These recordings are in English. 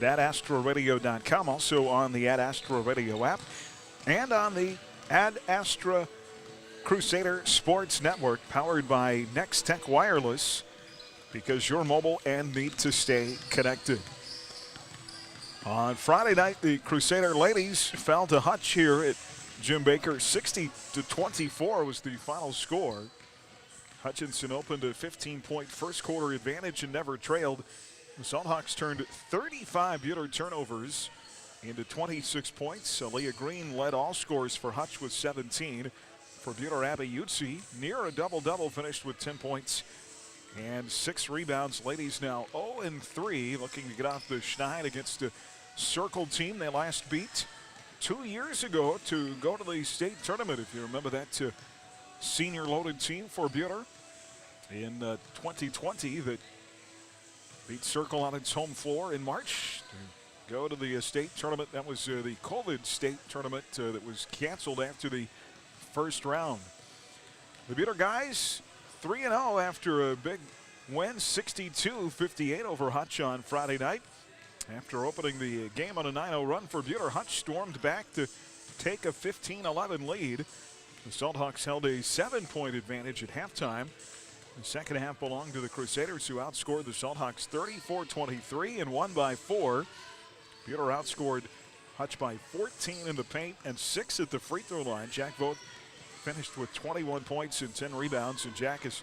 AdAstraRadio.com, also on the Ad Astra Radio app, and on the Ad Astra Crusader Sports Network, powered by Next Tech Wireless, because you're mobile and need to stay connected. On Friday night, the Crusader ladies fell to Hutch here at Jim Baker. 60-24 was the final score. Hutchinson opened a 15-point first quarter advantage and never trailed. The Salthawks turned 35 Buhler turnovers into 26 points. Leah Green led all scores for Hutch with 17. For Buhler, Abby Utsi, near a double-double, finished with 10 points and 6 rebounds. Ladies now 0-3, looking to get off the schneid against a Circle team they last beat 2 years ago to go to the state tournament. If you remember that senior-loaded team for Buhler in 2020 that beat Circle on its home floor in March to go to the state tournament. That was the COVID state tournament that was canceled after the first round. The Buhler guys 3-0 after a big win, 62-58 over Hutch on Friday night. After opening the game on a 9-0 run for Buhler, Hutch stormed back to take a 15-11 lead. The Salthawks held a 7-point advantage at halftime. The second half belonged to the Crusaders, who outscored the Salthawks 34-23 and won by 4. Buhler outscored Hutch by 14 in the paint and 6 at the free throw line. Jack Vogt finished with 21 points and 10 rebounds, and Jack is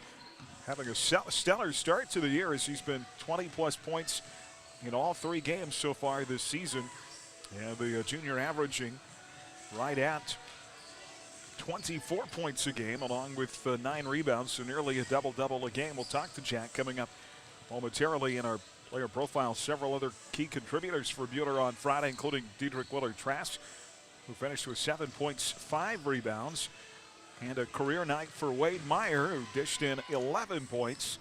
having a stellar start to the year as he's been 20-plus points in all 3 games so far this season. And the junior averaging right at 24 points a game, along with 9 rebounds, so nearly a double-double a game. We'll talk to Jack coming up momentarily in our player profile. Several other key contributors for Buhler on Friday, including Diedrich Willard-Trask, who finished with 7 points, 5 rebounds, and a career night for Wade Meyer, who dished in 11 points,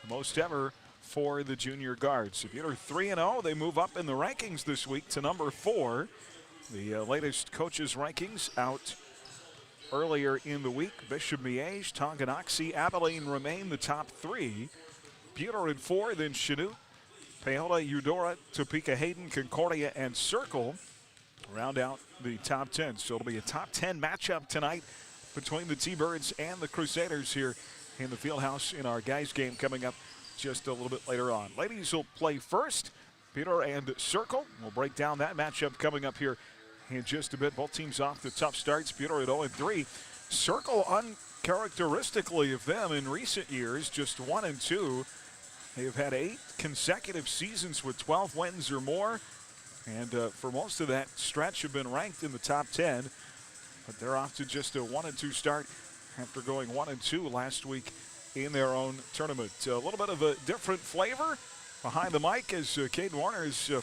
the most ever for the junior guards. Buhler 3-0. They move up in the rankings this week to number 4. The latest coaches' rankings out earlier in the week. Bishop Miege, Tonganoxie, Abilene remain the top 3. Buhler at 4, then Chanute, Paola, Eudora, Topeka, Hayden, Concordia, and Circle round out the top 10. So it'll be a top 10 matchup tonight between the T-Birds and the Crusaders here in the Fieldhouse in our guys game coming up just a little bit later on. Ladies will play first. Buhler and Circle. We'll break down that matchup coming up here in just a bit. Both teams off to tough starts. Buhler at 0-3. Circle, uncharacteristically of them in recent years, just 1-2. They've had 8 consecutive seasons with 12 wins or more, and for most of that stretch have been ranked in the top 10. But they're off to just a 1-2 start after going 1-2 last week in their own tournament. A little bit of a different flavor behind the mic as Caden Warner is going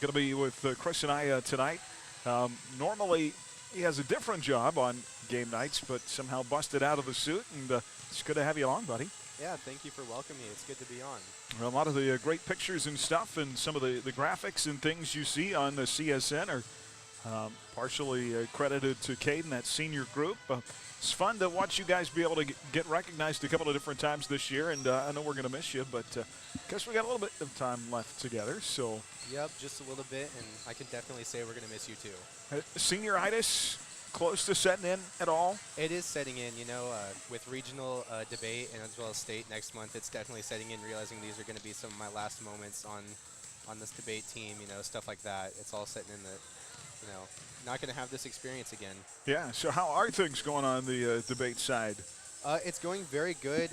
to be with Chris and I tonight. Normally he has a different job on game nights, but somehow busted out of the suit, and it's good to have you along, buddy. Yeah, thank you for welcoming me. It's good to be on. Well, a lot of the great pictures and stuff and some of the graphics and things you see on the CSN are partially credited to Caden, that senior group. It's fun to watch you guys be able to get recognized a couple of different times this year, and I know we're going to miss you, but I guess we got a little bit of time left together. So. Yep, just a little bit, and I can definitely say we're going to miss you too. Senioritis close to setting in at all? It is setting in, you know, with regional debate and as well as state next month. It's definitely setting in, realizing these are going to be some of my last moments on this debate team, you know, stuff like that. It's all setting in that, you know, not going to have this experience again. Yeah, so how are things going on the debate side? It's going very good.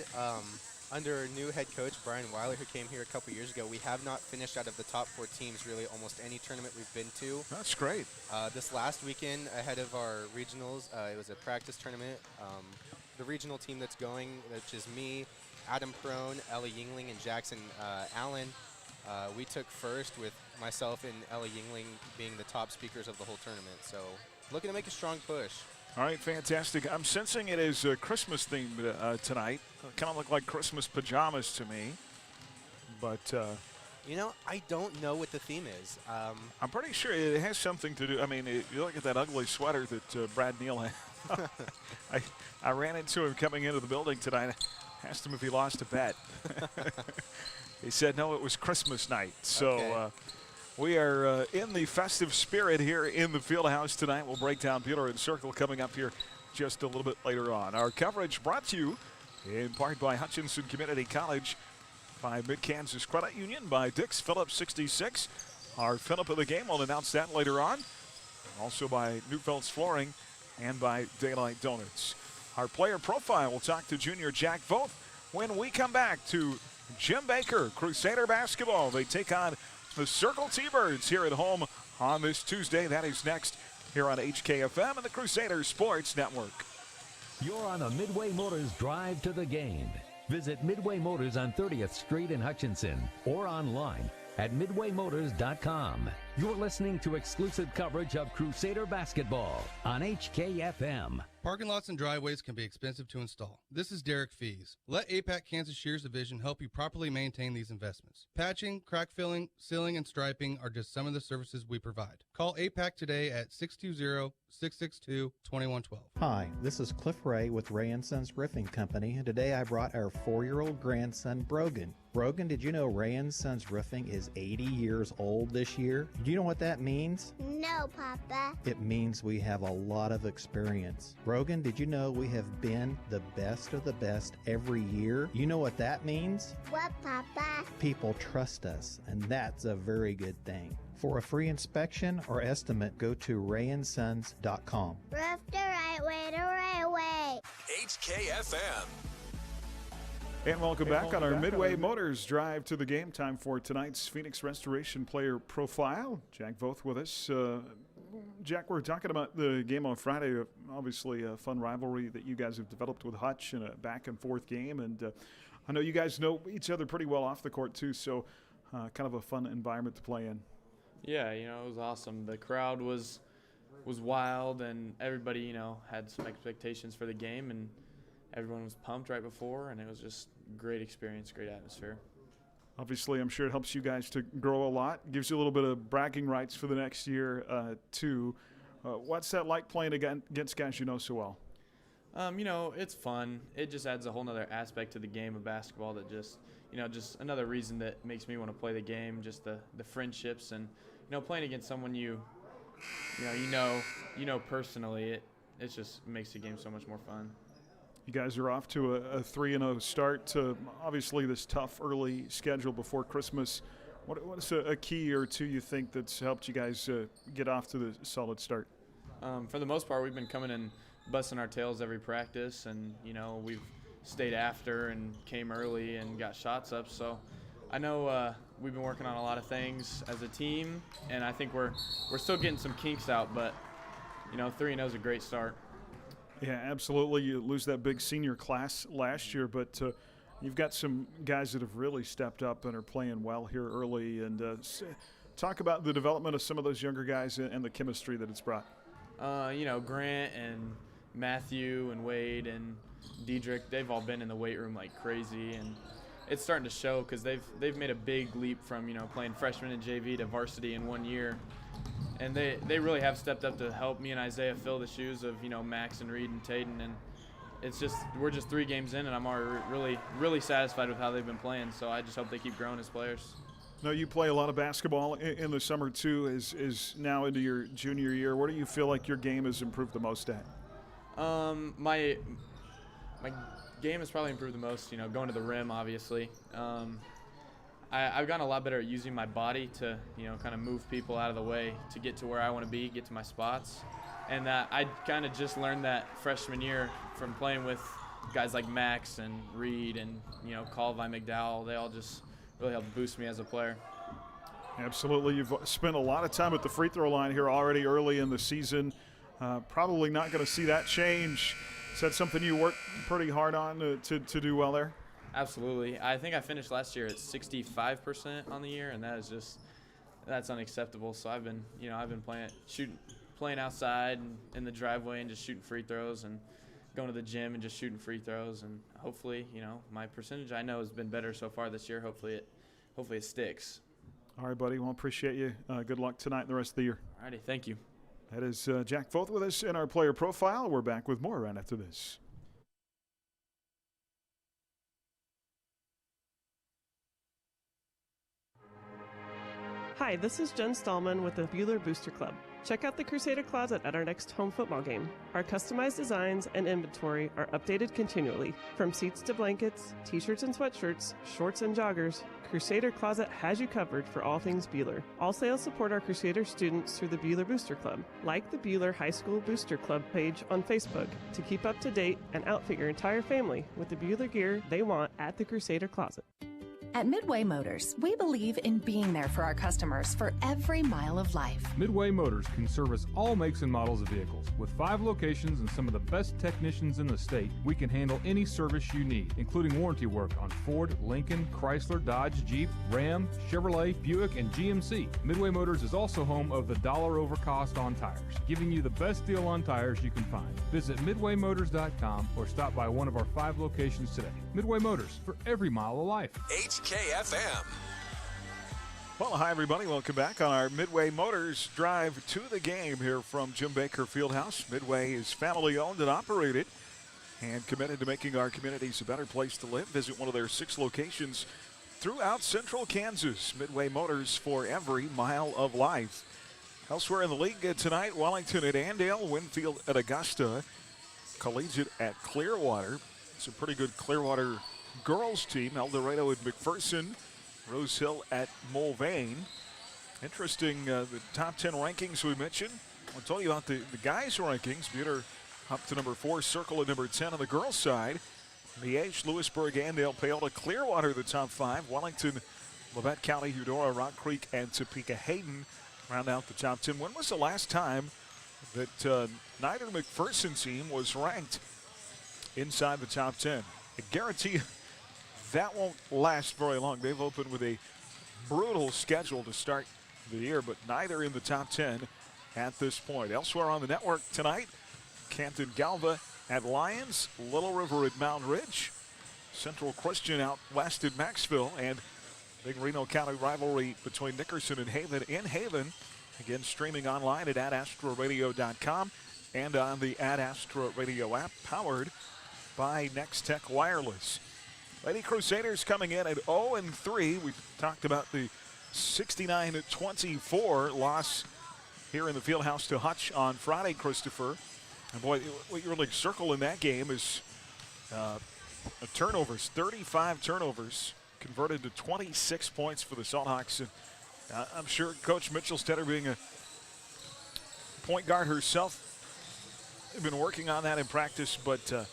Under new head coach Brian Weiler, who came here a couple years ago, we have not finished out of the top 4 teams really almost any tournament we've been to. That's great. This last weekend ahead of our regionals, it was a practice tournament. The regional team that's going, which is me, Adam Prone, Ellie Yingling, and Jackson Allen, we took first, with myself and Ellie Yingling being the top speakers of the whole tournament. So looking to make a strong push. All right, fantastic. I'm sensing it is Christmas themed tonight. Kind of look like Christmas pajamas to me. But you know, I don't know what the theme is. I'm pretty sure it has something to do. I mean, you look at that ugly sweater that Brad Neal had. I ran into him coming into the building tonight. Asked him if he lost a bet. He said no, it was Christmas night. So. Okay. We are in the festive spirit here in the Fieldhouse tonight. We'll break down Buhler and Circle coming up here just a little bit later on. Our coverage brought to you in part by Hutchinson Community College, by Mid-Kansas Credit Union, by Dix Phillips 66. Our fill-up of the game, we'll announce that later on. Also by Newfeld's Flooring and by Daylight Donuts. Our player profile, we'll talk to junior Jack Voth when we come back to Jim Baker, Crusader basketball. They take on the Circle T-Birds here at home on this Tuesday. That is next here on HKFM and the Crusader Sports Network. You're on the Midway Motors Drive to the Game. Visit Midway Motors on 30th Street in Hutchinson or online at midwaymotors.com. You're listening to exclusive coverage of Crusader basketball on HKFM. Parking lots and driveways can be expensive to install. This is Derek Fees. Let APAC Kansas Shears Division help you properly maintain these investments. Patching, crack filling, sealing, and striping are just some of the services we provide. Call APAC today at 620-662-2112. Hi, this is Cliff Ray with Ray & Sons Roofing Company, and today I brought our 4-year-old grandson, Brogan. Brogan, did you know Ray & Sons Roofing is 80 years old this year? Do you know what that means? No, Papa. It means we have a lot of experience. Brogan, did you know we have been the best of the best every year? You know what that means? What, Papa? People trust us, and that's a very good thing. For a free inspection or estimate, go to rayandsons.com. Roof the right way, the right way. HKFM. And welcome back on our Midway Motors Drive to the Game. Time for tonight's Phoenix Restoration player profile. Jack Voth with us. Jack, we're talking about the game on Friday. Obviously a fun rivalry that you guys have developed with Hutch in a back-and-forth game. And I know you guys know each other pretty well off the court too, so kind of a fun environment to play in. Yeah, it was awesome. The crowd was wild, and everybody, had some expectations for the game, and everyone was pumped right before, and it was just a great experience, great atmosphere. Obviously, I'm sure it helps you guys to grow a lot. Gives you a little bit of bragging rights for the next year, too. What's that like playing against guys you know so well? It's fun. It just adds a whole other aspect to the game of basketball that just another reason that makes me want to play the game, just the friendships and, playing against someone you know personally, it just makes the game so much more fun. You guys are off to a 3-0 start to obviously this tough early schedule before Christmas. What is a key or two you think that's helped you guys get off to the solid start? For the most part, we've been coming and busting our tails every practice, and we've stayed after and came early and got shots up. So I know we've been working on a lot of things as a team, and I think we're still getting some kinks out, but 3-0 is a great start. Yeah, absolutely. You lose that big senior class last year, but you've got some guys that have really stepped up and are playing well here early. And talk about the development of some of those younger guys and the chemistry that it's brought. Grant and Matthew and Wade and Diedrich, they've all been in the weight room like crazy, and it's starting to show because they've made a big leap from playing freshman and JV to varsity in 1 year. And they really have stepped up to help me and Isaiah fill the shoes of, Max and Reed and Taden. And we're just 3 games in, and I'm already really, really satisfied with how they've been playing. So I just hope they keep growing as players. Now, you play a lot of basketball in the summer, too, is now into your junior year. What do you feel like your game has improved the most at? My game has probably improved the most, going to the rim, obviously. I've gotten a lot better at using my body to, kind of move people out of the way to get to where I want to be, get to my spots. And I kind of just learned that freshman year from playing with guys like Max and Reed and, Colvi McDowell. They all just really helped boost me as a player. Absolutely. You've spent a lot of time at the free throw line here already early in the season. Probably not going to see that change. Is that something you worked pretty hard on to do well there? Absolutely. I think I finished last year at 65% on the year, and that's unacceptable. So I've been playing outside and in the driveway and just shooting free throws and going to the gym and just shooting free throws. And hopefully, my percentage I know has been better so far this year. Hopefully it sticks. All right, buddy. Well, appreciate you. Good luck tonight and the rest of the year. All righty. Thank you. That is Jack Voth with us in our player profile. We're back with more right after this. Hi, this is Jen Stallman with the Buhler Booster Club. Check out the Crusader Closet at our next home football game. Our customized designs and inventory are updated continually. From seats to blankets, t-shirts and sweatshirts, shorts and joggers, Crusader Closet has you covered for all things Buhler. All sales support our Crusader students through the Buhler Booster Club. Like the Buhler High School Booster Club page on Facebook to keep up to date and outfit your entire family with the Buhler gear they want at the Crusader Closet. At Midway Motors, we believe in being there for our customers for every mile of life. Midway Motors can service all makes and models of vehicles. With 5 locations and some of the best technicians in the state, we can handle any service you need, including warranty work on Ford, Lincoln, Chrysler, Dodge, Jeep, Ram, Chevrolet, Buick, and GMC. Midway Motors is also home of the dollar over cost on tires, giving you the best deal on tires you can find. Visit MidwayMotors.com or stop by one of our 5 locations today. Midway Motors, for every mile of life. HKFM. Well, hi, everybody. Welcome back on our Midway Motors drive to the game here from Jim Baker Fieldhouse. Midway is family owned and operated and committed to making our communities a better place to live. Visit one of their 6 locations throughout central Kansas. Midway Motors, for every mile of life. Elsewhere in the league tonight, Wellington at Andale, Winfield at Augusta, Collegiate at Clearwater. It's a pretty good Clearwater girls team. El Dorado at McPherson, Rose Hill at Mulvane. Interesting, the top 10 rankings we mentioned. I'll tell you about the guys' rankings. Buhler up to number 4, Circle at number 10 on the girls' side. Miege, Lewisburg, Andale, Paola, Clearwater the top 5. Wellington, Labette County, Eudora, Rock Creek, and Topeka Hayden round out the top 10. When was the last time that neither McPherson team was ranked inside the top 10? I guarantee you that won't last very long. They've opened with a brutal schedule to start the year, but neither in the top 10 at this point. Elsewhere on the network tonight, Canton Galva at Lyons, Little River at Mountain Ridge, Central Christian out west at Maxville, and big Reno County rivalry between Nickerson and Haven in Haven. Again, streaming online at adastraradio.com and on the Ad Astra Radio app, powered by Next Tech Wireless. Lady Crusaders coming in at 0-3. We've talked about the 69-24 loss here in the Fieldhouse to Hutch on Friday, Christopher. And boy, what you really circle in that game is turnovers. 35 turnovers converted to 26 points for the Salthawks. And I'm sure Coach Mitchellstetter, being a point guard herself, they've been working on that in practice, but man,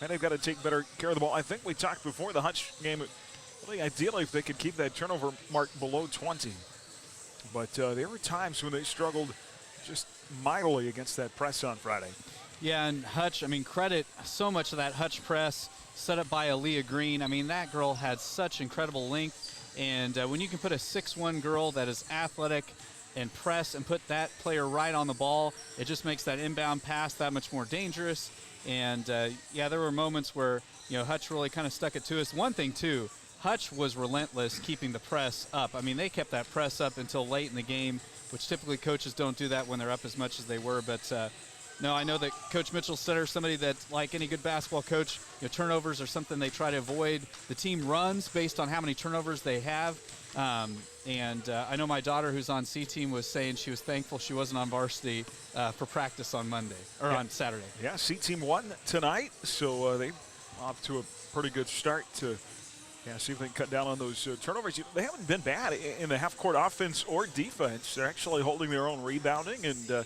they've got to take better care of the ball. I think we talked before the Hutch game, really ideally if they could keep that turnover mark below 20. But there were times when they struggled just mightily against that press on Friday. Yeah, and Hutch, I mean, credit so much of that Hutch press set up by Aaliyah Green. I mean, that girl had such incredible length. And when you can put a 6'1" girl that is athletic and press and put that player right on the ball, it just makes that inbound pass that much more dangerous. And, yeah, there were moments where, you know, Hutch really kind of stuck it to us. One thing, too, Hutch was relentless keeping the press up. I mean, they kept that press up until late in the game, which typically coaches don't do that when they're up as much as they were. But, no, I know that Coach Mitchellstetter is somebody that, like any good basketball coach, you know, turnovers are something they try to avoid. The team runs based on how many turnovers they have. And I know my daughter, who's on C-team, was saying she was thankful she wasn't on varsity for practice on Monday, or on Saturday. Yeah, C-team won tonight, so they off to a pretty good start to see if they can cut down on those turnovers. They haven't been bad in the half-court offense or defense. They're actually holding their own rebounding, and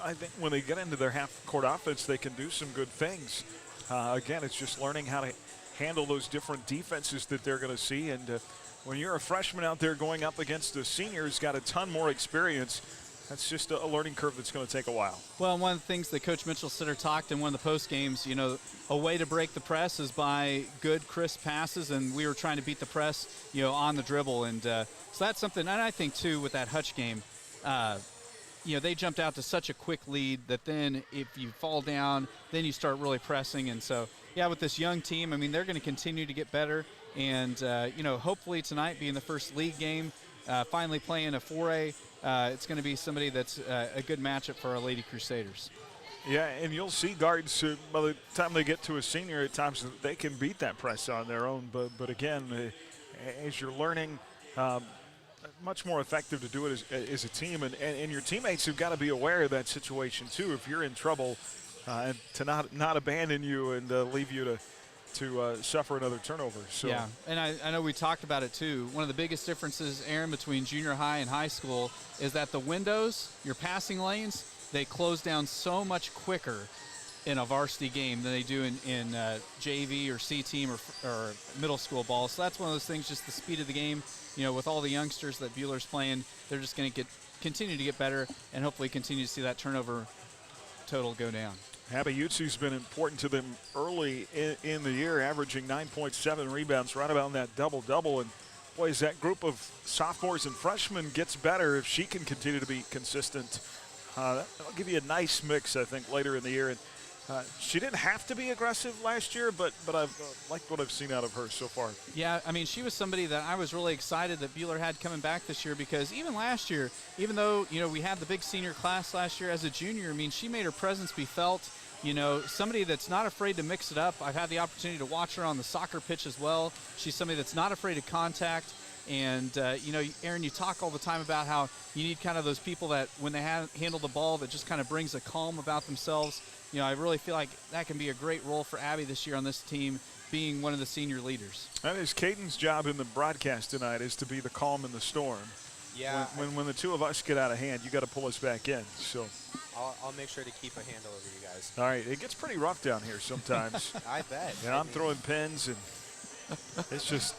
I think when they get into their half-court offense, they can do some good things. Again, it's just learning how to handle those different defenses that they're going to see. And when you're a freshman out there going up against a senior who's got a ton more experience, that's just a learning curve that's going to take a while. Well, one of the things that Coach Mitchellstetter talked in one of the post games, you know, a way to break the press is by good, crisp passes, and we were trying to beat the press, you know, on the dribble. And so that's something, and I think, too, with that Hutch game, you know, they jumped out to such a quick lead that then if you fall down, then you start really pressing. And so, yeah, with this young team, I mean, they're going to continue to get better. And, you know, hopefully tonight being the first league game, finally playing a 4A, it's going to be somebody that's a good matchup for our Lady Crusaders. Yeah, and you'll see guards by the time they get to a senior at times they can beat that press on their own. But again, as you're learning, much more effective to do it as a team, and your teammates have got to be aware of that situation too. If you're in trouble, to not abandon you and leave you to suffer another turnover. So. Yeah, and I know we talked about it too. One of the biggest differences, Aaron, between junior high and high school is that the windows, your passing lanes, they close down so much quicker in a varsity game than they do in JV or C team or middle school ball. So that's one of those things, just the speed of the game. With all the youngsters that Buhler's playing, they're just going to continue to get better and hopefully continue to see that turnover total go down. Abby Utsu's been important to them early in the year, averaging 9.7 rebounds, right about that double-double. And, boy, as that group of sophomores and freshmen gets better, if she can continue to be consistent, that'll give you a nice mix, I think, later in the year. And she didn't have to be aggressive last year, but I've liked what I've seen out of her so far. Yeah, I mean, she was somebody that I was really excited that Buhler had coming back this year, because even last year, even though, we had the big senior class last year, as a junior, I mean, she made her presence be felt. Somebody that's not afraid to mix it up. I've had the opportunity to watch her on the soccer pitch as well. She's somebody that's not afraid of contact. And, Aaron, you talk all the time about how you need kind of those people that when they handle the ball that just kind of brings a calm about themselves. I really feel like that can be a great role for Abby this year on this team, being one of the senior leaders. That is Caden's job in the broadcast tonight, is to be the calm in the storm. Yeah. When the two of us get out of hand, you got to pull us back in. So I'll make sure to keep a handle over you guys. All right. It gets pretty rough down here sometimes. I bet. And I'm throwing pins, and it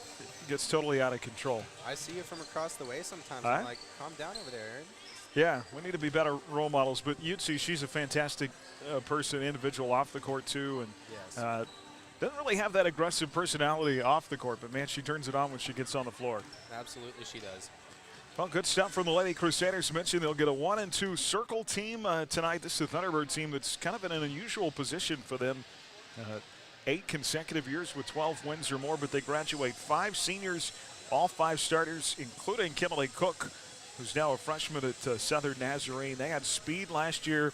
gets totally out of control. I see you from across the way sometimes. I'm like, calm down over there, Aaron. Yeah, we need to be better role models. But Yutsi, she's a fantastic person, individual off the court too, and yes. Doesn't really have that aggressive personality off the court, but man, she turns it on when she gets on the floor. Absolutely, she does. Well, good stuff from the Lady Crusaders. Mentioned they'll get a 1 and 2 circle team tonight. This is the Thunderbird team that's kind of in an unusual position for them. 8 consecutive years with 12 wins or more, but they graduate 5 seniors, all 5 starters, including Kimberly Cook, who's now a freshman at Southern Nazarene. They had speed last year.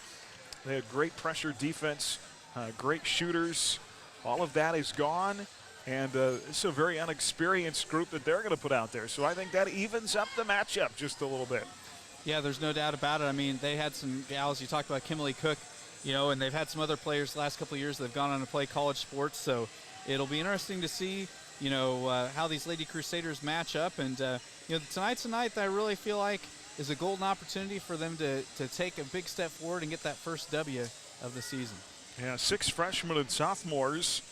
They had great pressure defense, great shooters. All of that is gone, and it's a very unexperienced group that they're going to put out there. So I think that evens up the matchup just a little bit. Yeah, there's no doubt about it. I mean, they had some gals. You talked about Kimberly Cook, and they've had some other players the last couple of years that have gone on to play college sports. So it'll be interesting to see, how these Lady Crusaders match up. And, tonight's a night that I really feel like is a golden opportunity for them to take a big step forward and get that first W of the season. Yeah, 6 freshmen and sophomores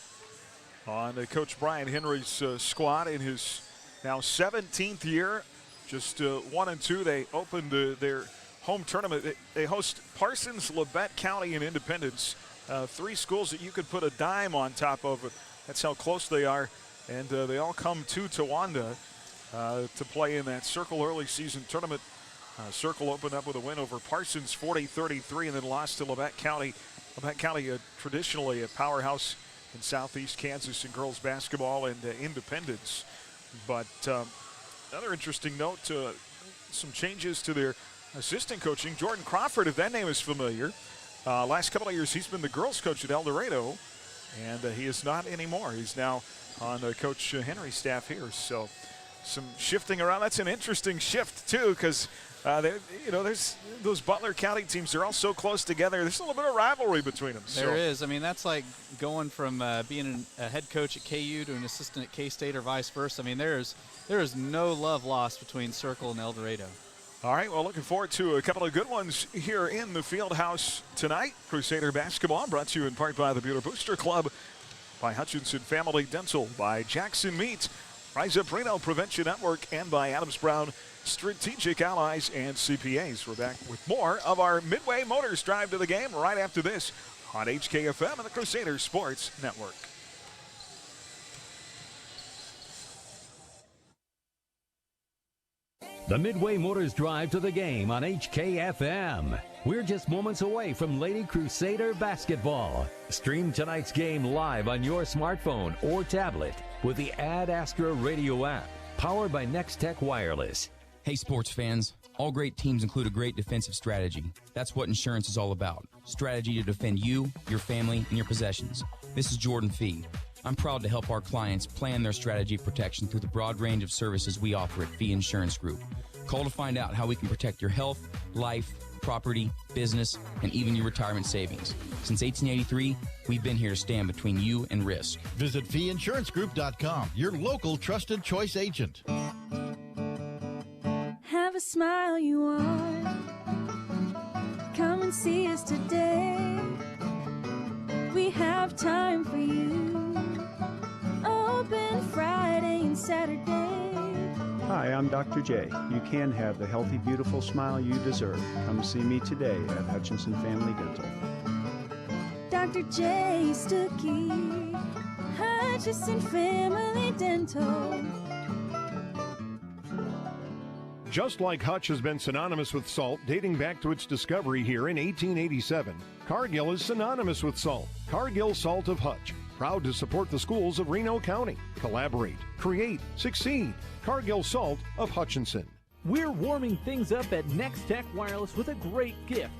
on Coach Brian Henry's squad in his now 17th year. Just 1 and 2. They opened their home tournament. They host Parsons, Labette County, and Independence. 3 schools that you could put a dime on top of. That's how close they are. And they all come to Towanda to play in that Circle early season tournament. Circle opened up with a win over Parsons 40-33 and then lost to Labette County. Labette County traditionally a powerhouse in southeast Kansas in girls basketball and Independence. But another interesting note, some changes to their assistant coaching. Jordan Crawford, if that name is familiar, last couple of years he's been the girls coach at El Dorado, and he is not anymore. He's now on Coach Henry's staff here. So some shifting around. That's an interesting shift too, because there's those Butler County teams. They're all so close together. There's a little bit of rivalry between them. There is. I mean, that's like going from being a head coach at KU to an assistant at K-State or vice versa. I mean, there is no love lost between Circle and El Dorado. All right, well, looking forward to a couple of good ones here in the field house tonight. Crusader basketball brought to you in part by the Buhler Booster Club, by Hutchinson Family Dental, by Jackson Meat, Rise Up Reno Prevention Network, and by Adams Brown Strategic Allies and CPAs. We're back with more of our Midway Motors Drive to the Game right after this on HKFM and the Crusader Sports Network. The Midway Motors Drive to the Game on HKFM. We're just moments away from Lady Crusader basketball. Stream tonight's game live on your smartphone or tablet with the Ad Astra radio app, powered by Next Tech Wireless. Hey, sports fans. All great teams include a great defensive strategy. That's what insurance is all about. Strategy to defend you, your family, and your possessions. This is Jordan Fee. I'm proud to help our clients plan their strategy of protection through the broad range of services we offer at Fee Insurance Group. Call to find out how we can protect your health, life, property, business, and even your retirement savings. Since 1883, we've been here to stand between you and risk. Visit feeinsuranceGroup.com, your local trusted choice agent. Have a smile you want. Come and see us today. We have time for you. Open Friday and Saturday. Hi, I'm Dr. J. You can have the healthy, beautiful smile you deserve. Come see me today at Hutchinson Family Dental. Dr. J. Stuckey, Hutchinson Family Dental. Just like Hutch has been synonymous with salt dating back to its discovery here in 1887, Cargill is synonymous with salt. Cargill Salt of Hutch. Proud to support the schools of Reno County. Collaborate, create, succeed. Cargill Salt of Hutchinson. We're warming things up at Next Tech Wireless with a great gift.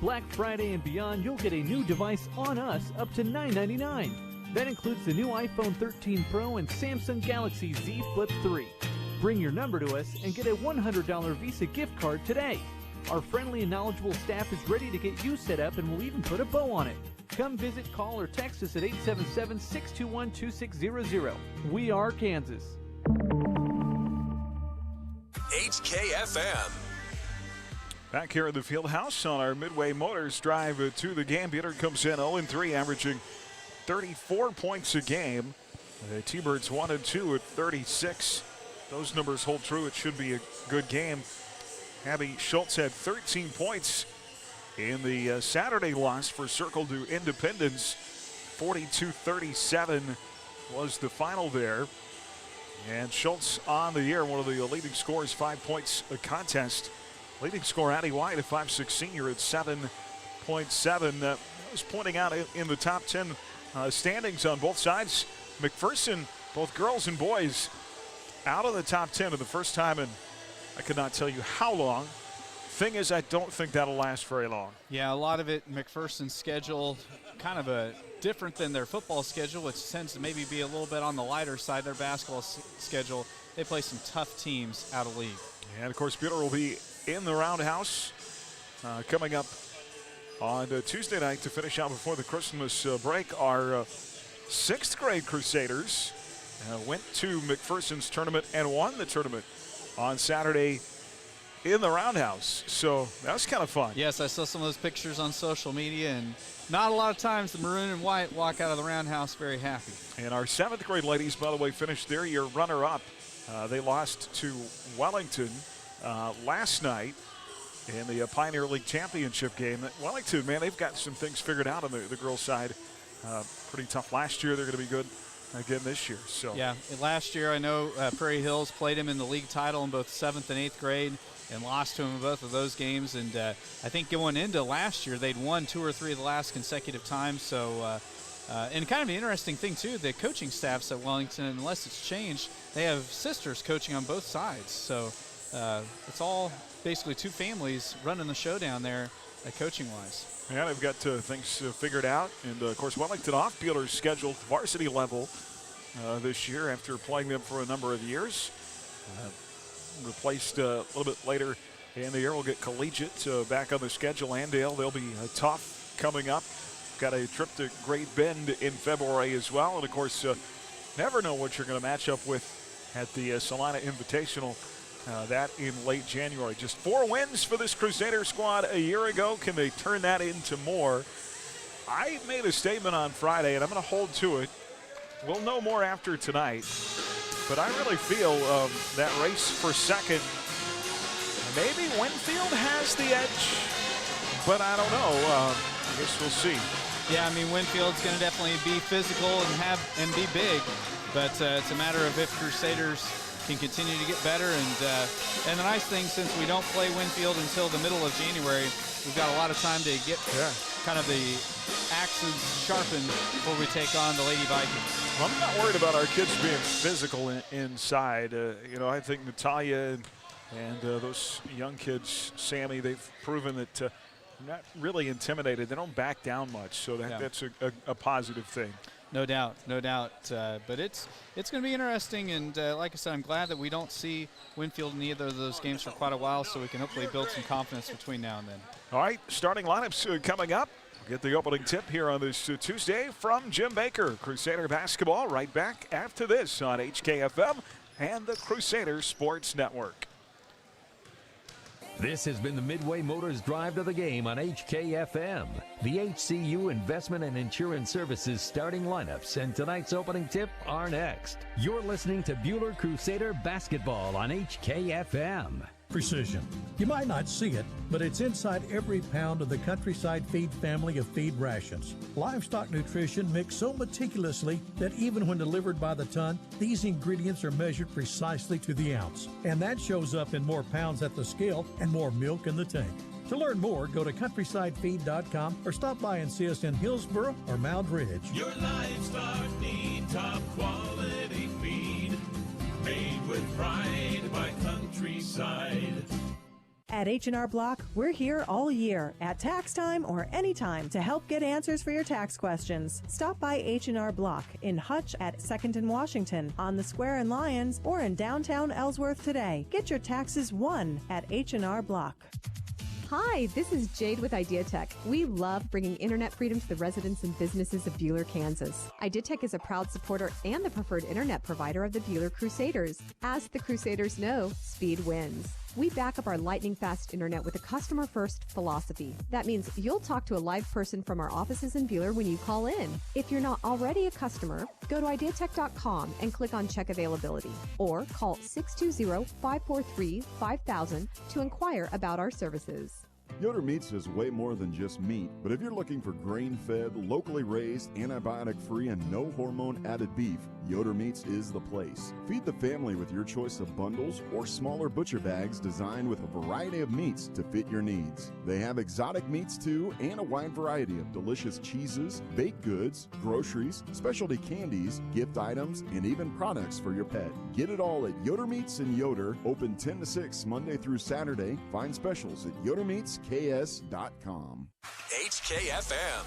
Black Friday and beyond, you'll get a new device on us up to $9.99. That includes the new iPhone 13 Pro and Samsung Galaxy Z Flip 3. Bring your number to us and get a $100 Visa gift card today. Our friendly and knowledgeable staff is ready to get you set up and we'll even put a bow on it. Come visit, call, or text us at 877-621-2600. We are Kansas. HKFM. Back here at the field house on our Midway Motors drive to the game. Buhler comes in 0-3, averaging 34 points a game. The T-Birds 1-2 at 36. Those numbers hold true. It should be a good game. Abby Schultz had 13 points in the Saturday loss for Circle to Independence. 42-37 was the final there. And Schultz on the year, one of the leading scorers, 5 points a contest. Leading scorer Addie White, a 5'6" senior at 7.7. I was pointing out in the top 10 standings on both sides, McPherson, both girls and boys, out of the top 10 for the first time in I could not tell you how long. Thing is, I don't think that'll last very long. Yeah, a lot of it, McPherson's schedule, kind of a different than their football schedule, which tends to maybe be a little bit on the lighter side. Their basketball schedule, they play some tough teams out of league. And, of course, Buhler will be in the Roundhouse coming up on Tuesday night to finish out before the Christmas break. Our 6th grade Crusaders went to McPherson's tournament and won the tournament on Saturday in the Roundhouse. So that was kind of fun. Yes, I saw some of those pictures on social media, and not a lot of times the maroon and white walk out of the Roundhouse very happy. And our 7th grade ladies, by the way, finished their year runner-up. They lost to Wellington last night in the Pioneer League Championship game. Wellington, man, they've got some things figured out on the girls' side. Pretty tough last year. They're going to be good again this year. So yeah, last year I know Prairie Hills played him in the league title in both 7th and 8th grade and lost to him in both of those games. And I think going into last year, they'd won 2 or 3 of the last consecutive times. So, and kind of an interesting thing, too, the coaching staffs at Wellington, unless it's changed, they have sisters coaching on both sides. So it's all basically 2 families running the show down there coaching-wise. Yeah, they've got things figured out. And, of course, Wellington off Buhler's scheduled varsity level this year after playing them for a number of years. Replaced a little bit later in the year. We'll get collegiate back on the schedule. Andale, they'll be tough coming up. Got a trip to Great Bend in February as well. And, of course, never know what you're going to match up with at the Salina Invitational. That in late January. Just 4 wins for this Crusader squad a year ago. Can they turn that into more? I made a statement on Friday, and I'm going to hold to it. We'll know more after tonight. But I really feel that race for second, maybe Winfield has the edge, but I don't know. I guess we'll see. Yeah, I mean, Winfield's going to definitely be physical and be big, but it's a matter of if Crusaders can continue to get better. And the nice thing, since we don't play Winfield until the middle of January, we've got a lot of time to get kind of the axes sharpened before we take on the Lady Vikings. Well, I'm not worried about our kids being physical inside. I think Natalia and those young kids, Sammy, they've proven that they're not really intimidated. They don't back down much, so that's a positive thing. No doubt, no doubt. But it's going to be interesting, and like I said, I'm glad that we don't see Winfield in either of those games for quite a while, so we can hopefully build some confidence between now and then. All right, starting lineups coming up. Get the opening tip here on this Tuesday from Jim Baker. Crusader basketball right back after this on HKFM and the Crusader Sports Network. This has been the Midway Motors Drive to the Game on HKFM. The HCU Investment and Insurance Services starting lineups and tonight's opening tip are next. You're listening to Buhler Crusader Basketball on HKFM. Precision. You might not see it, but it's inside every pound of the Countryside Feed family of feed rations. Livestock nutrition mixed so meticulously that even when delivered by the ton, these ingredients are measured precisely to the ounce. And that shows up in more pounds at the scale and more milk in the tank. To learn more, go to countrysidefeed.com or stop by and see us in Hillsboro or Mound Ridge. Your livestock need top quality feed, made with pride by Countryside. At H&R Block, we're here all year at tax time or anytime to help get answers for your tax questions. Stop by H&R Block in Hutch at 2nd and Washington, on the Square in Lyons, or in downtown Ellsworth today. Get your taxes won at H&R Block. Hi, this is Jade with IdeaTech. We love bringing internet freedom to the residents and businesses of Buhler, Kansas. IdeaTech is a proud supporter and the preferred internet provider of the Buhler Crusaders. As the Crusaders know, speed wins. We back up our lightning-fast internet with a customer-first philosophy. That means you'll talk to a live person from our offices in Buhler when you call in. If you're not already a customer, go to ideatech.com and click on Check Availability, or call 620-543-5000 to inquire about our services. Yoder Meats is way more than just meat, but if you're looking for grain-fed, locally raised, antibiotic-free, and no-hormone added beef, Yoder Meats is the place. Feed the family with your choice of bundles or smaller butcher bags designed with a variety of meats to fit your needs. They have exotic meats too, and a wide variety of delicious cheeses, baked goods, groceries, specialty candies, gift items, and even products for your pet. Get it all at Yoder Meats in Yoder, open 10 to 6 Monday through Saturday. Find specials at yodermeatsks.com. HKFM.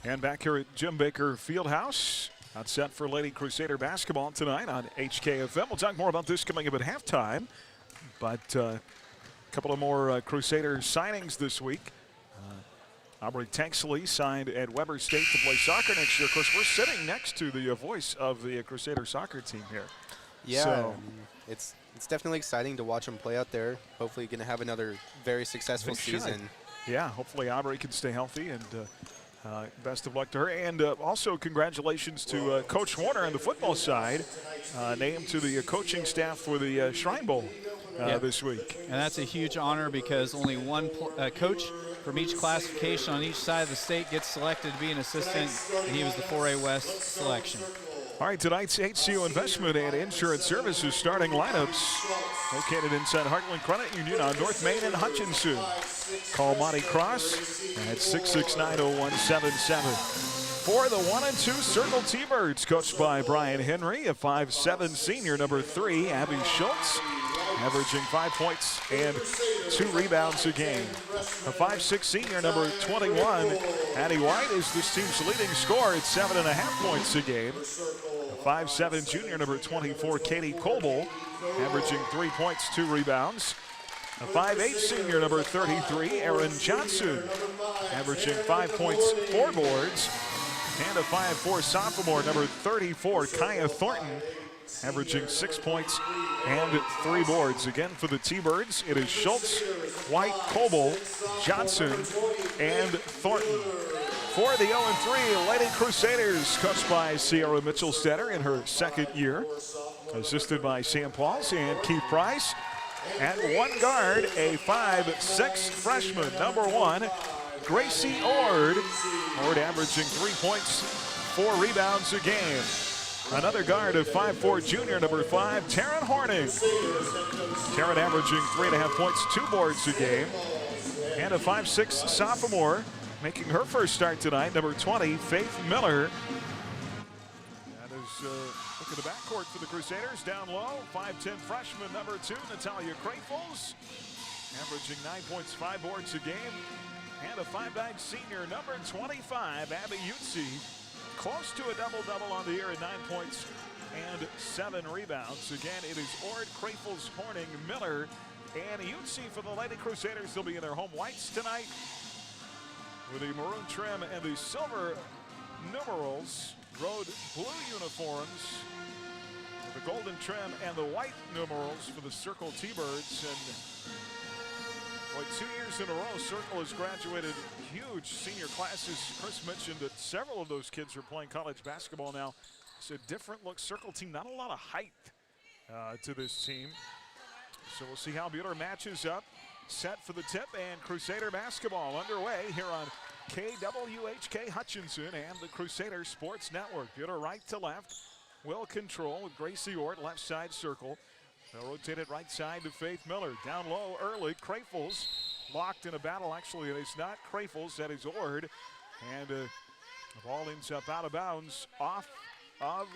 And back here at Jim Baker Fieldhouse, not set for Lady Crusader basketball tonight on HKFM. We'll talk more about this coming up at halftime, but a couple of more Crusader signings this week. Aubrey Tanksley signed at Weber State to play soccer next year. Of course, we're sitting next to the voice of the Crusader soccer team here. Yeah, so, it's definitely exciting to watch them play out there. Hopefully going to have another very successful season. Yeah, hopefully Aubrey can stay healthy, and best of luck to her. And also congratulations to Coach Warner on the football side, named to the coaching staff for the Shrine Bowl this week. And that's a huge honor because only one coach from each classification on each side of the state gets selected to be an assistant, and he was the 4A West selection. All right, tonight's HCU Investment and Insurance Services starting lineups located inside Heartland Credit Union on North Main and Hutchinson. Call Monty Cross at 669-0177. For the 1 and 2 Circle T-Birds, coached by Brian Henry, a 5'7" senior, number 3, Abby Schultz, averaging 5 points and 2 rebounds a game. A 5'6" senior, number 21, Addie White, is this team's leading scorer at 7.5 points a game. A 5'7" junior, number 24, Katie Coble, averaging 3 points, 2 rebounds. A 5'8" senior, number 33, Erin Johnson, averaging 5 points, 4 boards. And a 5'4" sophomore, number 34, Kaya Thornton, averaging 6 points and 3 boards. Again, for the T-Birds, it is Schultz, White, Coble, Johnson, and Thornton. For the 0-3 Lady Crusaders, coached by Sierra Mitchell-Stetter in her second year, assisted by Sam Pauls and Keith Price. At one guard, a 5'6" freshman, number 1, Gracie Ord. Ord averaging 3 points, 4 rebounds a game. Another guard of 5'4" junior, number 5, Taryn Horning. Taryn averaging 3.5 points, 2 boards a game. And a 5'6" sophomore making her first start tonight, number 20, Faith Miller. That is look at the backcourt for the Crusaders. Down low, 5'10" freshman, number 2, Natalia Crayfuls, averaging 9 points, 5 boards a game. And a 5'9" senior, number 25, Abby Utsi. close to a double-double on the year at 9 points and 7 rebounds. Again, it is Ord, Krafels, Horning, Miller, and Utsi for the Lady Crusaders. They'll be in their home whites tonight with the maroon trim and the silver numerals. Road blue uniforms with the golden trim and the white numerals for the Circle T-Birds. And 2 years in a row, Circle has graduated huge senior classes. Chris mentioned that several of those kids are playing college basketball now. It's a different look Circle team, not a lot of height to this team. So we'll see how Buhler matches up. Set for the tip, and Crusader basketball underway here on KWHK Hutchinson and the Crusader Sports Network. Buhler right to left, will control with Gracie Ord, left side circle. They'll rotate it right side to Faith Miller. Down low early, Krafels locked in a battle. Actually, it's not Krafels, that is Ord. And the ball ends up out of bounds off of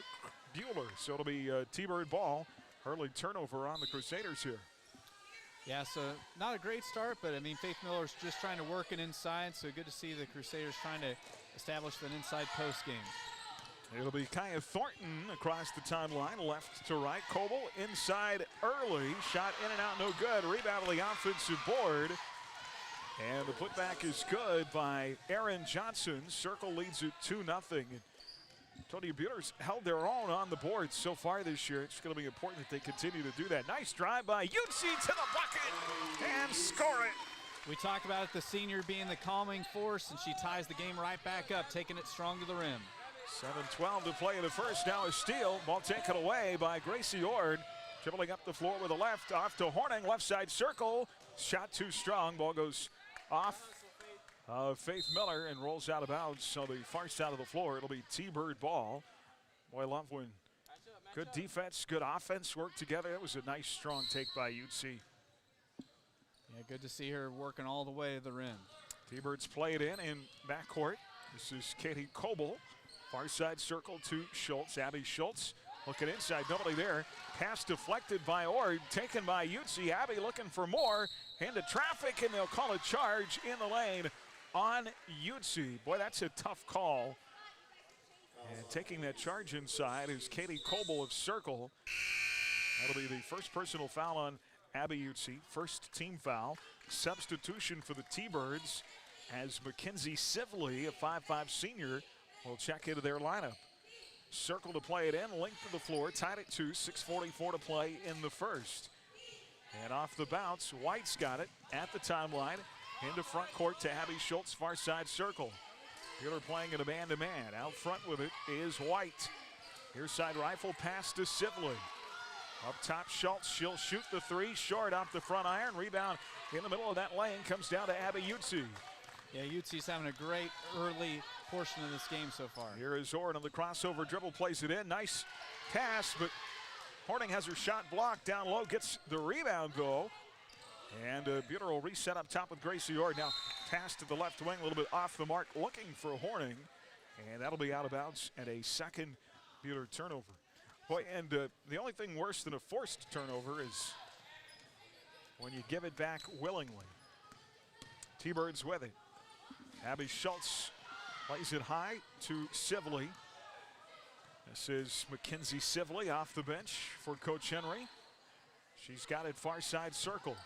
Buhler. So it'll be a T-Bird ball. Early turnover on the Crusaders here. Yeah, so not a great start, but I mean, Faith Miller's just trying to work it inside, so good to see the Crusaders trying to establish an inside post game. It'll be Kaya Thornton across the timeline, left to right. Coble inside early, shot in and out, no good. Rebound on the offensive board. And the putback is good by Aaron Johnson. Circle leads it 2-0. Tony Buhler's held their own on the board so far this year. It's going to be important that they continue to do that. Nice drive by Utsi to the bucket and score it. We talked about the senior being the calming force, and she ties the game right back up, taking it strong to the rim. 7:12 to play in the first. Now a steal. Ball taken away by Gracie Ord. Dribbling up the floor with the left. Off to Horning. Left side circle. Shot too strong. Ball goes off Faith Miller and rolls out of bounds on the far side of the floor. It'll be T-Bird ball. Boy, I love when good defense, good offense work together. That was a nice, strong take by Utsi. Yeah, good to see her working all the way to the rim. T-Birds play it in backcourt. This is Katie Coble. Far side circle to Schultz. Abby Schultz looking inside, nobody there. Pass deflected by Ord, taken by Utsi. Abby looking for more. Into traffic, and they'll call a charge in the lane on Utsi. Boy, that's a tough call. And taking that charge inside is Katie Coble of Circle. That'll be the first personal foul on Abby Utsi. First team foul. Substitution for the T-Birds as Mackenzie Sibley, a 5'5 senior, will check into their lineup. Circle to play it in, length of the floor, tied at 2, 6:44 to play in the first. And off the bounce, White's got it at the timeline. Into front court to Abby Schultz, far side circle. Buhler playing it a man-to-man. Out front with it is White. Near side rifle pass to Sibley. Up top, Schultz. She'll shoot the three. Short off the front iron. Rebound in the middle of that lane comes down to Abby Utsi. Yeah, Utsi's having a great early portion of this game so far. Here is Ord on the crossover dribble, plays it in. Nice pass, but Horning has her shot blocked down low, gets the rebound though. And Buhler will reset up top with Gracie Ord. Now pass to the left wing, a little bit off the mark, looking for Horning. And that'll be out of bounds and a second Buhler turnover. Boy, and the only thing worse than a forced turnover is when you give it back willingly. T-Birds with it. Abby Schultz plays it high to Sibley. This is Mackenzie Sibley off the bench for Coach Henry. She's got it far side circle.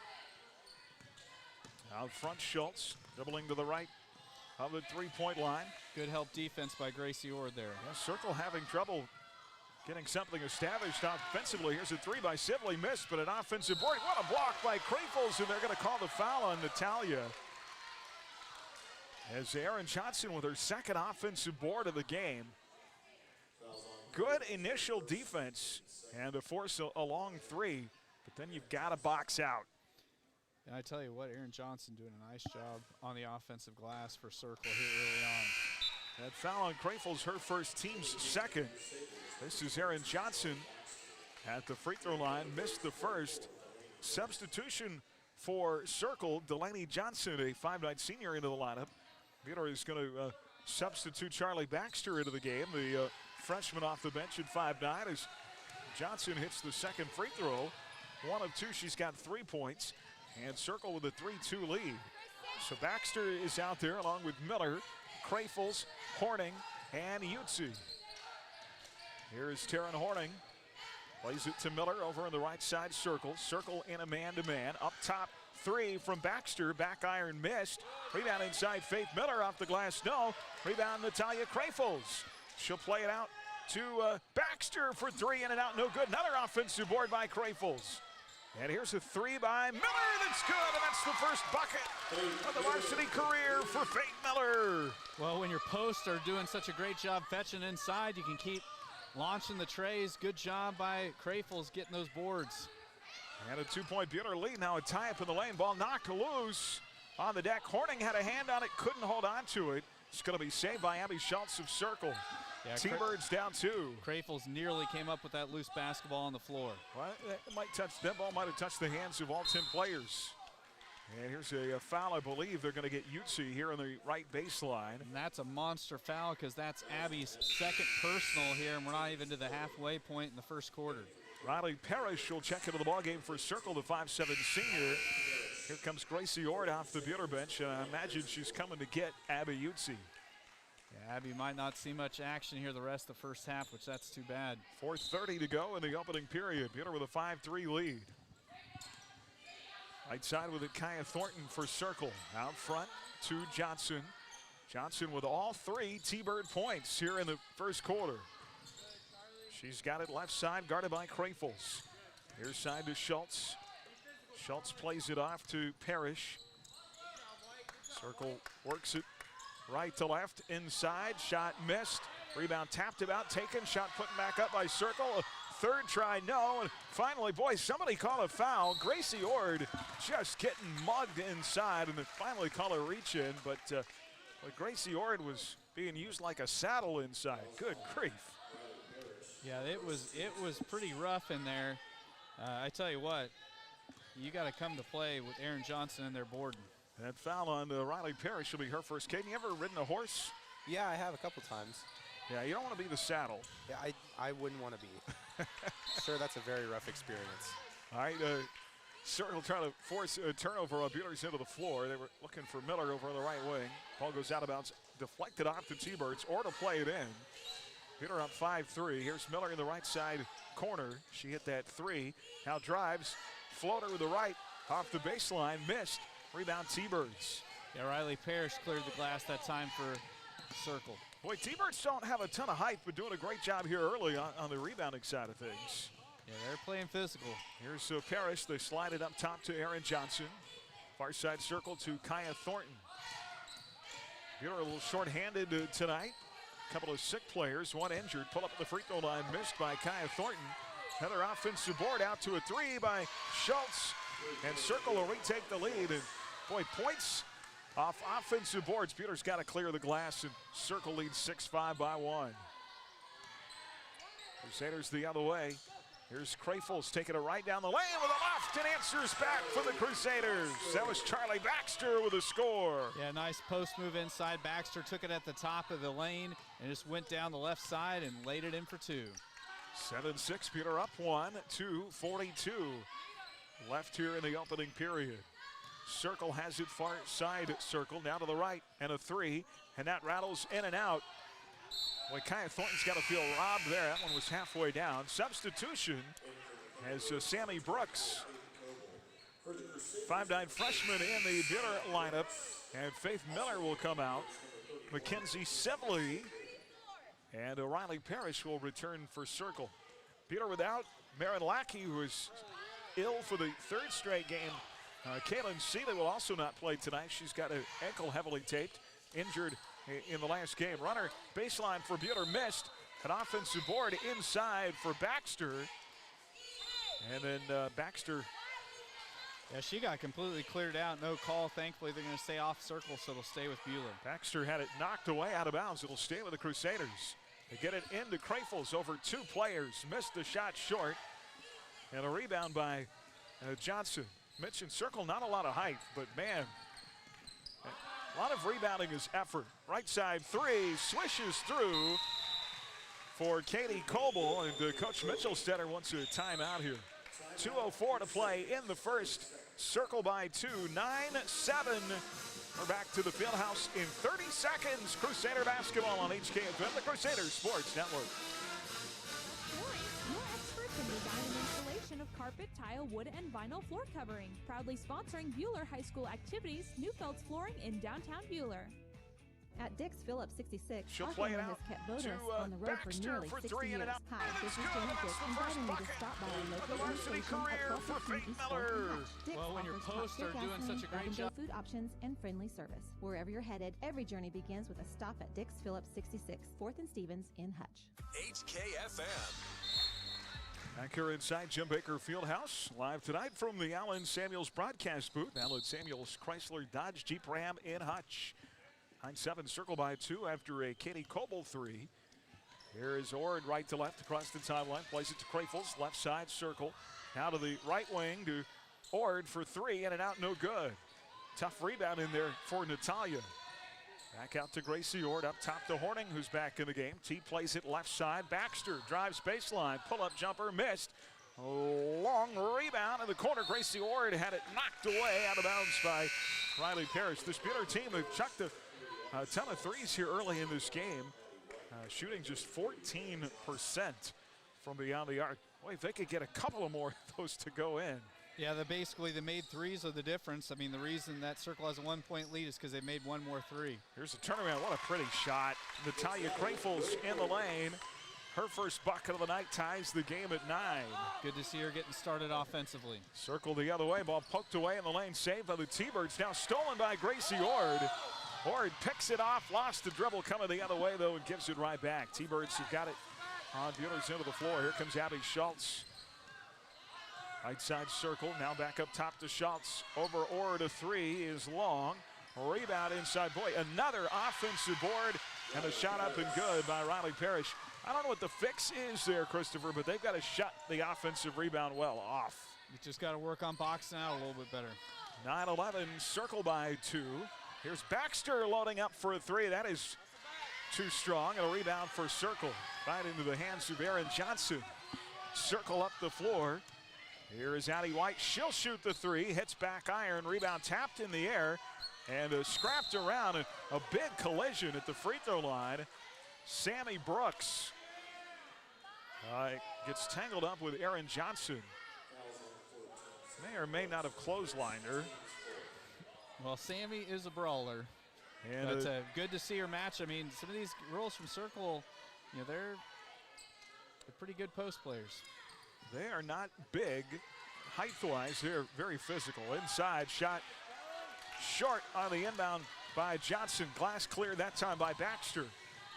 Out front, Schultz dribbling to the right of the three-point line. Good help defense by Gracie Ord there. Yeah, Circle having trouble getting something established offensively. Here's a three by Sibley, missed, but an offensive board. What a block by Krafels, and they're going to call the foul on Natalia. As Aaron Johnson with her second offensive board of the game. Good initial defense and to force a long three, but then you've got to box out. And I tell you what, Aaron Johnson doing a nice job on the offensive glass for Circle here early on. That foul on Krafels, her first, team's second. This is Aaron Johnson at the free throw line, missed the first. Substitution for Circle, Delaney Johnson, a 5'9" senior, into the lineup. Buhler is going to substitute Charlie Baxter into the game, the freshman off the bench at 5'9", as Johnson hits the second free throw. 1 of 2, she's got 3 points, and Circle with a 3-2 lead. So Baxter is out there along with Miller, Krafels, Horning, and Utsi. Here's Taryn Horning. Plays it to Miller over in the right side circle. Circle in a man-to-man. Up top, 3 from Baxter. Back iron missed. Rebound inside Faith Miller off the glass. No. Rebound Natalia Krafels. She'll play it out to Baxter for 3 in and out. No good. Another offensive board by Krafels. And here's a 3 by Miller. That's good. And that's the first bucket of the varsity career for Faith Miller. Well, when your posts are doing such a great job fetching inside, you can keep launching the trays. Good job by Krafels getting those boards. And a 2-point Buhler lead. Now a tie-up in the lane. Ball knocked loose on the deck. Horning had a hand on it, couldn't hold on to it. It's going to be saved by Abby Schultz of Circle. Yeah, T-Birds down 2. Krafels nearly came up with that loose basketball on the floor. Well, that ball might have touched the hands of all 10 players. And here's a foul, I believe. They're going to get Utsi here on the right baseline. And that's a monster foul because that's Abby's second personal here, and we're not even to the halfway point in the first quarter. Riley Parrish will check into the ballgame for Circle, the 5'7" senior. Here comes Gracie Ord off the Buhler bench, and I imagine she's coming to get Abby Utsi. Yeah, Abby might not see much action here the rest of the first half, which that's too bad. 4:30 to go in the opening period. Buhler with a 5-3 lead. Right side with it, Kaya Thornton for Circle. Out front to Johnson. Johnson with all 3 T-Bird points here in the first quarter. She's got it left side, guarded by Krafels. Here's side to Schultz. Schultz plays it off to Parrish. Circle works it right to left, inside, shot missed. Rebound tapped about, taken, shot put back up by Circle. Third try, no, and finally, boy, somebody call a foul. Gracie Ord just getting mugged inside, and then finally call a reach in, but Gracie Ord was being used like a saddle inside. Good grief. Yeah, it was pretty rough in there. I tell you what, you got to come to play with Aaron Johnson in there boarding. That foul on Riley Parrish will be her first. Kaden, you ever ridden a horse? Yeah, I have a couple times. Yeah, you don't want to be the saddle. Yeah, I wouldn't want to be. Sure, that's a very rough experience. All right, Circle trying to force a turnover on Buhler's into the floor. They were looking for Miller over on the right wing. Ball goes out of bounds, deflected off the T-Birds, or to play it in. Buhler up 5-3. Here's Miller in the right side corner. She hit that 3. Now drives, floater with the right, off the baseline, missed. Rebound T-Birds. Yeah, Riley Parrish cleared the glass that time for Circle. Boy, T-Birds don't have a ton of height, but doing a great job here early on the rebounding side of things. Yeah, they're playing physical. Here's Parrish. They slide it up top to Aaron Johnson. Far side Circle to Kaya Thornton. Buhler a little short-handed tonight. A couple of sick players, one injured. Pull up the free throw line, missed by Kaya Thornton. Another offensive board out to a 3 by Schultz. And Circle will retake the lead. And boy, points off offensive boards. Buhler's got to clear the glass, and Circle leads 6-5 by 1. Crusaders the other way. Here's Krafels taking it right down the lane with a left and answers back for the Crusaders. That was Charlie Baxter with a score. Yeah, nice post move inside. Baxter took it at the top of the lane and just went down the left side and laid it in for 2. 7-6, Buhler up 1, 2:42 left here in the opening period. Circle has it far side Circle, now to the right, and a 3, and that rattles in and out. Boy, Kaya Thornton's got to feel robbed there. That one was halfway down. Substitution as Sammy Brooks, 5'9" freshman in the Buhler lineup, and Faith Miller will come out. Mackenzie Sibley and Riley Parrish will return for Circle. Buhler without Marin Lackey, who is ill for the 3rd straight game. Kaylin Seeley will also not play tonight. She's got an ankle heavily taped, injured in the last game. Runner baseline for Buhler missed. An offensive board inside for Baxter. And then Baxter. Yeah, she got completely cleared out. No call. Thankfully, they're going to stay off Circle, so they'll stay with Buhler. Baxter had it knocked away out of bounds. It'll stay with the Crusaders. They get it into Krafels over 2 players. Missed the shot short. And a rebound by Johnson. Mentioned Circle, not a lot of height, but man, a lot of rebounding is effort. Right side 3, swishes through for Katie Coble, and Coach Mitchellstetter wants a timeout here. 2:04 to play in the first. Circle by 2, 9-7 We're back to the Fieldhouse in 30 seconds. Crusader basketball on HKFM, the Crusader Sports Network. Your experts in design and installation of carpet, tile, wood, and vinyl floor covering. Proudly sponsoring Buhler High School activities, Newfeld's Flooring in downtown Buhler. At Dick's Phillips 66, She'll our play it family out has kept boaters to on the road Baxter for nearly for 60 three years. and out. Hi, this is Good. Janet That's Dick the inviting you first to stop by our bucket local of the varsity station career at for 1215 Faith East Miller. 4th and Hatch. Dick's Well, when your offers posts top-tier are doing gasoline, such a great grab-and-go job. food options, and friendly service. Wherever you're headed, every journey begins with a stop at Dick's Phillips 66, 4th and Stevens in Hutch. HKFM. Back here inside Jim Baker Fieldhouse, live tonight from the Allen Samuels broadcast booth. Allen Samuels Chrysler Dodge Jeep Ram in Hutch. 9-7 circle by 2 after a Katie Coble 3. Here is Ord right to left across the timeline. Plays it to Krafels, left side circle. Now to the right wing to Ord for 3, in and out, no good. Tough rebound in there for Natalia. Back out to Gracie Ord, up top to Horning, who's back in the game. T plays it left side. Baxter drives baseline, pull-up jumper, missed. A long rebound in the corner. Gracie Ord had it knocked away out of bounds by Riley Parrish. This Buhler team have chucked a ton of threes here early in this game. Shooting just 14% from beyond the arc. Boy, if they could get a couple of more of those to go in. Yeah, basically the made threes are the difference. I mean, the reason that Circle has a 1-point lead is because they made one more three. Here's a turnaround. What a pretty shot. Natalia Krafels in the lane. Her first bucket of the night ties the game at 9. Good to see her getting started offensively. Circle the other way. Ball poked away in the lane. Saved by the T-Birds. Now stolen by Gracie Ord. Ord picks it off. Lost the dribble coming the other way, though, and gives it right back. T-Birds have got it on Buhler's end of the floor. Here comes Abby Schultz. Right side circle. Now back up top to Schultz. Over Ord, a 3 is long. Rebound inside. Boy, another offensive board and a shot up and good by Riley Parrish. I don't know what the fix is there, Christopher, but they've got to shut the offensive rebound well off. You just got to work on boxing out a little bit better. 9-11, circle by 2. Here's Baxter loading up for a 3. That is too strong. And a rebound for Circle. Right into the hands of Aaron Johnson. Circle up the floor. Here is Addie White. She'll shoot the 3. Hits back iron. Rebound tapped in the air. And scrapped around. And a big collision at the free throw line. Sammy Brooks gets tangled up with Aaron Johnson. May or may not have clotheslined her. Well, Sammy is a brawler. And it's good to see her match. I mean, some of these girls from Circle, you know, they're pretty good post players. They are not big height-wise. They're very physical. Inside shot short on the inbound by Johnson. Glass cleared that time by Baxter.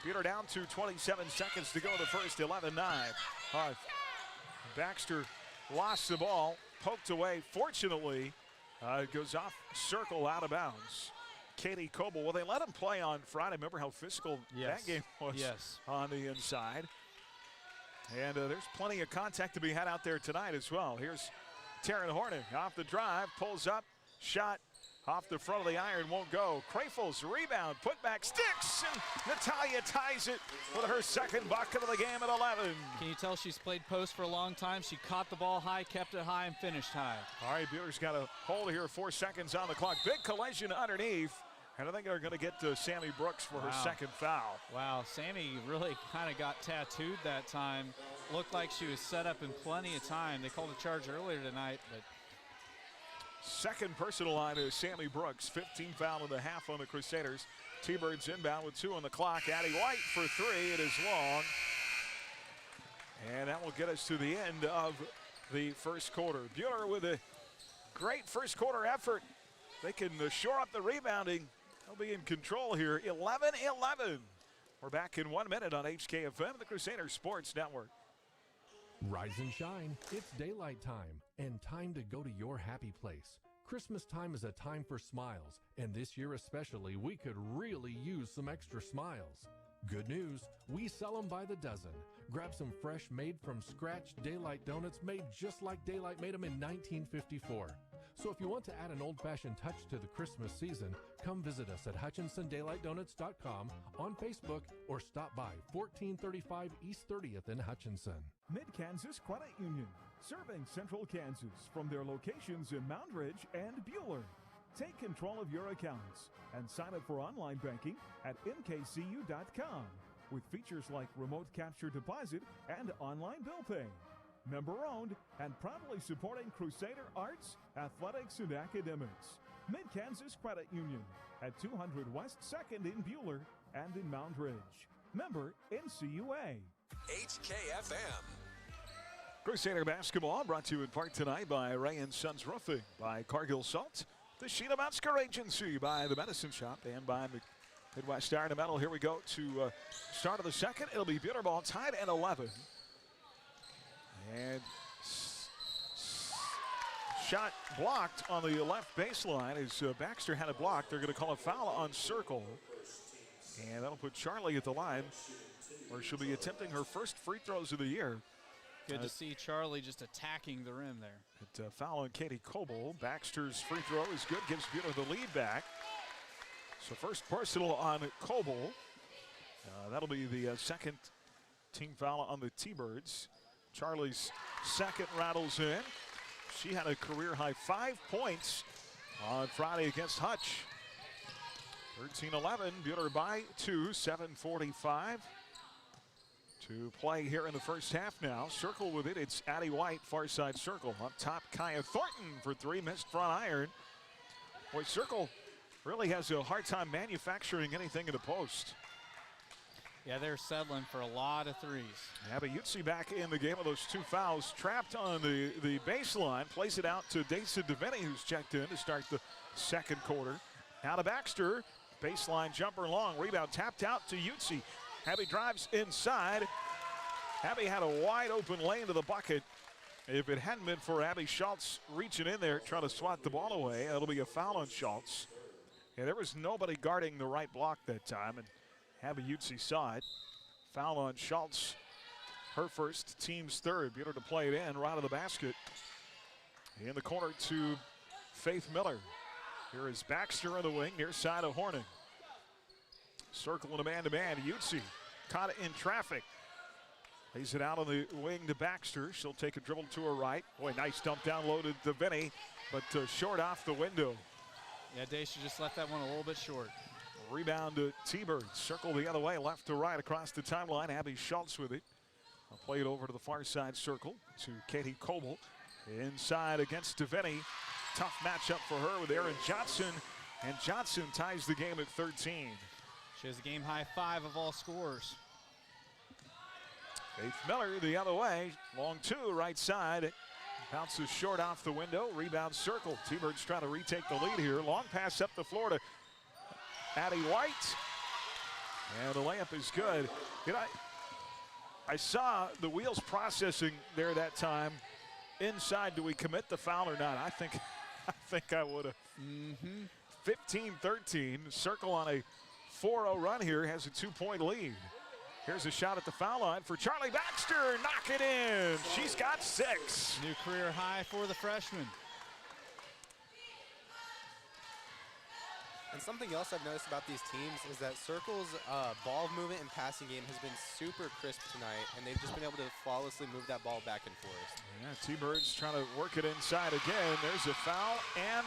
Buhler down to 27 seconds to go in the first. 11-9. Baxter lost the ball, poked away. Fortunately, it goes off Circle out of bounds. Katie Coble, well, they let him play on Friday. Remember how physical that game was on the inside. And there's plenty of contact to be had out there tonight as well. Here's Taryn Horning off the drive, pulls up, shot off the front of the iron, won't go. Krafels rebound, put back, sticks, and Natalia ties it with her second bucket of the game at 11. Can you tell she's played post for a long time? She caught the ball high, kept it high, and finished high. All right, Buhler's got a hold here, 4 seconds on the clock. Big collision underneath. And I think they're going to get to Sammy Brooks for her second foul. Wow, Sammy really kind of got tattooed that time. Looked like she was set up in plenty of time. They called a charge earlier tonight, but second personal line is Sammy Brooks. 15 foul and a half on the Crusaders. T-Birds inbound with 2 on the clock. Addie White for 3. It is long. And that will get us to the end of the first quarter. Buhler with a great first quarter effort. They can shore up the rebounding. They'll be in control here. 11-11. We're back in 1 minute on HKFM, the Crusader Sports Network. Rise and shine. It's daylight time and time to go to your happy place. Christmas time is a time for smiles, and this year especially, we could really use some extra smiles. Good news, we sell them by the dozen. Grab some fresh made from scratch Daylight donuts made just like Daylight made them in 1954. So if you want to add an old-fashioned touch to the Christmas season, come visit us at HutchinsonDaylightDonuts.com, on Facebook, or stop by 1435 East 30th in Hutchinson. Mid-Kansas Credit Union, serving Central Kansas from their locations in Moundridge and Buhler. Take control of your accounts and sign up for online banking at mkcu.com with features like remote capture deposit and online bill pay. Member owned and proudly supporting Crusader arts, athletics, and academics. Mid-Kansas Credit Union at 200 West 2nd in Buhler and in Mount Ridge. Member NCUA. HKFM. Crusader basketball brought to you in part tonight by Ray & Sons Roofing, by Cargill Salt, the Sheena Metzger Agency, by the Medicine Shop, and by Midwest Iron and Metal. Here we go to start of the second. It'll be Buhler ball tied at 11. And shot blocked on the left baseline as Baxter had it blocked. They're going to call a foul on Circle. And that'll put Charlie at the line, where she'll be attempting her first free throws of the year. Good to see Charlie just attacking the rim there. Foul on Katie Coble. Baxter's free throw is good, gives Buhler the lead back. So first personal on Coble. That'll be the second team foul on the T-Birds. Charlie's second rattles in. She had a career-high 5 points on Friday against Hutch. 13-11, Buhler by 2, 7:45 to play here in the first half now. Circle with it, it's Addie White, far side circle. Up top, Kaya Thornton for three, missed front iron. Boy, Circle really has a hard time manufacturing anything in the post. Yeah, they're settling for a lot of threes. Abby Utsi back in the game with those two fouls. Trapped on the baseline, plays it out to Daisa DeVinny, who's checked in to start the second quarter. Now to Baxter, baseline jumper long, rebound tapped out to Utsi. Abby drives inside. Abby had a wide open lane to the bucket. If it hadn't been for Abby Schultz reaching in there, trying to swat the ball away, it'll be a foul on Schultz. Yeah, there was nobody guarding the right block that time, and Abby Utsi saw it. Foul on Schultz, her first, team's third. Buhler to play it in, right of the basket. In the corner to Faith Miller. Here is Baxter on the wing, near side of Horning. Circle and a man-to-man. Utsi caught it in traffic. Lays it out on the wing to Baxter. She'll take a dribble to her right. Boy, nice dump down low to DeVinny, but short off the window. Yeah, Daisha just left that one a little bit short. Rebound to T-Bird. Circle the other way, left to right across the timeline. Abby Schultz with it. I'll play it over to the far side circle to Katie Coble. Inside against DeVinny. Tough matchup for her with Erin Johnson. And Johnson ties the game at 13. She has a game high 5 of all scorers. Faith Miller the other way. Long two, right side. Bounces short off the window. Rebound Circle. T-Birds trying to retake the lead here. Long pass up the floor to Addie White. And the layup is good. You know, I saw the wheels processing there that time. Inside, do we commit the foul or not? I think I would have. 15-13. Circle on a 4-0 run here, has a 2-point lead. Here's a shot at the foul line for Charlie Baxter. Knock it in. She's got 6. New career high for the freshman. And something else I've noticed about these teams is that Circle's ball movement and passing game has been super crisp tonight, and they've just been able to flawlessly move that ball back and forth. Yeah, T-Birds trying to work it inside again. There's a foul and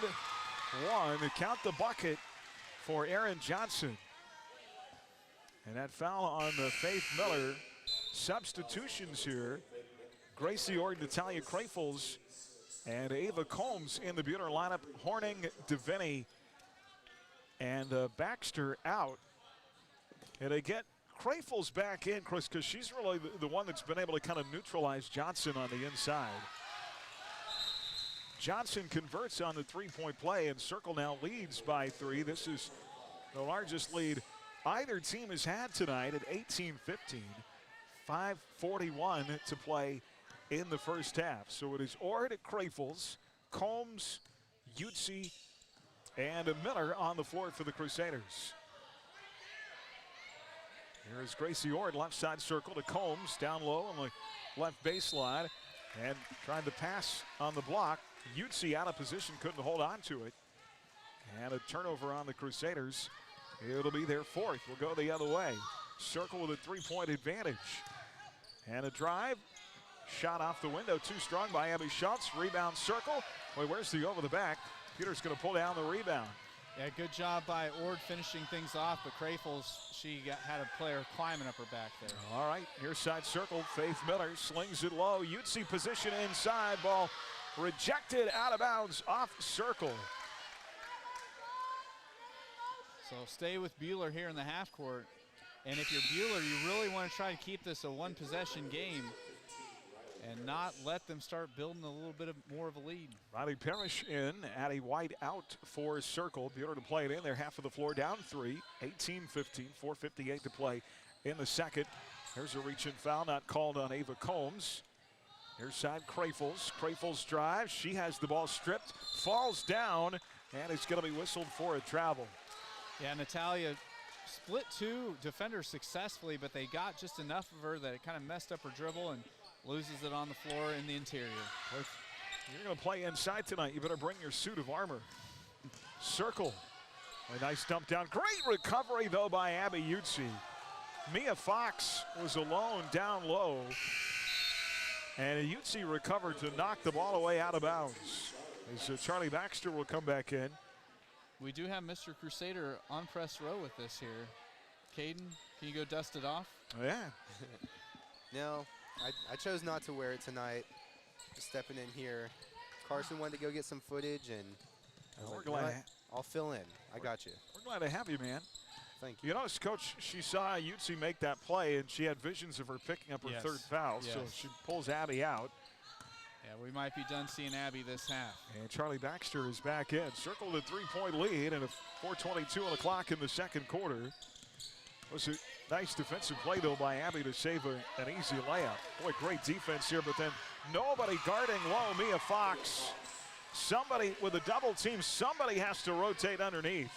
one. Count the bucket for Erin Johnson. And that foul on Faith Miller. Substitutions here. Gracie Ord, Natalia Krafels, and Ava Combs in the Buhler lineup. Horning, DeVinny, and Baxter out. And they get Krafels back in, Chris, because she's really the one that's been able to kind of neutralize Johnson on the inside. Johnson converts on the three-point play, and Circle now leads by 3. This is the largest lead either team has had tonight at 18-15. 5:41 to play in the first half. So it is Ord at Krafels, Combs, Utsi, and Miller on the floor for the Crusaders. Here is Gracie Ord, left side circle to Combs, down low on the left baseline, and trying to pass on the block. Utsi out of position, couldn't hold on to it. And a turnover on the Crusaders. It'll be their 4th. We'll go the other way. Circle with a 3-point advantage. And a drive. Shot off the window, too strong by Abby Schultz. Rebound Circle. Boy, where's the over the back? Buhler's going to pull down the rebound. Yeah, good job by Ord finishing things off, but Crafels, had a player climbing up her back there. All right, near side circle, Faith Miller slings it low. Ute position inside, ball rejected out of bounds off circle. So stay with Buhler here in the half court. And if you're Buhler, you really want to try to keep this a one-possession game and not let them start building a little bit more of a lead. Riley Parrish in, Addie White out for circle. Buhler to play it in there, half of the floor, down 3, 18-15, 4:58 to play in the second. There's a reach and foul, not called on Ava Combs. Near side, Crafels. Crafels drives, she has the ball stripped, falls down, and it's going to be whistled for a travel. Yeah, Natalia split 2 defenders successfully, but they got just enough of her that it kind of messed up her dribble and loses it on the floor in the interior. If you're going to play inside tonight, you better bring your suit of armor. Circle. A nice dump down. Great recovery, though, by Abby Utsi. Mia Fox was alone down low. And Utsi recovered to knock the ball away out of bounds. As Charlie Baxter will come back in. We do have Mr. Crusader on press row with this here. Caden, can you go dust it off? Oh, yeah. No, I chose not to wear it tonight. Just stepping in here. Carson wanted to go get some footage, and I was like, what? I'll fill in. I got you. We're glad to have you, man. Thank you. You know, Coach, she saw Utsi make that play, and she had visions of her picking up her third foul, so she pulls Abby out. Yeah, we might be done seeing Abby this half. And Charlie Baxter is back in. Circled a 3-point lead and a 4:22 on the clock in the second quarter. It was a nice defensive play, though, by Abby to save an easy layup. Boy, great defense here, but then nobody guarding low. Mia Fox. Somebody with a double team, somebody has to rotate underneath.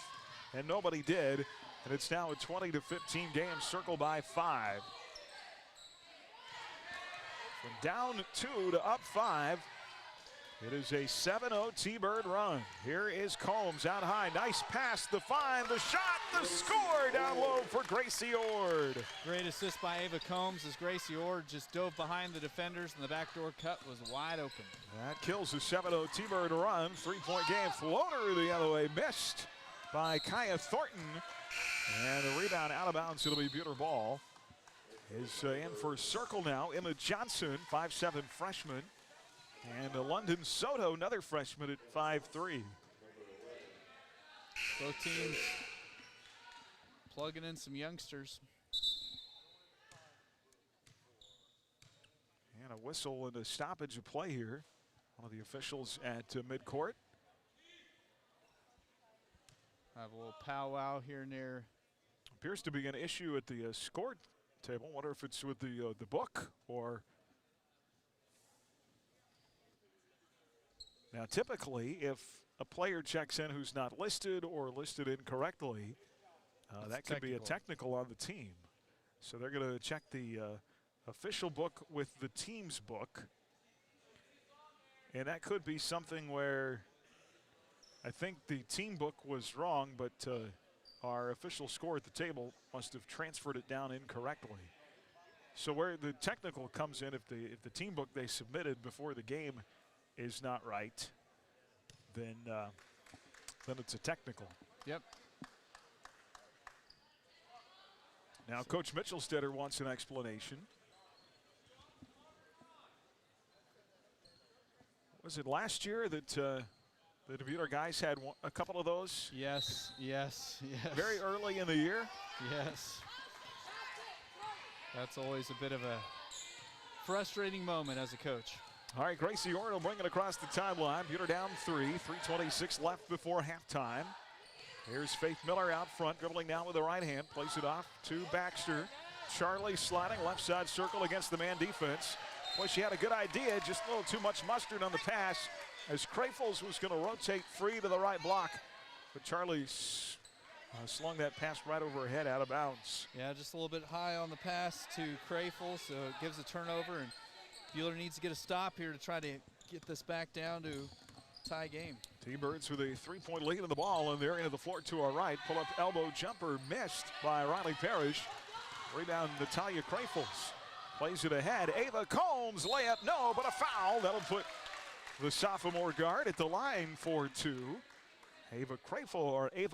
And nobody did. And it's now a 20-15 game, circled by 5. From down 2 to up 5, it is a 7-0 T-Bird run. Here is Combs out high. Nice pass, the find, the shot, the score down low for Gracie Ord. Great assist by Ava Combs as Gracie Ord just dove behind the defenders, and the backdoor cut was wide open. That kills the 7-0 T-Bird run. 3-point game, floater the other way, missed by Kaya Thornton. And the rebound out of bounds, it'll be Buhler ball. Is in for circle now. Emma Johnson, 5'7" freshman. And London Soto, another freshman at 5'3". Both teams plugging in some youngsters. And a whistle and a stoppage of play here. One of the officials at midcourt. Have a little powwow here near. Appears to be an issue at the score table. Wonder if it's with the book or. Now, typically, if a player checks in who's not listed or listed incorrectly, that could be a technical on the team. So they're going to check the official book with the team's book. And that could be something where I think the team book was wrong, but our official score at the table must have transferred it down incorrectly. So where the technical comes in, if the team book they submitted before the game is not right, then it's a technical. Yep. Now Coach Mitchellstetter wants an explanation. Was it last year that the Buhler guys had a couple of those? Yes. Very early in the year? Yes. That's always a bit of a frustrating moment as a coach. All right, Gracie Ord will bring it across the timeline. Buhler down 3, 3:26 left before halftime. Here's Faith Miller out front, dribbling now with the right hand, plays it off to Baxter. Charlie sliding left side circle against the man defense. Boy, she had a good idea, just a little too much mustard on the pass as Crafels was going to rotate free to the right block. But Charlie slung that pass right over her head out of bounds. Yeah, just a little bit high on the pass to Crafels, so it gives a turnover, and Buhler needs to get a stop here to try to get this back down to tie game. T-Birds with a 3-point lead in the ball, and they're into the floor to our right. Pull-up elbow jumper missed by Riley Parrish. Rebound Natalia Crafels. Plays it ahead. Ava Combs layup, no, but a foul. That'll put the sophomore guard at the line for two. Ava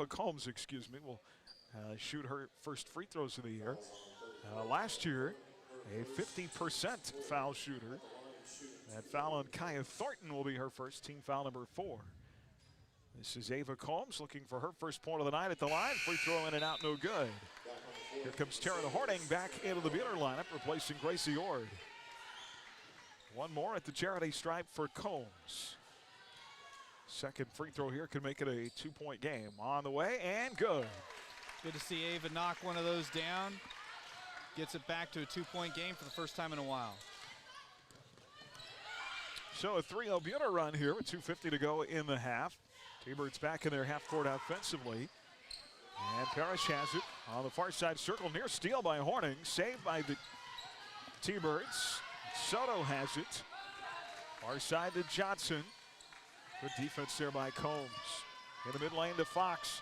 Combs, will shoot her first free throws of the year. Last year, a 50% foul shooter. That foul on Kaya Thornton will be her first, team foul number 4. This is Ava Combs looking for her first point of the night at the line. Free throw in and out, no good. Here comes Taryn Horning back into the Buhler lineup, replacing Gracie Ord. One more at the charity stripe for Combs. Second free throw here could make it a 2-point game. On the way and good. Good to see Ava knock one of those down. Gets it back to a 2-point game for the first time in a while. So a 3-0 Buhler run here with 2:50 to go in the half. T-Birds back in their half court offensively. And Parrish has it on the far side circle, near steal by Horning, saved by the T-Birds. Soto has it. Far side to Johnson. Good defense there by Combs. In the mid lane to Fox.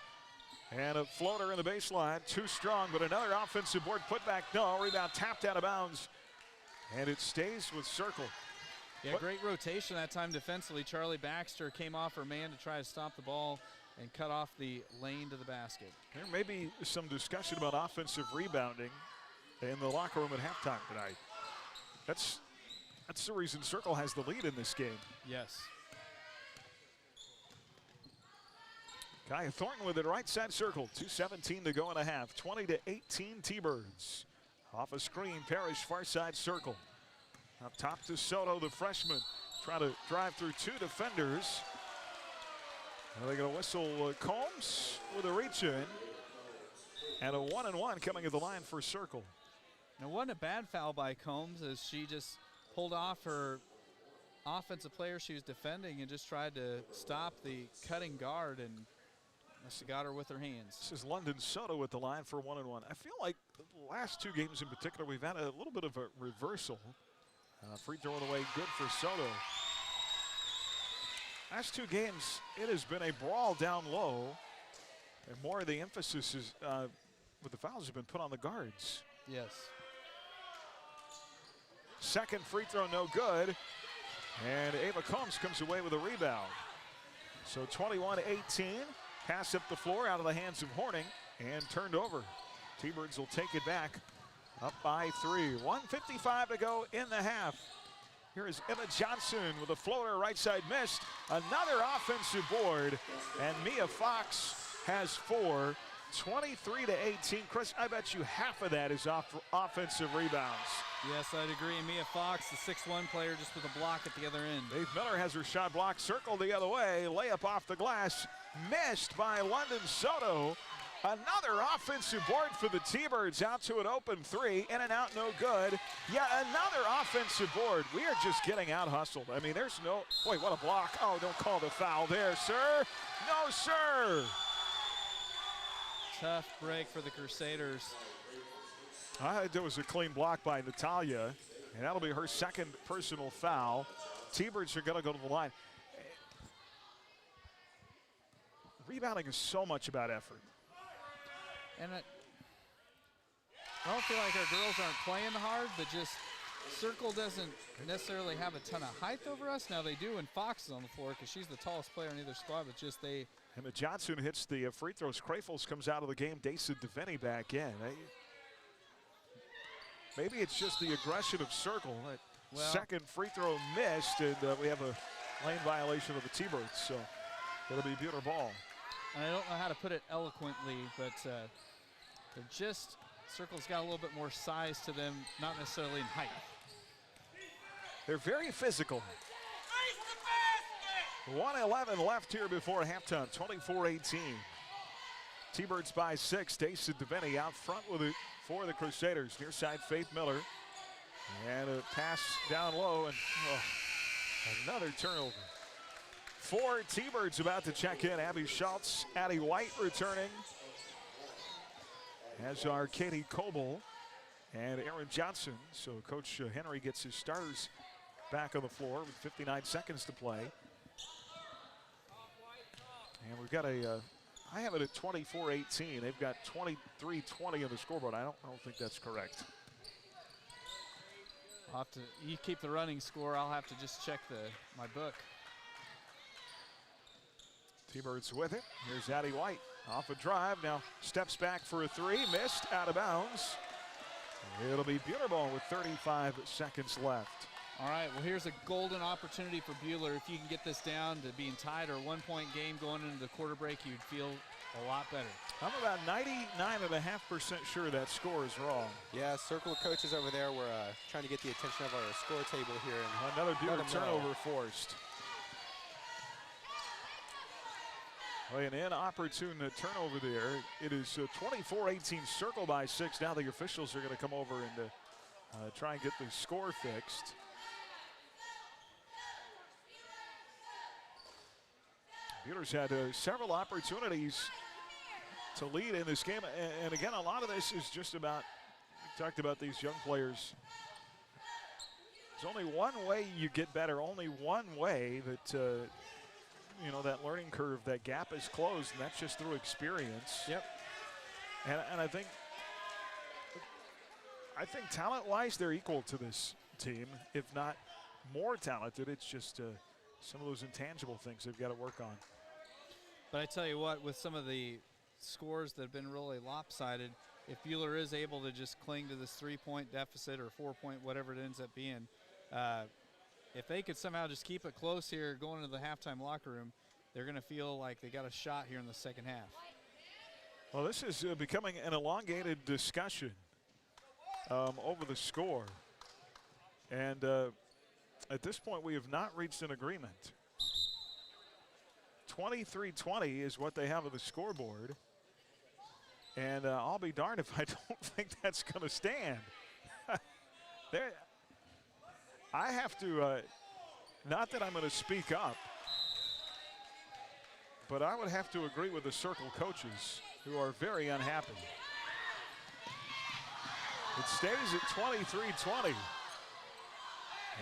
And a floater in the baseline, too strong, but another offensive board putback. No, rebound tapped out of bounds. And it stays with Circle. Yeah, great rotation that time defensively. Charlie Baxter came off her man to try to stop the ball and cut off the lane to the basket. There may be some discussion about offensive rebounding in the locker room at halftime tonight. That's the reason Circle has the lead in this game. Yes. Kaya Thornton with it, right side circle. 2:17 to go in a half. 20-18 T-Birds. Off a screen, Parrish far side circle. Up top to Soto, the freshman. Trying to drive through two defenders. Now they're going to whistle Combs with a reach in. And a 1-and-1 coming to the line for Circle. Now wasn't a bad foul by Combs as she just pulled off her offensive player she was defending and just tried to stop the cutting guard, and must have got her with her hands. This is London Soto at the line for 1-and-1. I feel like the last two games in particular, we've had a little bit of a reversal. Free throw on the way, good for Soto. Last two games, it has been a brawl down low, and more of the emphasis is with the fouls have been put on the guards. Yes. Second free throw, no good. And Ava Combs comes away with a rebound. So 21-18. Pass up the floor out of the hands of Horning and turned over. T-Birds will take it back up by 3. 1:55 to go in the half. Here is Emma Johnson with a floater, right side missed. Another offensive board, and Mia Fox has 4. 23-18. Chris, I bet you half of that is offensive rebounds. Yes, I'd agree. Mia Fox, the 6'1 player, just with a block at the other end. Dave Miller has her shot blocked, circled the other way. Layup off the glass, missed by London Soto. Another offensive board for the T-Birds, out to an open 3. In and out, no good. Yet another offensive board. We are just getting out hustled. I mean, there's no, boy, what a block. Oh, don't call the foul there, sir. No, sir. Tough break for the Crusaders. There was a clean block by Natalia, and that'll be her second personal foul. T-Birds are going to go to the line. Rebounding is so much about effort. And I don't feel like our girls aren't playing hard, but just Circle doesn't necessarily have a ton of height over us. Now they do when Fox is on the floor because she's the tallest player on either squad, but just they. Emma Johnson hits the free throws. Crafels comes out of the game. Daisa DeVeni back in. Maybe it's just the aggression of Circle. Well, second free throw missed, and we have a lane violation of the T-Birds, so it'll be Buhler ball. And I don't know how to put it eloquently, but they're just, Circle's got a little bit more size to them, not necessarily in height. They're very physical. 1:11 left here before halftime, 24-18. T-Birds by 6. Daisa DeVeni out front with it for the Crusaders. Near side, Faith Miller. And a pass down low, and another turnover. 4 T-Birds about to check in. Abby Schultz, Addie White returning. As are Katie Coble and Aaron Johnson. So Coach Henry gets his starters back on the floor with 59 seconds to play. And we've got I have it at 24-18. They've got 23-20 on the scoreboard. I don't think that's correct. I'll have to, you keep the running score. I'll have to just check my book. T-Birds with it. Here's Addie White off a drive. Now steps back for a three. Missed, out of bounds. It'll be Buhler ball with 35 seconds left. All right, well, here's a golden opportunity for Buhler. If you can get this down to being tied or a one-point game going into the quarter break, you'd feel a lot better. I'm about 99.5% sure that score is wrong. Yeah, circle of coaches over there. We're trying to get the attention of our score table here. And another Buhler turnover forced. Well, an inopportune turnover there. It is 24-18, circle by 6. Now the officials are going to come over and try and get the score fixed. Buhler's had several opportunities to lead in this game. And again, a lot of this is just about, we talked about these young players. There's only one way you get better, only one way that, you know, that learning curve, that gap is closed, and that's just through experience. Yep. And I think talent-wise, they're equal to this team, if not more talented. It's just some of those intangible things they've got to work on. But I tell you what, with some of the scores that have been really lopsided, if Buhler is able to just cling to this 3-point deficit or 4-point, whatever it ends up being, if they could somehow just keep it close here going into the halftime locker room, they're going to feel like they got a shot here in the second half. Well, this is becoming an elongated discussion over the score. And at this point, we have not reached an agreement. 23-20 is what they have on the scoreboard. And I'll be darned if I don't think that's going to stand. I have to, not that I'm going to speak up, but I would have to agree with the circle coaches who are very unhappy. It stays at 23-20.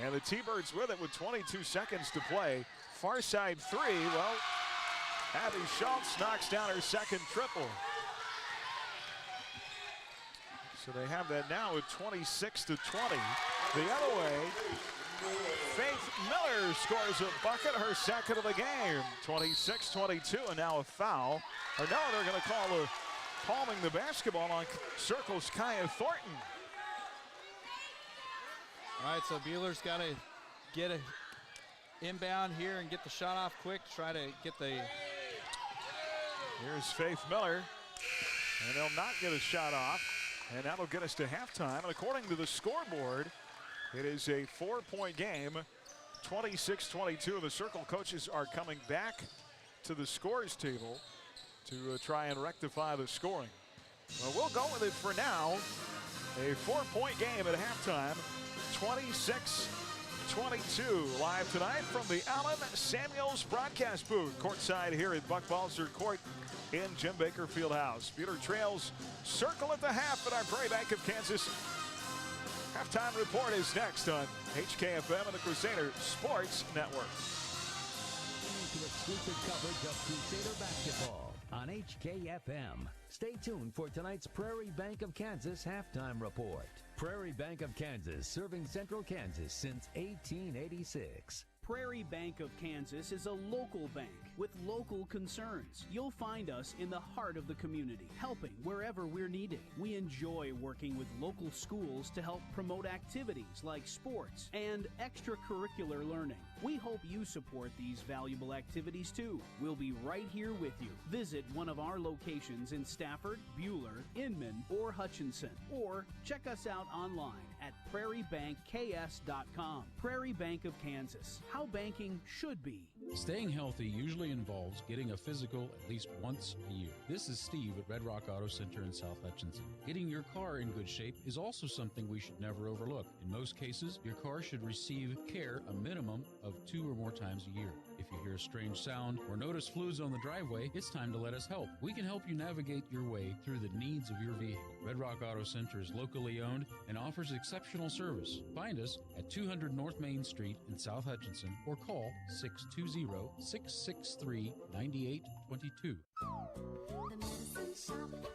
And the T-Birds with it with 22 seconds to play. Far side three, well, Abby Schultz knocks down her second triple. So they have that now at 26-20. The other way, Faith Miller scores a bucket, her second of the game. 26-22, and now a foul. Or no, they're going to call a palming the basketball on Circle's Kaya Thornton. All right, so Buhler's got to get a inbound here and get the shot off quick. Try to get the. Here's Faith Miller, and they'll not get a shot off, and that'll get us to halftime. And according to the scoreboard, it is a 4-point game, 26-22. The Circle coaches are coming back to the scores table to try and rectify the scoring. Well, we'll go with it for now. A 4-point game at halftime, 26-22. Live tonight from the Allen Samuels broadcast booth, courtside here at Buck Balzer Court in Jim Baker Fieldhouse. Buhler trails Circle at the half at our Prairie Bank of Kansas. Halftime report is next on HKFM and the Crusader Sports Network. To exclusive coverage of Crusader basketball on HKFM. Stay tuned for tonight's Prairie Bank of Kansas halftime report. Prairie Bank of Kansas, serving Central Kansas since 1886. Prairie Bank of Kansas is a local bank with local concerns. You'll find us in the heart of the community, helping wherever we're needed. We enjoy working with local schools to help promote activities like sports and extracurricular learning. We hope you support these valuable activities too. We'll be right here with you. Visit one of our locations in Stafford, Buhler, Inman, or Hutchinson, or check us out online at prairiebankks.com. Prairie Bank of Kansas, how banking should be. Staying healthy usually involves getting a physical at least once a year. This is Steve at Red Rock Auto Center in South Hutchinson. Getting your car in good shape is also something we should never overlook. In most cases, your car should receive care a minimum of 2 or more times a year. If you hear a strange sound or notice fluids on the driveway, it's time to let us help. We can help you navigate your way through the needs of your vehicle. Red Rock Auto Center is locally owned and offers exceptional service. Find us at 200 North Main Street in South Hutchinson or call 620-663-9822.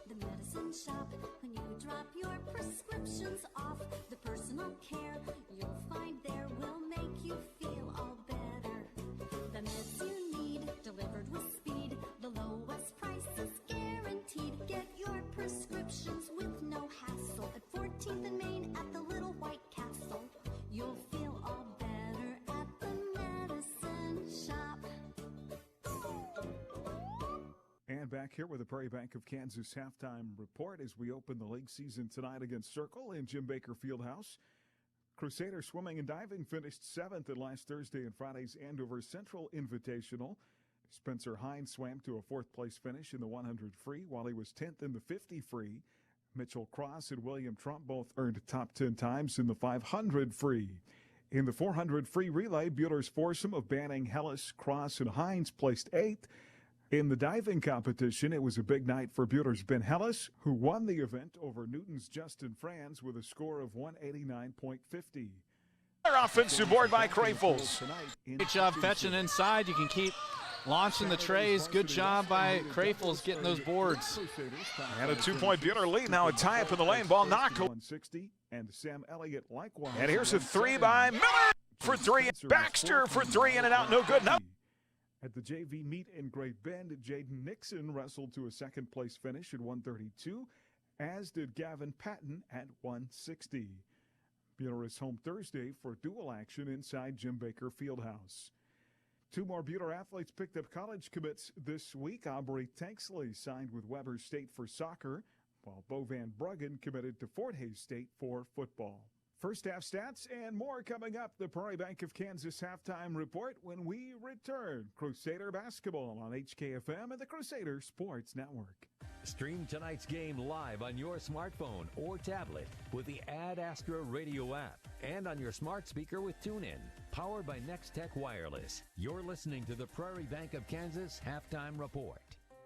The medicine shop, when you drop your prescriptions off, the personal care you'll find there will make you feel all better. The meds you need, delivered with speed, And back here with the Prairie Bank of Kansas halftime report as we open the league season tonight against Circle in Jim Baker Fieldhouse. Crusader Swimming and Diving finished 7th at last Thursday and Friday's Andover Central Invitational. Spencer Hines swam to a 4th place finish in the 100 free, while he was 10th in the 50 free. Mitchell Cross and William Trump both earned top 10 times in the 500 free. In the 400 free relay, Buhler's foursome of Banning, Hellis, Cross, and Hines placed 8th. In the diving competition, it was a big night for Buhler's Ben Hellis, who won the event over Newton's Justin Franz with a score of 189.50. Offensive board by Crafels. Great job fetching inside. You can keep launching the trays. Good job by Crafels getting those boards. And a 2-point Buhler lead. Now a tie up in the lane. Ball knocked. 160 and Sam Elliott likewise. And here's a 3 by Miller for 3. Baxter for 3 in and out. No good. No. At the JV meet in Great Bend, Jaden Nixon wrestled to a 2nd place finish at 132, as did Gavin Patton at 160. Buhler is home Thursday for dual action inside Jim Baker Fieldhouse. 2 more Buhler athletes picked up college commits this week. Aubrey Tanksley signed with Weber State for soccer, while Bo Van Bruggen committed to Fort Hays State for football. First half stats and more coming up. The Prairie Bank of Kansas halftime report when we return. Crusader basketball on HKFM and the Crusader Sports Network. Stream tonight's game live on your smartphone or tablet with the Ad Astra radio app and on your smart speaker with TuneIn. Powered by Next Tech Wireless. You're listening to the Prairie Bank of Kansas halftime report.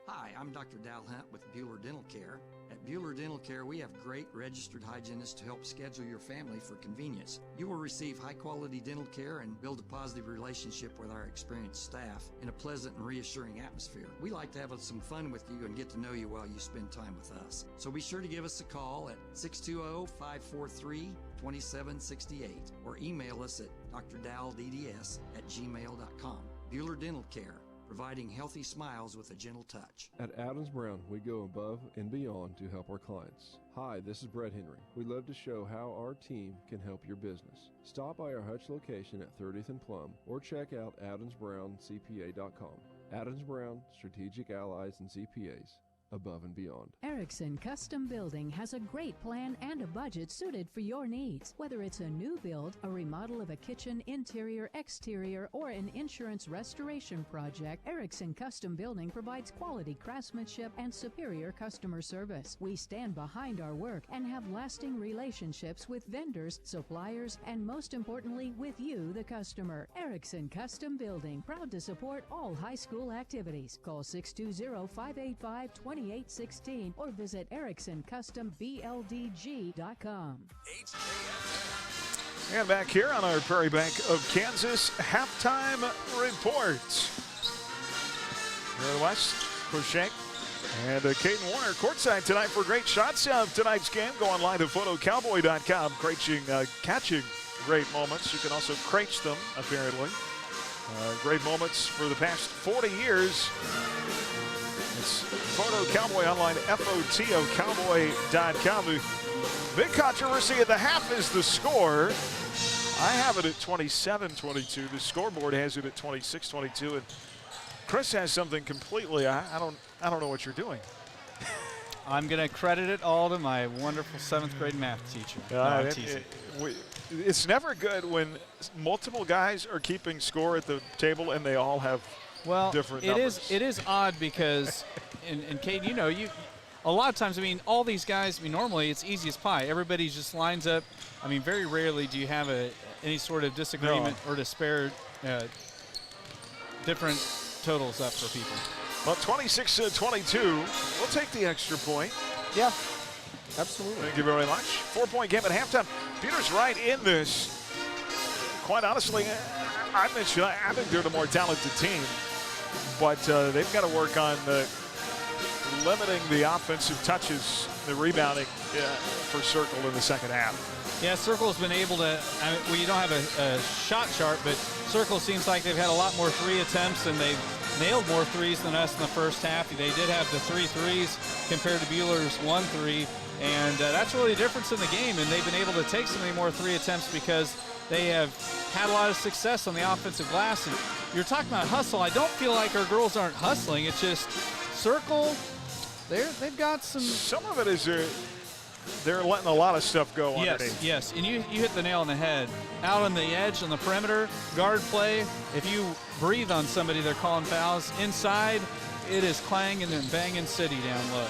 Hi, I'm Dr. Dal Hunt with Buhler Dental Care. At Buhler Dental Care, we have great registered hygienists to help schedule your family for convenience. You will receive high-quality dental care and build a positive relationship with our experienced staff in a pleasant and reassuring atmosphere. We like to have some fun with you and get to know you while you spend time with us. So be sure to give us a call at 620-543-2768 or email us at drdowdds@gmail.com. Buhler Dental Care, providing healthy smiles with a gentle touch. At Adams Brown, we go above and beyond to help our clients. Hi, this is Brett Henry. We love to show how our team can help your business. Stop by our Hutch location at 30th and Plum or check out adamsbrowncpa.com. Adams Brown, strategic allies and CPAs. Above and beyond. Erickson Custom Building has a great plan and a budget suited for your needs. Whether it's a new build, a remodel of a kitchen, interior, exterior, or an insurance restoration project, Erickson Custom Building provides quality craftsmanship and superior customer service. We stand behind our work and have lasting relationships with vendors, suppliers, and most importantly, with you, the customer. Erickson Custom Building, proud to support all high school activities. Call 620-585-2816 or visit EricksonCustomBLDG.com. And back here on our Prairie Bank of Kansas halftime report. Here in the West, Crochet and Caden Warner courtside tonight for great shots of tonight's game. Go online to photocowboy.com, catching great moments. You can also crate them, apparently. Great moments for the past 40 years. It's Photo Cowboy online, photocowboy.com. The big controversy at the half is the score. I have it at 27-22. The scoreboard has it at 26-22, and Chris has something completely. I don't know what you're doing. I'm going to credit it all to my wonderful 7th grade math teacher. It's never good when multiple guys are keeping score at the table and they all have different numbers. It is odd because, and Kate, you know, a lot of times, I mean, all these guys, I mean, normally it's easy as pie. Everybody just lines up. I mean, very rarely do you have any sort of disagreement or to spare different totals up for people. Well, 26-22. We'll take the extra point. Yeah, absolutely. Thank you very much. 4-point game at halftime. Peter's right in this. Quite honestly, I mentioned I think they're the more talented team, but they've got to work on limiting the offensive touches, the rebounding for Circle in the second half. Yeah, Circle's been able to, we don't have a shot chart, but Circle seems like they've had a lot more 3 attempts and they've nailed more 3s than us in the first half. They did have the 3 threes compared to Buhler's 1 3, and that's really the difference in the game, and they've been able to take so many more 3 attempts because they have had a lot of success on the offensive glass. And you're talking about hustle. I don't feel like our girls aren't hustling. It's just Circle, they've got some. Some of it is they're letting a lot of stuff go underneath. Yes, and you hit the nail on the head. Out on the edge, on the perimeter, guard play, if you breathe on somebody, they're calling fouls. Inside, it is clanging and banging city down low.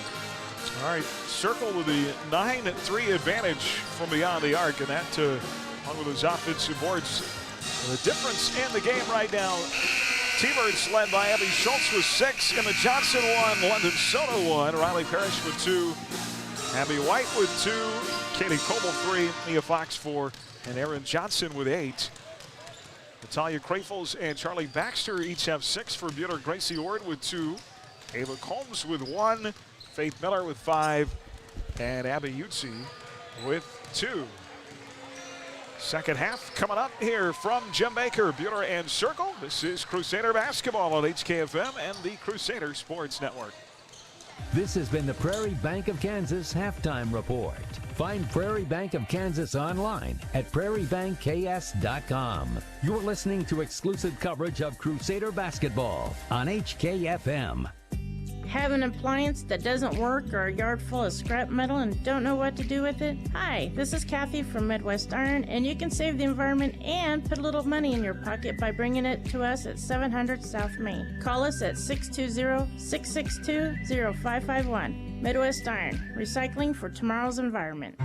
All right, Circle with the 9-3 advantage from beyond the arc, and that along with those offensive boards. The difference in the game right now, T-Birds led by Abby Schultz with 6, Emma Johnson 1, London Soto 1, Riley Parrish with 2, Abby White with 2, Katie Coble 3, Mia Fox 4, and Erin Johnson with 8. Natalia Crafels and Charlie Baxter each have 6 for Buhler. Gracie Ward with 2, Ava Combs with 1, Faith Miller with 5, and Abby Utsi with 2. Second half coming up here from Jim Baker, Buhler and Circle. This is Crusader Basketball on HKFM and the Crusader Sports Network. This has been the Prairie Bank of Kansas Halftime Report. Find Prairie Bank of Kansas online at prairiebankks.com. You're listening to exclusive coverage of Crusader Basketball on HKFM. Have an appliance that doesn't work or a yard full of scrap metal and don't know what to do with it? Hi, this is Kathy from Midwest Iron, and you can save the environment and put a little money in your pocket by bringing it to us at 700 South Main. Call us at 620-662-0551. Midwest Iron, recycling for tomorrow's environment.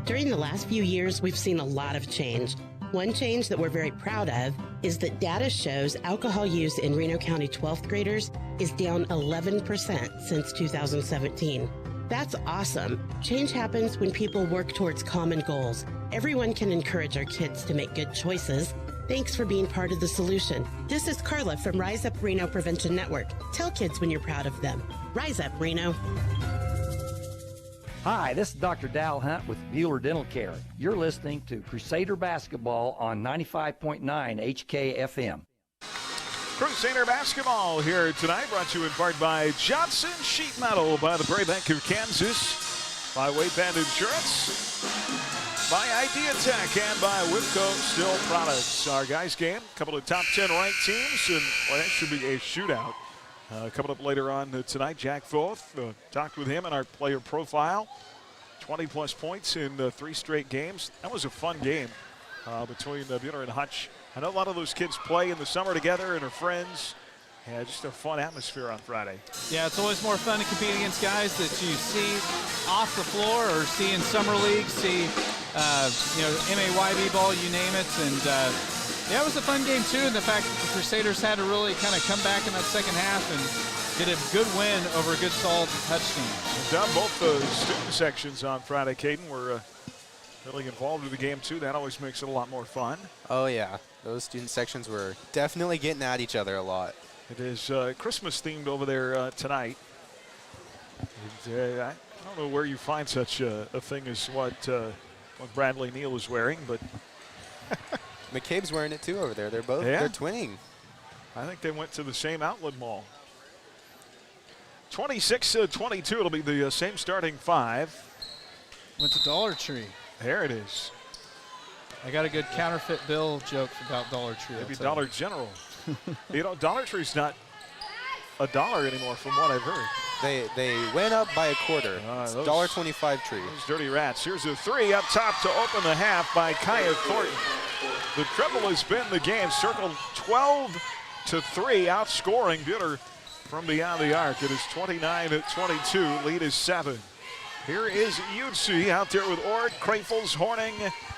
During the last few years, we've seen a lot of change. One change that we're very proud of is that data shows alcohol use in Reno County 12th graders is down 11% since 2017. That's awesome. Change happens when people work towards common goals. Everyone can encourage our kids to make good choices. Thanks for being part of the solution. This is Carla from Rise Up Reno Prevention Network. Tell kids when you're proud of them. Rise Up Reno. Hi, this is Dr. Dal Hunt with Buhler Dental Care. You're listening to Crusader Basketball on 95.9 HKFM. Crusader Basketball here tonight, brought to you in part by Johnson Sheet Metal, by the Prairie Bank of Kansas, by Waypand Insurance, by Idea Tech, and by Whipco Still Products. Our guys' game, a couple of top 10 ranked teams, and that should be a shootout. Coming up later on tonight, Jack Foth, talked with him in our player profile. 20-plus points in 3 straight games. That was a fun game between Buhler and Hutch. I know a lot of those kids play in the summer together and are friends. Yeah, just a fun atmosphere on Friday. Yeah, it's always more fun to compete against guys that you see off the floor or see in summer leagues, see, MAYB ball, you name it. And yeah, it was a fun game, too, and the fact that the Crusaders had to really kind of come back in that second half and get a good win over a good, solid Hutch team. Down both the student sections on Friday, Caden, were really involved with the game, too. That always makes it a lot more fun. Oh, yeah. Those student sections were definitely getting at each other a lot. It is Christmas-themed over there tonight. And, I don't know where you find such a thing as what Bradley Neal is wearing, but McCabe's wearing it too over there. They're they're twinning. I think they went to the same outlet mall. 26-22, it'll be the same starting 5. Went to Dollar Tree. There it is. I got a good counterfeit bill joke about Dollar Tree. Maybe Dollar General. Dollar Tree's not $1 anymore from what I've heard. They went up by a quarter. $1.25 Tree. Those dirty rats. Here's a 3 up top to open the half by Kaya Thornton. The triple has been the game. Circle 12-3, outscoring Buhler from beyond the arc. It is 29-22. Lead is 7. Here is Utsi out there with Ord, Crafels, Horning,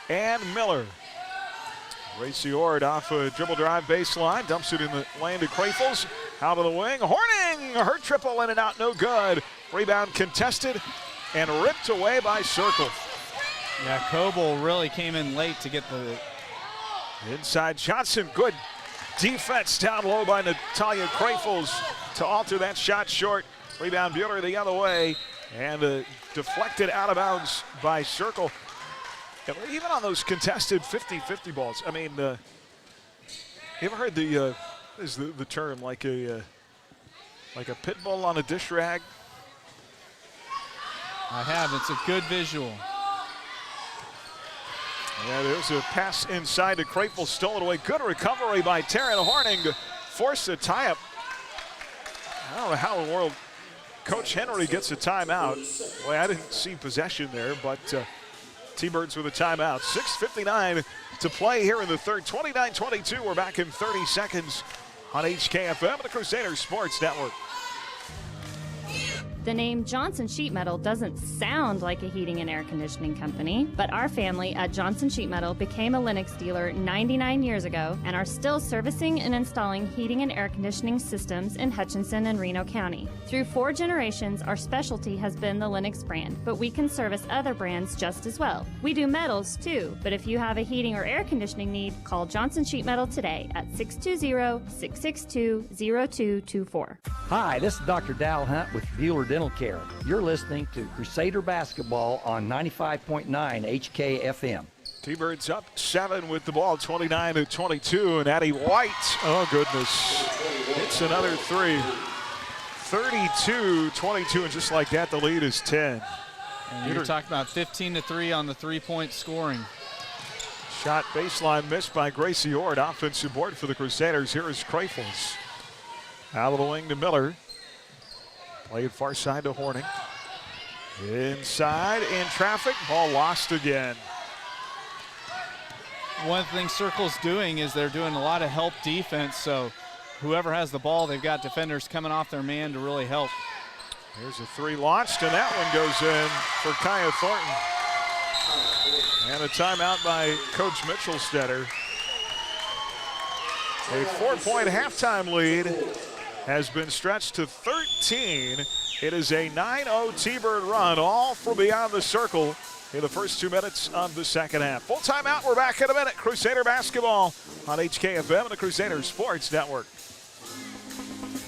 and Miller. Gracie Ord off a dribble drive baseline, dumps it in the lane to Crafels. Out of the wing, Horning, her triple in and out, no good. Rebound contested and ripped away by Circle. Yeah, Coble really came in late to get the inside. Johnson, good defense down low by Natalia Crafels to alter that shot short. Rebound Buhler the other way and deflected out of bounds by Circle. Even on those contested 50-50 balls, I mean, you ever heard the term like a pit bull on a dish rag? I have. It's a good visual. Yeah, there's a pass inside to Crafel, stole it away. Good recovery by Taryn Horning to force the tie-up. I don't know how in the world Coach Henry gets a timeout. Boy, I didn't see possession there, but T-Birds with a timeout. 6:59 to play here in the third. 29-22. We're back in 30 seconds on HKFM, the Crusader Sports Network. The name Johnson Sheet Metal doesn't sound like a heating and air conditioning company, but our family at Johnson Sheet Metal became a Lennox dealer 99 years ago and are still servicing and installing heating and air conditioning systems in Hutchinson and Reno County. Through 4 generations, our specialty has been the Lennox brand, but we can service other brands just as well. We do metals too, but if you have a heating or air conditioning need, call Johnson Sheet Metal today at 620-662-0224. Hi, this is Dr. Dal Hunt with Buhler Dental Care. You're listening to Crusader Basketball on 95.9 HKFM. T-Birds up 7 with the ball, 29-22, and Addie White, oh goodness, hits another 3. 32-22, and just like that, the lead is 10. And you're talking about 15-3 on the three-point scoring. Shot baseline missed by Gracie Ord. Offensive board for the Crusaders. Here is Krafels. Out of the wing to Miller. Played far side to Horning. Inside, in traffic, ball lost again. One thing Circle's doing is they're doing a lot of help defense, so whoever has the ball, they've got defenders coming off their man to really help. Here's a 3 launched, and that one goes in for Kaya Thornton. And a timeout by Coach Mitchellstetter. A 4-point halftime lead has been stretched to 13. It is a 9-0 T-Bird run, all from beyond the circle in the first 2 minutes of the second half. Full timeout, we're back in a minute. Crusader basketball on HKFM and the Crusader Sports Network.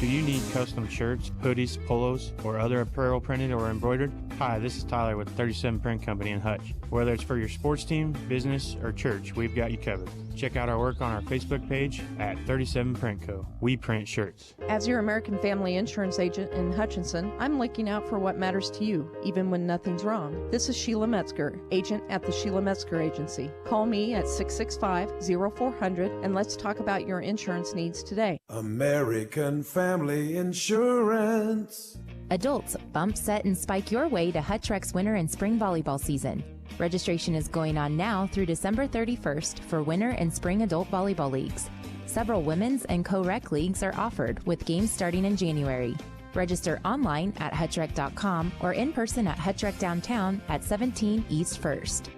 Do you need custom shirts, hoodies, polos, or other apparel printed or embroidered? Hi, this is Tyler with 37 Print Company in Hutch. Whether it's for your sports team, business, or church, we've got you covered. Check out our work on our Facebook page at 37 Print Co. We print shirts. As your American Family Insurance agent in Hutchinson, I'm looking out for what matters to you, even when nothing's wrong. This is Sheila Metzger, agent at the Sheila Metzger Agency. Call me at 665-0400 and let's talk about your insurance needs today. American Family Insurance. Adults, bump, set, and spike your way to Hutch-Rex winter and spring volleyball season. Registration is going on now through December 31st for winter and spring adult volleyball leagues. Several women's and co-rec leagues are offered, with games starting in January. Register online at hutchrec.com or in person at Hutch-Rec downtown at 17 East 1st.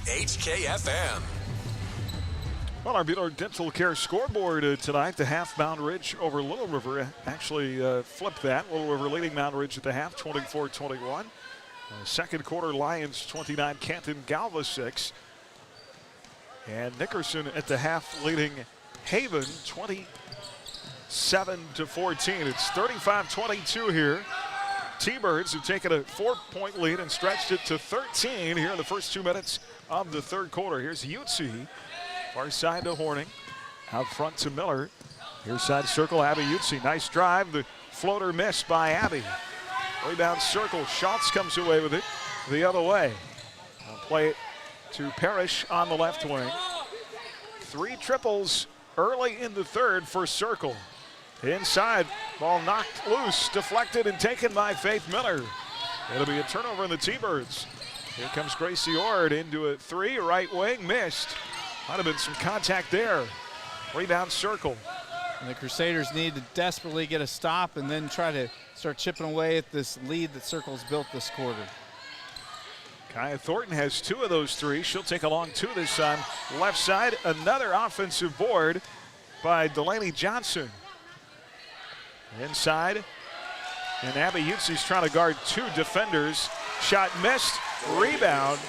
HKFM. Well, our Buhler Dental Care scoreboard tonight, the half Mound Ridge over Little River actually flipped that. Little River leading Mound Ridge at the half, 24-21. Second quarter, Lions 29, Canton Galva 6. And Nickerson at the half leading Haven 27-14. It's 35-22 here. T-Birds have taken a 4-point lead and stretched it to 13 here in the first 2 minutes of the third quarter. Here's Utsi. Far side to Horning. Out front to Miller. Near side circle, Abby Utsi. Nice drive. The floater missed by Abby. Rebound circle. Schultz comes away with it the other way. I'll play it to Parrish on the left wing. 3 triples early in the third for Circle. Inside, ball knocked loose, deflected and taken by Faith Miller. It'll be a turnover in the T-Birds. Here comes Gracie Ord into a 3, right wing, missed. Might have been some contact there. Rebound Circle. And the Crusaders need to desperately get a stop and then try to start chipping away at this lead that Circle's built this quarter. Kaya Thornton has 2 of those 3. She'll take a long 2 this time. Left side, another offensive board by Delaney Johnson. Inside, and Abby Utsi's trying to guard 2 defenders. Shot missed, rebound.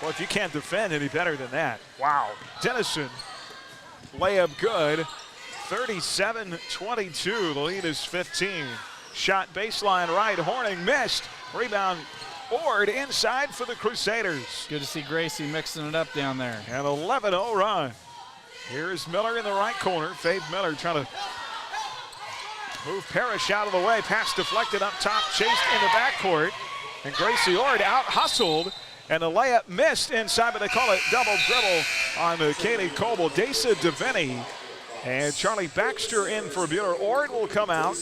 Well, if you can't defend any better than that. Wow. Dennison, layup good. 37-22, the lead is 15. Shot baseline right, Horning missed. Rebound, Ord inside for the Crusaders. Good to see Gracie mixing it up down there. An 11-0 run. Here's Miller in the right corner. Faith Miller trying to move Parrish out of the way. Pass deflected up top, chased in the backcourt. And Gracie Ord out hustled. And the layup missed inside, but they call it double dribble on Katie Coble. Desa DeVinny and Charlie Baxter in for Buhler. Ord will come out.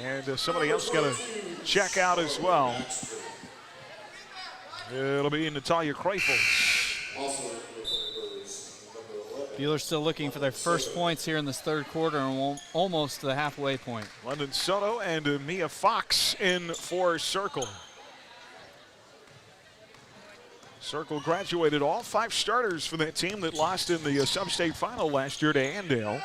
And somebody else got to check out as well. It'll be Natalia Kreifels. Buhler still looking for their first points here in this third quarter and almost to the halfway point. London Soto and Mia Fox in for Circle. Circle graduated all 5 starters for that team that lost in the sub-state final last year to Andale.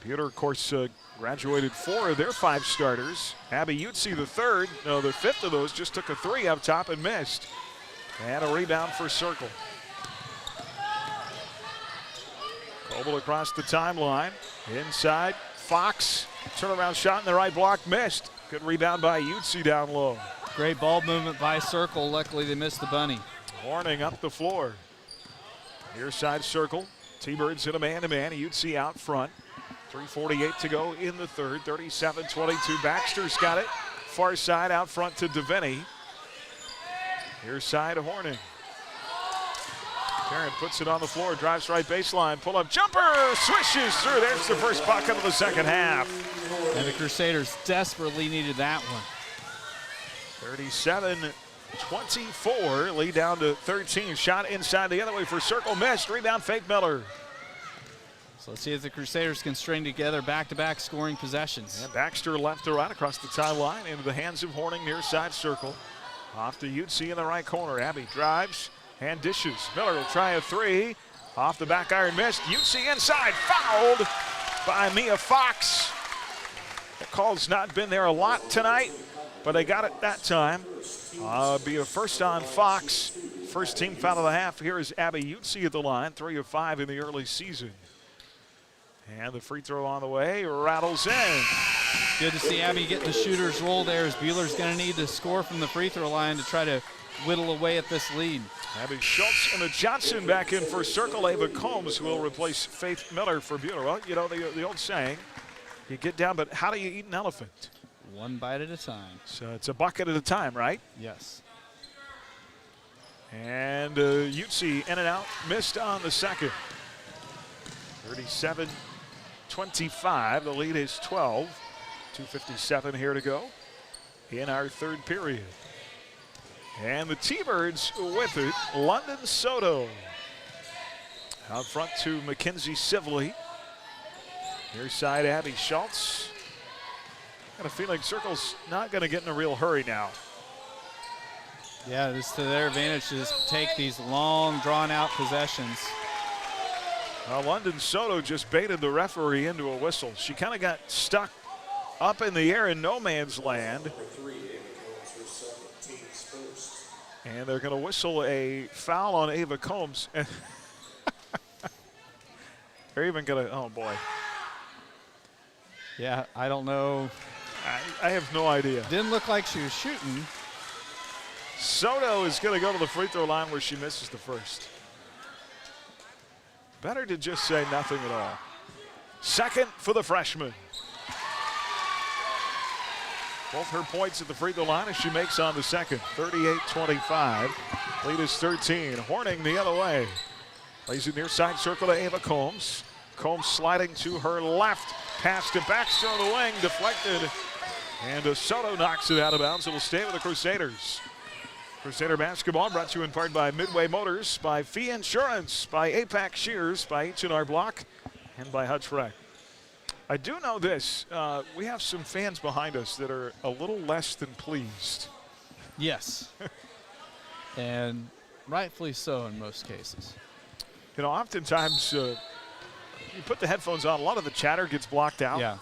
Buhler, of course, graduated 4 of their 5 starters. Abby Utsi, the 5th of those, just took a 3 up top and missed. And a rebound for Circle. Coble across the timeline. Inside, Fox. Turnaround shot in the right block, missed. Good rebound by Utsi down low. Great ball movement by Circle. Luckily, they missed the bunny. Horning up the floor. Near side Circle. T-Birds in a man-to-man. Utsi out front. 3:48 to go in the third. 37-22. Baxter's got it. Far side out front to Devaney. Near side Horning. Tarrant puts it on the floor. Drives right baseline. Pull-up jumper. Swishes through. There's the first bucket of the second half. And the Crusaders desperately needed that one. 37-24, lead down to 13. Shot inside the other way for Circle, missed. Rebound, Faith Miller. So let's see if the Crusaders can string together back-to-back scoring possessions. And Baxter left to right across the timeline into the hands of Horning near side Circle. Off to Utsi in the right corner. Abby drives and dishes. Miller will try a 3. Off the back iron, missed. Utsi inside, fouled by Mia Fox. The call's not been there a lot tonight, but they got it that time. Be a first on Fox. First team foul of the half. Here is Abby Utsi at the line, 3 of 5 in the early season. And the free throw on the way, rattles in. Good to see Abby getting the shooter's roll there, as Buhler's going to need to score from the free throw line to try to whittle away at this lead. Abby Schultz and Johnson back in for Circle. Ava Combs will replace Faith Miller for Buhler. Well, you know, the old saying, you get down, but how do you eat an elephant? One bite at a time. So it's a bucket at a time, right? Yes. And Utsi in and out, missed on the second. 37-25, the lead is 12. 2:57 here to go in our third period. And the T-Birds with it, London Soto. Out front to Mackenzie Sibley. Near side, Abby Schultz. Got a feeling Circle's not going to get in a real hurry now. Yeah, it's to their advantage to just take these long, drawn-out possessions. London Soto just baited the referee into a whistle. She kind of got stuck up in the air in no man's land. And they're going to whistle a foul on Ava Combs. They're even going to, oh boy. Yeah, I don't know. I have no idea. Didn't look like she was shooting. Soto is going to go to the free throw line where she misses the first. Better to just say nothing at all. Second for the freshman. Both her points at the free throw line as she makes on the second. 38-25. Lead is 13. Horning the other way. Plays it near side Circle to Ava Combs. Combs sliding to her left. Pass to Baxter on the wing. Deflected. And Soto knocks it out of bounds. It'll stay with the Crusaders. Crusader basketball brought to you in part by Midway Motors, by Fee Insurance, by APAC Shears, by H&R Block, and by Hutch Rec. I do know this. We have some fans behind us that are a little less than pleased. Yes. And rightfully so in most cases. You know, oftentimes you put the headphones on, a lot of the chatter gets blocked out. Yeah.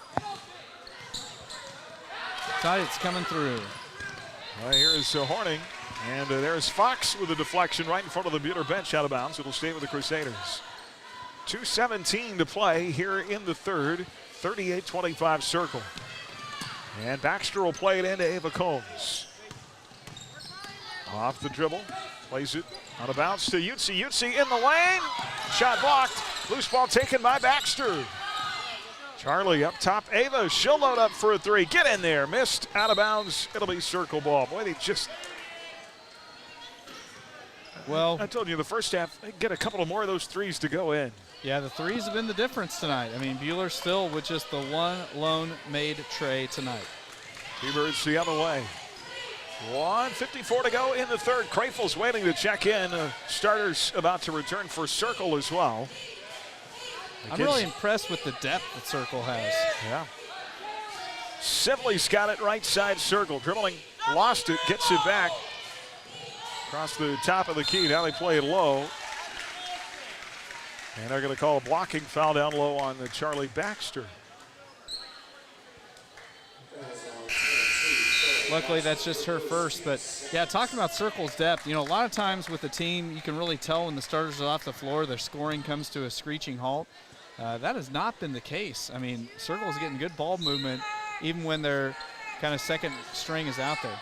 It's coming through. Here is Horning. And there's Fox with a deflection right in front of the Buhler bench out of bounds. It'll stay with the Crusaders. 2:17 to play here in the third. 38-25 Circle. And Baxter will play it into Ava Combs. Off the dribble. Plays it on a bounce to Utsi. Utsi in the lane. Shot blocked. Loose ball taken by Baxter. Charlie up top. Ava, she'll load up for a 3. Get in there. Missed out of bounds. It'll be Circle ball. Boy, they just... Well, I told you the first half, get a couple of more of those threes to go in. Yeah, the threes have been the difference tonight. I mean, Buhler still with just the one lone made tray tonight. T-Birds the other way. 1:54 to go in the third. Krafel's waiting to check in. Starters about to return for Circle as well. I'm really impressed with the depth that Circle has. Yeah. Sibley's got it right side Circle. Dribbling, lost it, gets it back. Across the top of the key. Now they play it low. And they're going to call a blocking foul down low on the Charlie Baxter. Luckily, that's just her first. But, yeah, talking about Circle's depth, you know, a lot of times with the team, you can really tell when the starters are off the floor, their scoring comes to a screeching halt. That has not been the case. I mean, Circle's getting good ball movement even when their kind of second string is out there.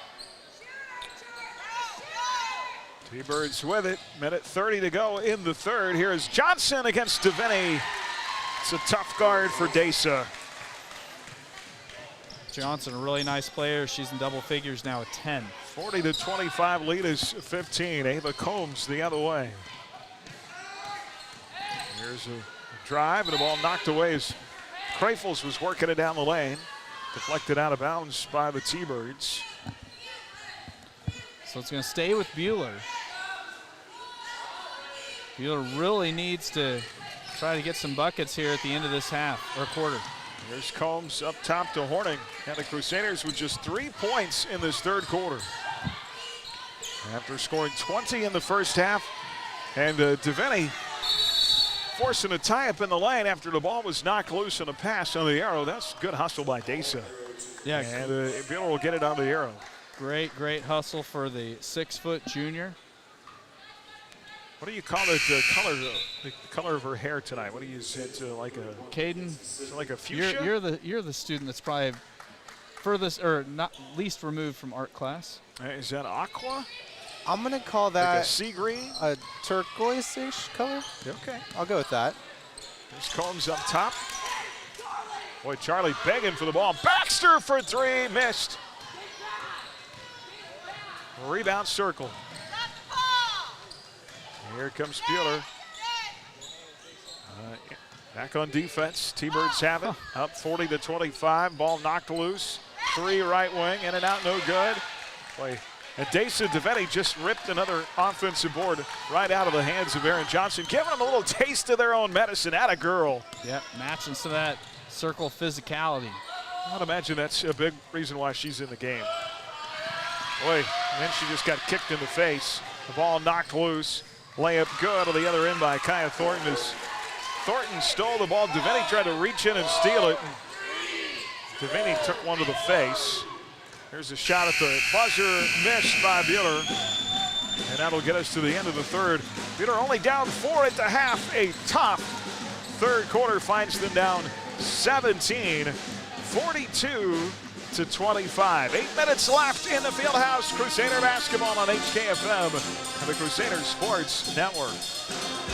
T-Birds with it. Minute 30 to go in the third. Here is Johnson against DeVinny. It's a tough guard for Desa. Johnson, a really nice player. She's in double figures now at 10. 40-25 lead is 15. Ava Combs the other way. Here's a drive and a ball knocked away as Krafels was working it down the lane. Deflected out of bounds by the T-Birds. So it's going to stay with Buhler. Buhler really needs to try to get some buckets here at the end of this half or quarter. Here's Combs up top to Horning. And the Crusaders with just 3 points in this third quarter. After scoring 20 in the first half. And DeVinny forcing a tie-up in the lane after the ball was knocked loose on a pass on the arrow. That's good hustle by Desa. Yeah. And Buhler will get it on the arrow. Great hustle for the 6-foot junior. What do you call it? The color of her hair tonight. What do you say? It's like a Caden. Like a fuchsia. You're the student that's probably furthest or not least removed from art class. Is that aqua? I'm gonna call that like a sea green, a turquoise-ish color. Okay, I'll go with that. There's Combs up top. Boy, Charlie begging for the ball. Baxter for three, missed. Rebound Circle. Here comes Buhler. Back on defense. T-Birds have it. Up 40-25. Ball knocked loose. Three right wing. In and out, no good. Boy, and Desa DeVinny just ripped another offensive board right out of the hands of Aaron Johnson, giving them a little taste of their own medicine. Atta girl. Yep, matching to that Circle physicality. I'd imagine that's a big reason why she's in the game. Boy, and then she just got kicked in the face. The ball knocked loose. Layup good on the other end by Kaya Thornton as Thornton stole the ball. DeVinny tried to reach in and steal it. DeVinny took one to the face. Here's a shot at the buzzer, missed by Buhler. And that'll get us to the end of the third. Buhler only down 4 at the half. A tough third quarter finds them down 17, 42-25. 8 minutes left in the Fieldhouse. Crusader basketball on HKFM and the Crusader Sports Network.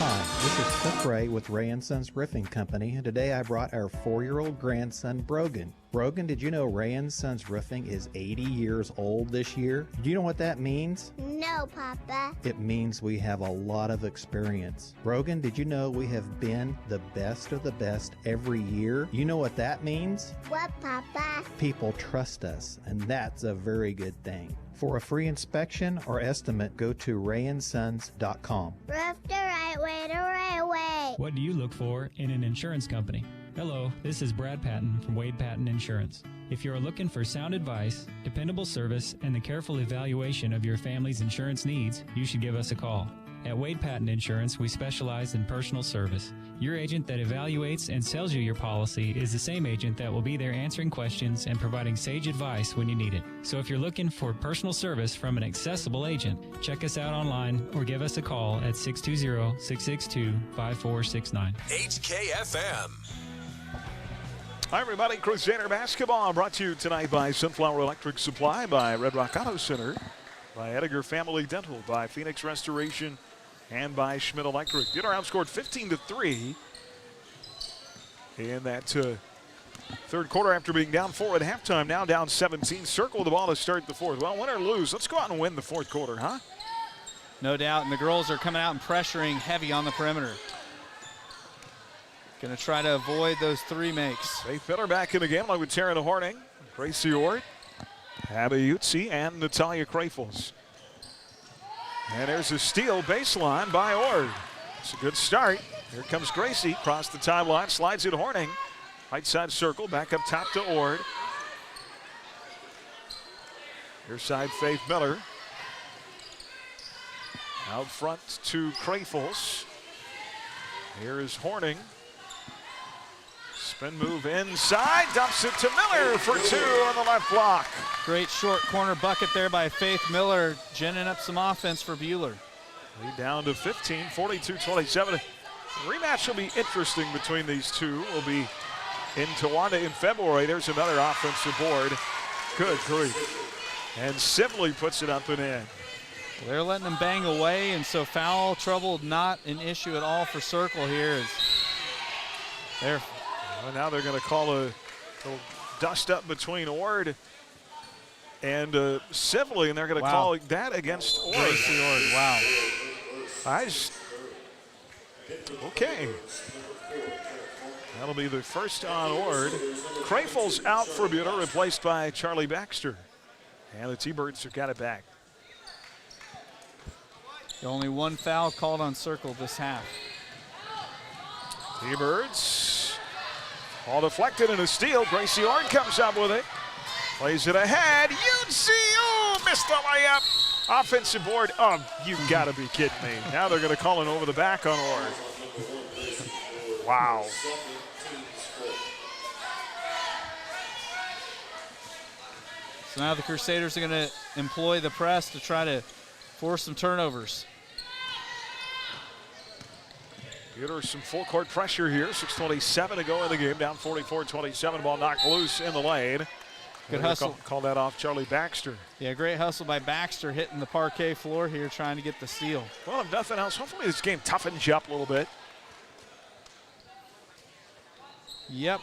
Hi, this is Cliff Ray with Ray & Sons Roofing Company, and today I brought our 4-year-old grandson, Brogan. Brogan, did you know Ray & Sons Roofing is 80 years old this year? Do you know what that means? No, Papa. It means we have a lot of experience. Brogan, did you know we have been the best of the best every year? You know what that means? What, Papa? People trust us, and that's a very good thing. For a free inspection or estimate, go to rayandsons.com. Roof the right way, the right way. What do you look for in an insurance company? Hello, this is Brad Patton from Wade Patton Insurance. If you're looking for sound advice, dependable service, and the careful evaluation of your family's insurance needs, you should give us a call. At Wade Patton Insurance, we specialize in personal service. Your agent that evaluates and sells you your policy is the same agent that will be there answering questions and providing sage advice when you need it. So if you're looking for personal service from an accessible agent, check us out online or give us a call at 620-662-5469. HKFM. Hi, everybody. Crusader basketball brought to you tonight by Sunflower Electric Supply, by Red Rock Auto Center, by Edgar Family Dental, by Phoenix Restoration, and by Schmidt Electric. Buhler outscored 15-3 in that third quarter after being down 4 at halftime. Now down 17. Circle the ball to start the fourth. Well, win or lose, let's go out and win the fourth quarter, huh? No doubt, and the girls are coming out and pressuring heavy on the perimeter. Going to try to avoid those three makes. Faith Miller back in the game along with Taryn Horning, Gracie Ord, Abby Utsi, and Natalia Krafels. And there's a steal baseline by Ord. It's a good start. Here comes Gracie, across the timeline, slides it Horning. Right side circle, back up top to Ord. Near side, Faith Miller. Out front to Krafels. Here is Horning. Spin move inside, dumps it to Miller for two on the left block. Great short corner bucket there by Faith Miller, ginning up some offense for Buhler. Lead down to 15, 42-27. The rematch will be interesting between these two. Will be in Towanda in February. There's another offensive board. Good grief. And Sibley puts it up and in. Well, they're letting them bang away, and so foul trouble not an issue at all for Circle here. As they're well, now they're going to call a little dust up between Ord and Sibley, and they're going to call that against Ord. Wow. Okay. That'll be the first on Ord. Krafels out for Buhler, replaced by Charlie Baxter. And the T-Birds have got it back. Only one foul called on Circle this half. T-Birds all deflected and a steal. Gracie Ord comes up with it. Plays it ahead. UCO missed the layup. Offensive board. Oh, you gotta be kidding me. Now they're gonna call it over the back on Ord. Wow. So now the Crusaders are gonna employ the press to try to force some turnovers. Buhler some full court pressure here. 6:27 to go in the game. Down 44-27. Ball knocked loose in the lane. Good hustle. Call that off Charlie Baxter. Yeah, great hustle by Baxter, hitting the parquet floor here, trying to get the steal. Well, if nothing else, hopefully this game toughens you up a little bit. Yep.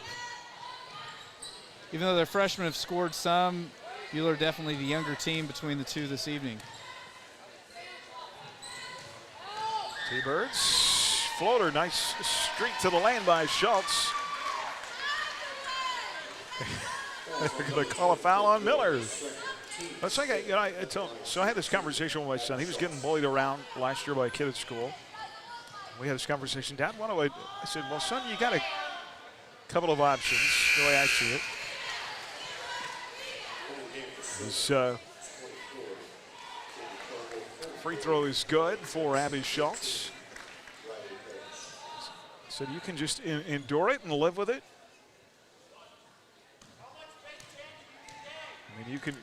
Even though their freshmen have scored some, Buhler definitely the younger team between the two this evening. T-Birds. Floater, nice streak to the lane by Schultz. They're going to call a foul on Miller. That's like I had this conversation with my son. He was getting bullied around last year by a kid at school. We had this conversation. Dad, what do I said, well, son, you got a couple of options, the way I see it. His free throw is good for Abby Schultz. So you can just endure it and live with it. I mean, you can,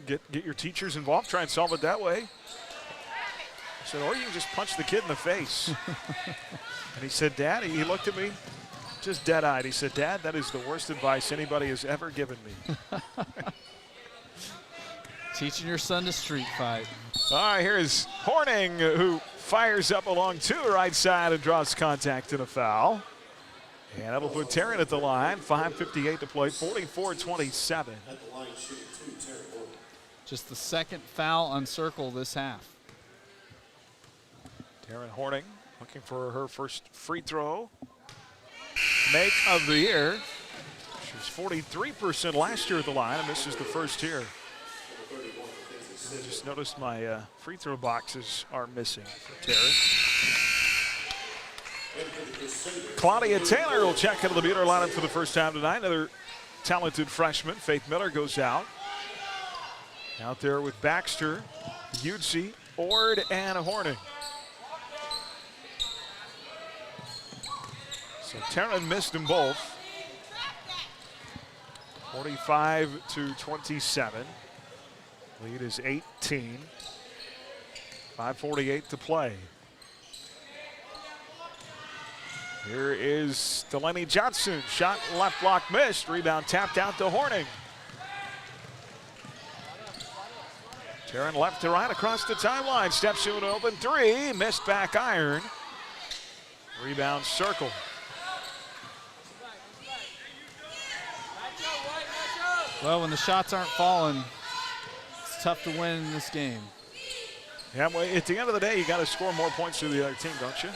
get your teachers involved, try and solve it that way. I said, or you can just punch the kid in the face. And he said, Dad, he looked at me, just dead-eyed. He said, Dad, that is the worst advice anybody has ever given me. Teaching your son to street fight. All right, here's Horning, who fires up along to the right side and draws contact and a foul. And that'll put Taryn at the line. 5:58 to play, 44-27. Just the second foul on Circle this half. Taryn Horning looking for her first free throw. Make of the year. She was 43% last year at the line, and misses the first here. I just noticed my free throw boxes are missing for Taryn. Claudia Taylor will check into the Buhler lineup for the first time tonight. Another talented freshman. Faith Miller goes out. Out there with Baxter, Utsi, Ord, and Horning. So Taryn missed them both. 45-27. Lead is 18. 5:48 to play. Here is Delaney Johnson. Shot left block missed. Rebound tapped out to Horning. Taryn left to right across the timeline. Steps into an open three. Missed back iron. Rebound Circle. Well, when the shots aren't falling, it's tough to win in this game. Yeah, well, at the end of the day, you got to score more points to the other team, don't you?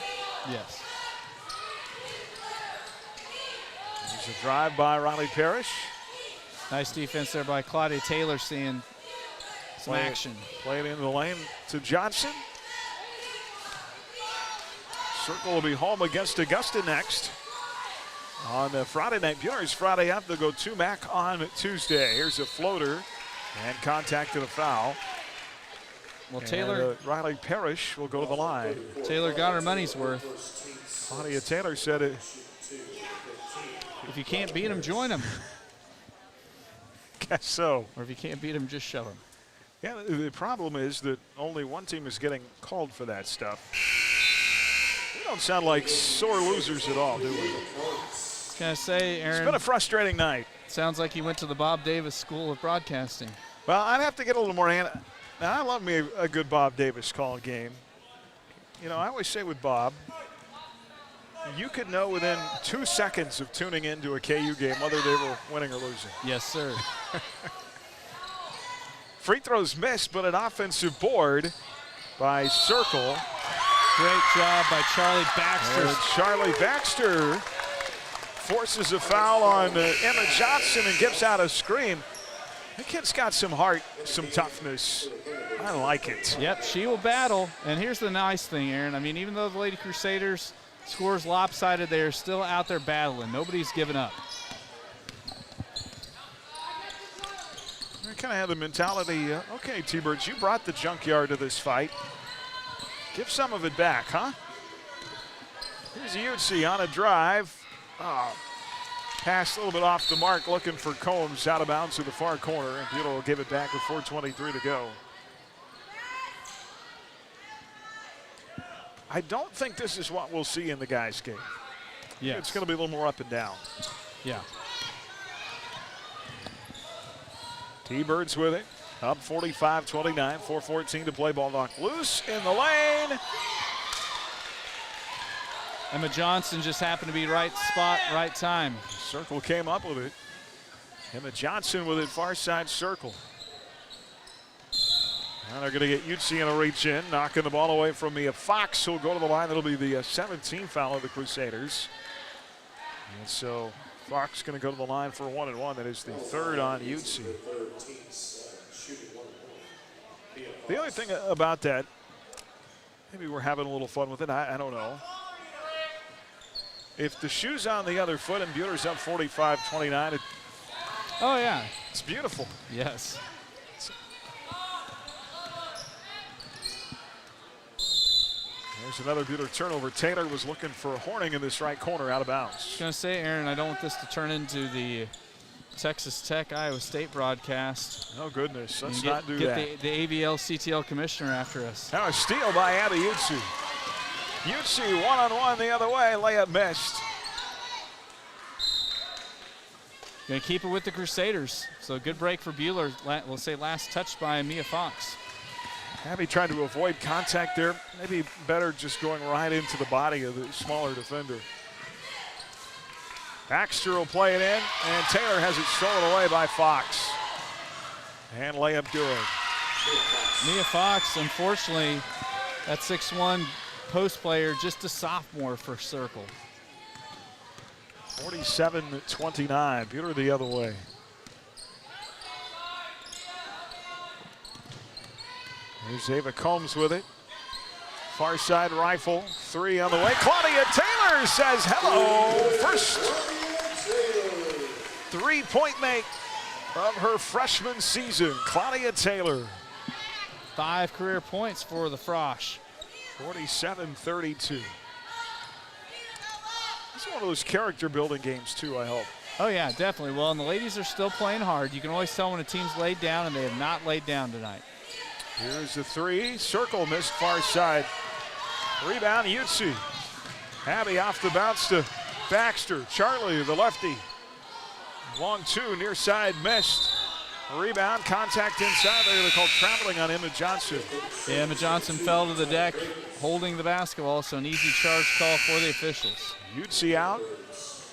Yes. There's a drive by Riley Parrish. Nice defense there by Claudia Taylor, seeing some action. Play it into the lane to Johnson. Circle will be home against Augusta next. On Friday night, Buhler's Friday up. They'll go to MAC on Tuesday. Here's a floater and contact to the foul. Well, Taylor. Riley Parrish will go to the line. Taylor got her money's worth. Claudia Taylor said it. If you can't beat him, join him. Guess so. Or if you can't beat him, just shove him. Yeah, the problem is that only one team is getting called for that stuff. We don't sound like sore losers at all, do we? Can I say, Aaron? It's been a frustrating night. Sounds like you went to the Bob Davis School of Broadcasting. Well, I'd have to get a little more. Now, I love me a good Bob Davis call game. You know, I always say with Bob, you could know within 2 seconds of tuning into a KU game whether they were winning or losing. Yes, sir. Free throws missed, but an offensive board by Circle. Great job by Charlie Baxter. And Charlie Baxter forces a foul on Emma Johnson and gives out a scream. The kid's got some heart, some toughness. I like it. Yep, she will battle. And here's the nice thing, Aaron. I mean, even though the Lady Crusaders scores lopsided, they're still out there battling. Nobody's given up. I kind of have the mentality, okay, T-Birds, you brought the junkyard to this fight. Give some of it back, huh? Here's Utsi on a drive. Oh, pass a little bit off the mark, looking for Combs out of bounds to the far corner, and Buhler will give it back with 4:23 to go. I don't think this is what we'll see in the guys' game. Yeah, it's going to be a little more up and down. Yeah. T-Birds with it. Up 45-29, 4:14 to play. Ball knocked loose in the lane. Emma Johnson just happened to be right spot, right time. Circle came up with it. Emma Johnson with it, far side circle. Now they're going to get Utsi in a reach in, knocking the ball away from Mia Fox, who'll go to the line. That'll be the 17th foul of the Crusaders. And so Fox going to go to the line for a 1-and-1. That is the third on Utsi. The only thing about that, maybe we're having a little fun with it, I don't know. If the shoe's on the other foot and Buhler's up 45-29, oh yeah, it's beautiful. Yes. There's another Buhler turnover. Taylor was looking for a Horning in this right corner, out of bounds. I was going to say, Aaron, I don't want this to turn into the Texas Tech Iowa State broadcast. Oh goodness, let's not do that. Get the AVL CTL commissioner after us. Now a steal by Abby Utsi. Utsi one-on-one the other way, layup missed. Going to keep it with the Crusaders. So good break for Buhler. We'll say last touch by Mia Fox. Abby trying to avoid contact there. Maybe better just going right into the body of the smaller defender. Baxter will play it in, and Taylor has it stolen away by Fox. And layup good. Mia Fox, unfortunately, that 6'1" post player, just a sophomore for Circle. 47-29, Buhler the other way. Here's Ava Combs with it. Far side rifle, three on the way. Claudia Taylor says hello. First three-point make of her freshman season. Claudia Taylor. 5 career points for the Frosh. 47-32. This is one of those character building games too, I hope. Oh yeah, definitely. Well, and the ladies are still playing hard. You can always tell when a team's laid down, and they have not laid down tonight. Here's the three. Circle missed far side. Rebound, Utsi. Abby off the bounce to Baxter. Charlie, the lefty. Long two, near side missed. Rebound, contact inside. They're going to call traveling on Emma Johnson. Yeah, Emma Johnson fell to the deck holding the basketball, so an easy charge call for the officials. Utsi out.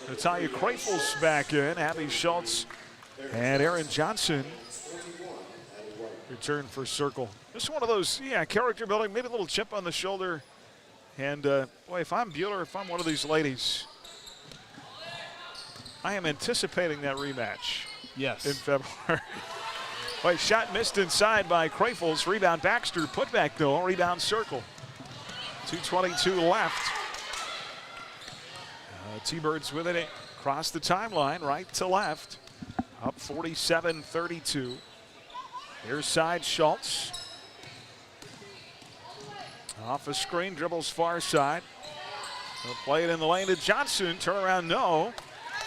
Natalia Krafels back in. Abby Schultz and Erin Johnson return for Circle. Just one of those, character building, maybe a little chip on the shoulder. And boy, if I'm Buhler, if I'm one of these ladies, I am anticipating that rematch. Yes. In February. Boy, shot missed inside by Krafels. Rebound Baxter. Put back though. Rebound Circle. 2:22 left. T-Birds with it across the timeline, right to left. Up 47-32. Near side, Schultz. Off a screen, dribbles far side. He'll play it in the lane to Johnson. Turn around, no.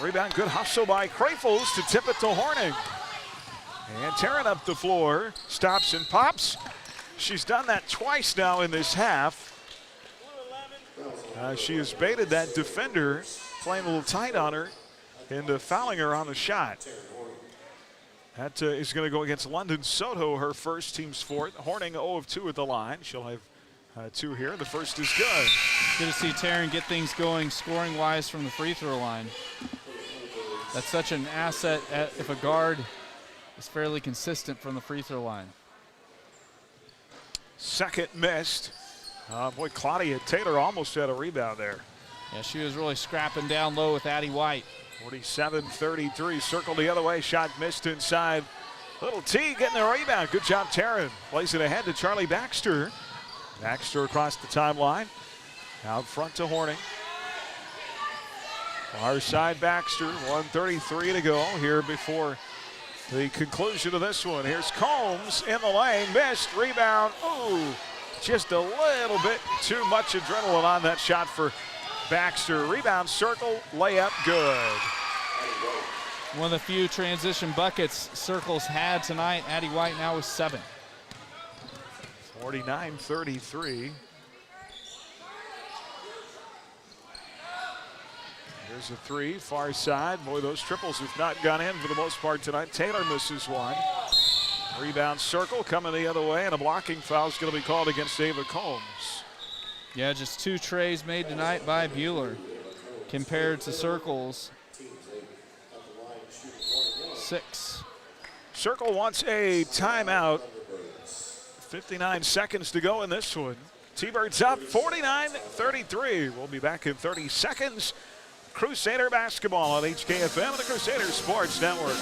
Rebound, good hustle by Krafels to tip it to Horning. And tearing up the floor, stops and pops. She's done that twice now in this half. She has baited that defender, playing a little tight on her, and fouling her on the shot. That is going to go against London Soto, her first, team's fourth. Horning 0 of 2 at the line. She'll have 2 here. The first is good. Good to see Taryn get things going scoring-wise from the free throw line. That's such an asset if a guard is fairly consistent from the free throw line. Second missed. Boy, Claudia Taylor almost had a rebound there. Yeah, she was really scrapping down low with Addie White. 47-33, circle the other way, shot missed inside. Little T getting the rebound. Good job, Taryn. Plays it ahead to Charlie Baxter. Baxter across the timeline. Out front to Horning. Far side Baxter, 1:33 to go here before the conclusion of this one. Here's Combs in the lane, missed, rebound. Ooh, just a little bit too much adrenaline on that shot for Baxter. Rebound, Circle, layup, good. One of the few transition buckets Circle's had tonight. Addie White now with 7. 49-33. Here's a 3, far side. Boy, those triples have not gone in for the most part tonight. Taylor misses one. Rebound, Circle coming the other way, and a blocking foul is going to be called against Ava Combs. Yeah, just 2 trays made tonight by Buhler compared to Circle's 6. Circle wants a timeout. 59 seconds to go in this one. T-Birds up 49-33. We'll be back in 30 seconds. Crusader basketball on HKFM and the Crusader Sports Network.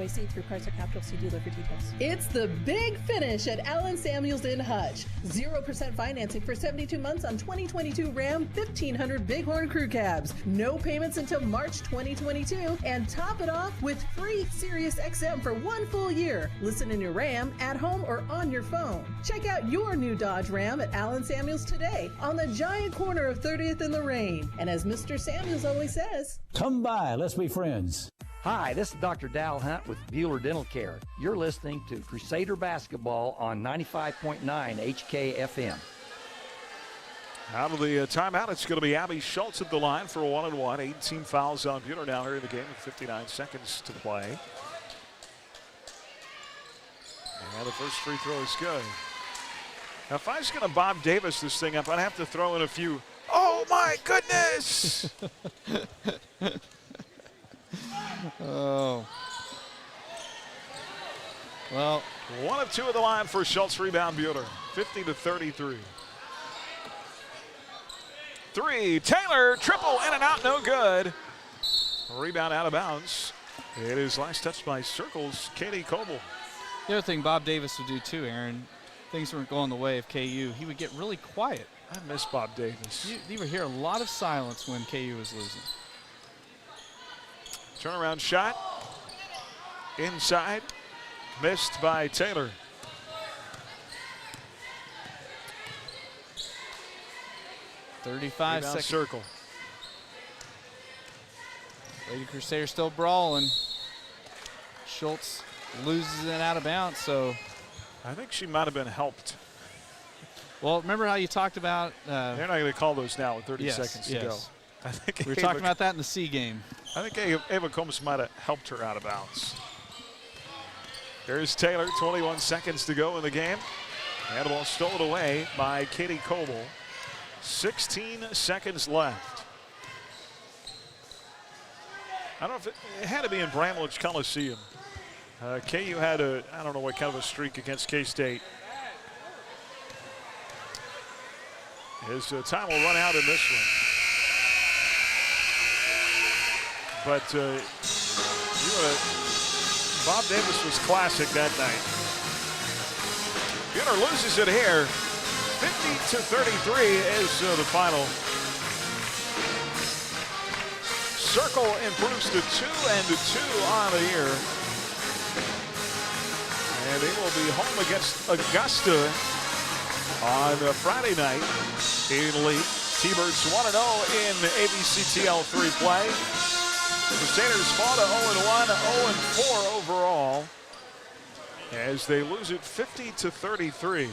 OAC through Chrysler Capital. See dealer for details. It's the big finish at Allen Samuels in Hutch. 0% financing for 72 months on 2022 Ram 1500 Bighorn Crew Cabs. No payments until March 2022, and top it off with free Sirius XM for 1 full year. Listen in your Ram, at home, or on your phone. Check out your new Dodge Ram at Allen Samuels today on the giant corner of 30th and Lorraine. And as Mr. Samuels always says, come by, let's be friends. Hi, this is Dr. Dal Hunt with Buhler Dental Care. You're listening to Crusader Basketball on 95.9 HKFM. Out of the timeout, it's going to be Abby Schultz at the line for a 1-and-1. 18 fouls on Buhler now here in the game with 59 seconds to play. And the first free throw is good. Now, if I was going to Bob Davis this thing up, I'd have to throw in a few, oh my goodness! Oh. Well, 1 of 2 at the line for Schultz. Rebound Buhler. 50-33. 3, Taylor, triple, in and out, no good. Rebound out of bounds. It is last touched by Circle's Katie Coble. The other thing Bob Davis would do too, Aaron, things weren't going the way of KU, he would get really quiet. I miss Bob Davis. You would hear a lot of silence when KU was losing. Turnaround shot. Inside. Missed by Taylor. Rebound seconds. Circle. Lady Crusader still brawling. Schultz loses it out of bounds, so. I think she might have been helped. Well, remember how you talked about. They're not going to call those now with 30 yes, seconds to yes. go. I think we were talking about that in the C game. I think Ava Combs might have helped her out of bounds. There's Taylor, 21 seconds to go in the game. And the ball stolen away by Katie Coble. 16 seconds left. I don't know if it had to be in Bramlage Coliseum. KU had I don't know what kind of a streak against K-State. His time will run out in this one. But Bob Davis was classic that night. Buhler loses it here. 50-33 is the final. Circle improves to 2-2 on the year. And they will be home against Augusta on Friday night in Lee. T-Birds 1-0 in ABCTL 3 play. Crusaders fall to 0-1, 0-4 overall as they lose it 50-33.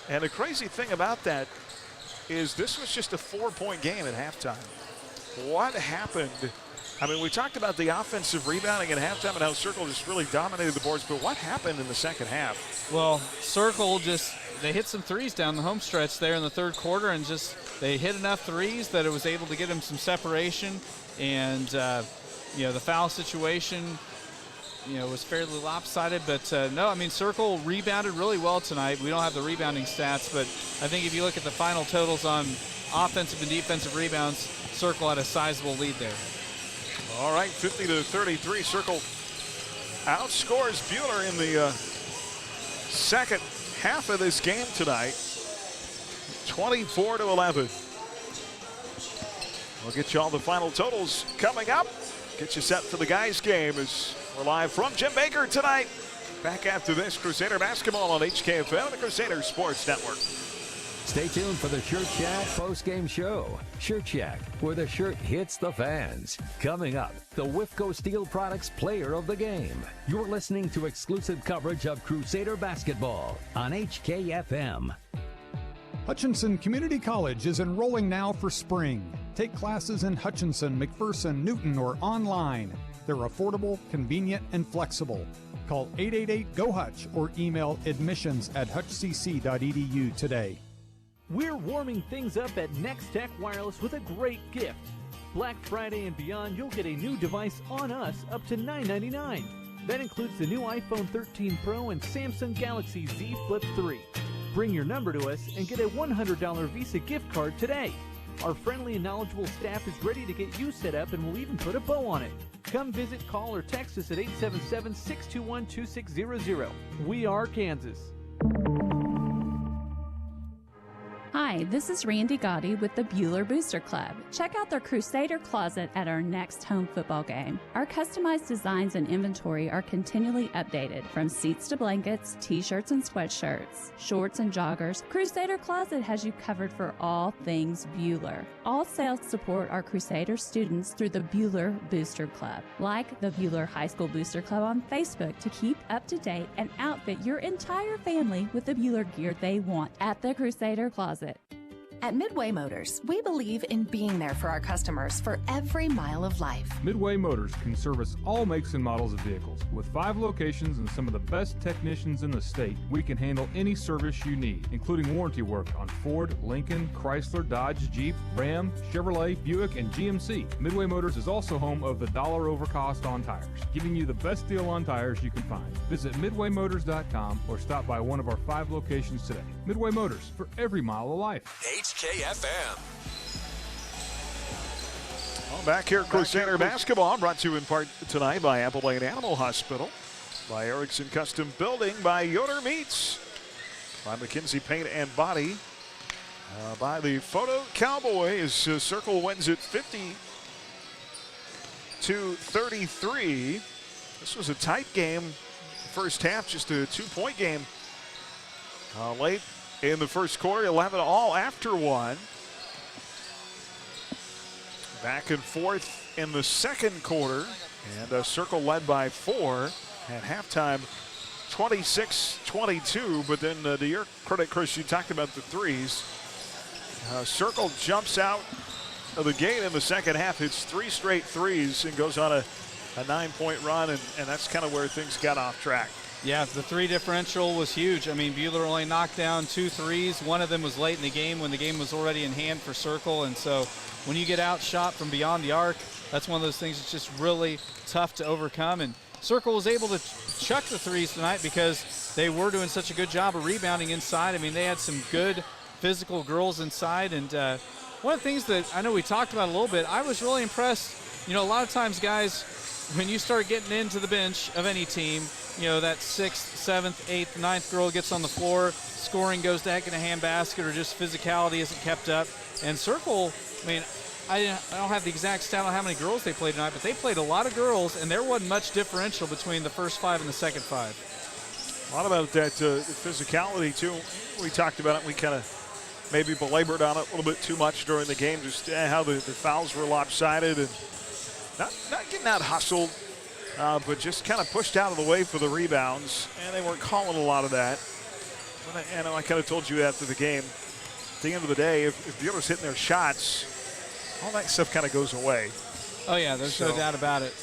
And the crazy thing about that is this was just a 4-point game at halftime. What happened? I mean, we talked about the offensive rebounding at halftime and how Circle just really dominated the boards, but what happened in the second half? Well, Circle they hit some threes down the home stretch there in the third quarter, and they hit enough threes that it was able to get them some separation. And, the foul situation, was fairly lopsided. But, no, I mean, Circle rebounded really well tonight. We don't have the rebounding stats, but I think if you look at the final totals on offensive and defensive rebounds, Circle had a sizable lead there. All right, 50-33. Circle outscores Buhler in the second half of this game tonight. 24-11. We'll get you all the final totals coming up. Get you set for the guys' game as we're live from Jim Baker tonight. Back after this, Crusader basketball on HKFM, the Crusader Sports Network. Stay tuned for the Shirt Shack post-game show. Shirt Shack, where the shirt hits the fans. Coming up, the Whifco Steel Products Player of the Game. You're listening to exclusive coverage of Crusader basketball on HKFM. Hutchinson Community College is enrolling now for spring. Take classes in Hutchinson, McPherson, Newton, or online. They're affordable, convenient, and flexible. Call 888-GO-HUTCH or email admissions@hutchcc.edu today. We're warming things up at Next Tech Wireless with a great gift. Black Friday and beyond, you'll get a new device on us up to $9.99. That includes the new iPhone 13 Pro and Samsung Galaxy Z Flip 3. Bring your number to us and get a $100 Visa gift card today. Our friendly and knowledgeable staff is ready to get you set up and will even put a bow on it. Come visit, call, or text us at 877-621-2600. We are Kansas. Hi, this is Randy Gotti with the Buhler Booster Club. Check out their Crusader Closet at our next home football game. Our customized designs and inventory are continually updated, from seats to blankets, t-shirts and sweatshirts, shorts and joggers. Crusader Closet has you covered for all things Buhler. All sales support our Crusader students through the Buhler Booster Club. Like the Buhler High School Booster Club on Facebook to keep up to date and outfit your entire family with the Buhler gear they want at the Crusader Closet. At Midway Motors, we believe in being there for our customers for every mile of life. Midway Motors can service all makes and models of vehicles. With 5 locations and some of the best technicians in the state, we can handle any service you need, including warranty work on Ford, Lincoln, Chrysler, Dodge, Jeep, Ram, Chevrolet, Buick, and GMC. Midway Motors is also home of the dollar over cost on tires, giving you the best deal on tires you can find. Visit MidwayMotors.com or stop by one of our 5 locations today. Midway Motors, for every mile of life. HKFM. Well, back here at Crusader basketball, brought to you in part tonight by Apple Lane Animal Hospital, by Erickson Custom Building, by Yoder Meats, by McKinsey Paint and Body, by the Photo Cowboy as Circle wins it 50-33. This was a tight game. First half, just a 2-point game. Late in the first quarter, 11 all after one. Back and forth in the second quarter, and Circle led by 4 at halftime, 26-22. But then to your credit, Chris, you talked about the threes. Circle jumps out of the gate in the second half, hits 3 straight threes, and goes on a 9-point run, and that's kind of where things got off track. Yeah, the 3 differential was huge. I mean, Buhler only knocked down 2 threes. One of them was late in the game when the game was already in hand for Circle. And so when you get outshot from beyond the arc, that's one of those things that's just really tough to overcome. And Circle was able to chuck the threes tonight because they were doing such a good job of rebounding inside. I mean, they had some good physical girls inside. And one of the things that I know we talked about a little bit, I was really impressed. You know, a lot of times, guys, when you start getting into the bench of any team, you know, that 6th, 7th, 8th, 9th girl gets on the floor, scoring goes to heck in a handbasket, or just physicality isn't kept up. And Circle, I mean, I don't have the exact stat on how many girls they played tonight, but they played a lot of girls, and there wasn't much differential between the first 5 and the second 5. A lot about that physicality, too. We talked about it. We kind of maybe belabored on it a little bit too much during the game, just how the fouls were lopsided and not getting out hustled, but just kind of pushed out of the way for the rebounds, and they weren't calling a lot of that. And I kind of told you after the game, at the end of the day, if Buhler's hitting their shots, all that stuff kind of goes away. Oh, yeah, there's no doubt about it.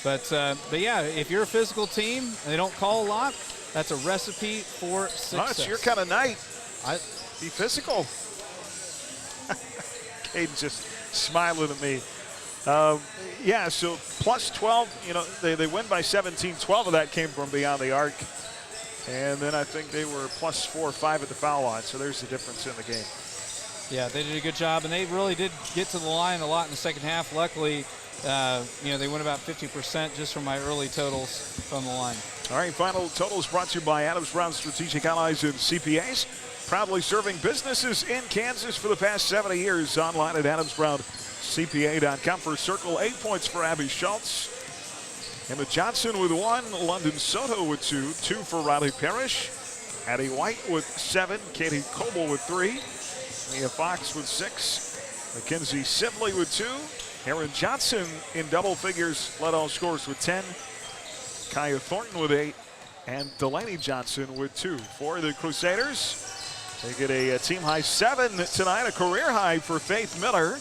But yeah, if you're a physical team and they don't call a lot, that's a recipe for success. It's your kind of night. Be physical. Caden's just smiling at me. Yeah, so plus 12, you know, they win by 17. 12 of that came from beyond the arc. And then I think they were plus 4 or 5 at the foul line, so there's the difference in the game. Yeah, they did a good job, and they really did get to the line a lot in the second half. Luckily, you know, they went about 50% just from my early totals from the line. All right, final totals brought to you by Adams Brown Strategic Allies and CPAs. Proudly serving businesses in Kansas for the past 70 years. Online at AdamsBrownCPA.com. For Circle, 8 points for Abby Schultz. Emma Johnson with 1. London Soto with 2. 2 for Riley Parrish. Addie White with 7. Katie Coble with 3. Mia Fox with 6. Mackenzie Sibley with 2. Aaron Johnson in double figures led all scorers with 10. Kaya Thornton with 8. And Delaney Johnson with 2. For the Crusaders, they get a team high 7 tonight, a career high for Faith Miller.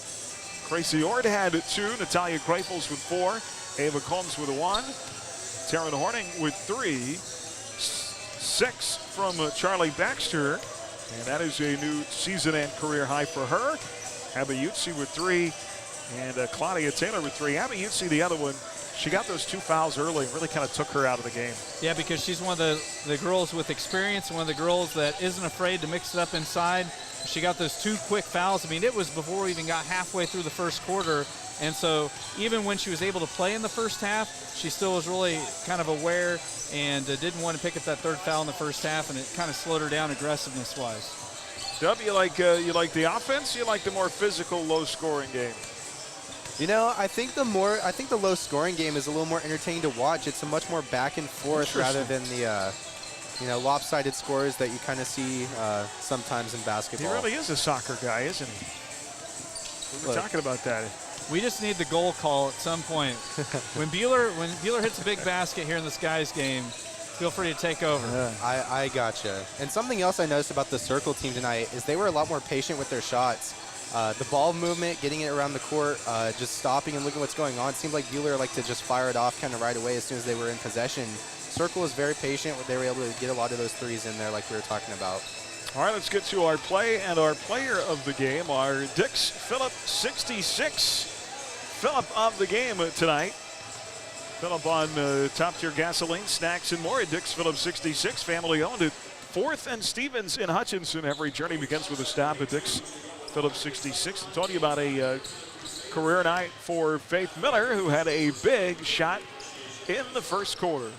Gracie Ord had 2. Natalia Greifels with 4. Ava Combs with 1. Taryn Horning with 3. 6 from Charlie Baxter. And that is a new season and career high for her. Abby Utsi with 3. And Claudia Taylor with 3. Abby Utsi, the other one, she got those 2 fouls early and really kind of took her out of the game. Yeah, because she's one of the girls with experience, one of the girls that isn't afraid to mix it up inside. She got those 2 quick fouls. I mean, it was before we even got halfway through the first quarter. And so even when she was able to play in the first half, she still was really kind of aware and didn't want to pick up that 3rd foul in the first half, and it kind of slowed her down aggressiveness-wise. Dub, you like the offense? You like the more physical, low-scoring game? You know, I think the low-scoring game is a little more entertaining to watch. It's a much more back and forth rather than the you know, lopsided scores that you kind of see sometimes in basketball. He really is a soccer guy, isn't he? We were talking about that. We just need the goal call at some point. when Buhler hits a big basket here in this guys game, feel free to take over. Yeah. I gotcha. And something else I noticed about the Circle team tonight is they were a lot more patient with their shots. The ball movement, getting it around the court, just stopping and looking what's going on. It seemed like Buhler liked to just fire it off kind of right away as soon as they were in possession. Circle was very patient. They were able to get a lot of those threes in there like we were talking about. All right, let's get to our play and our player of the game, our Dix Phillip 66 Phillip of the game tonight. Phillip on top-tier gasoline, snacks, and more at Dix Phillip 66, family-owned at 4th and Stevens in Hutchinson. Every journey begins with a stop at Dix Phillip 66. I told you about a career night for Faith Miller, who had a big shot in the first quarter.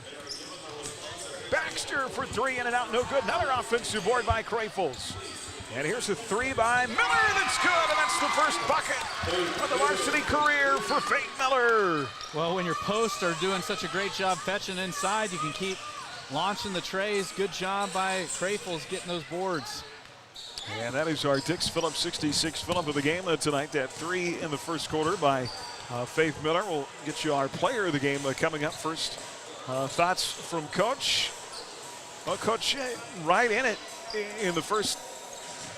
Baxter for 3, in and out, no good. Another offensive board by Greifels. And here's a 3 by Miller that's good, and that's the first bucket of the varsity career for Faith Miller. Well, when your posts are doing such a great job fetching inside, you can keep launching the trays. Good job by Greifels getting those boards. And that is our Dix Phillip 66 Phillip of the game tonight. That 3 in the first quarter by Faith Miller. We'll get you our player of the game coming up first. Thoughts from Coach? Well, Coach, right in it in the first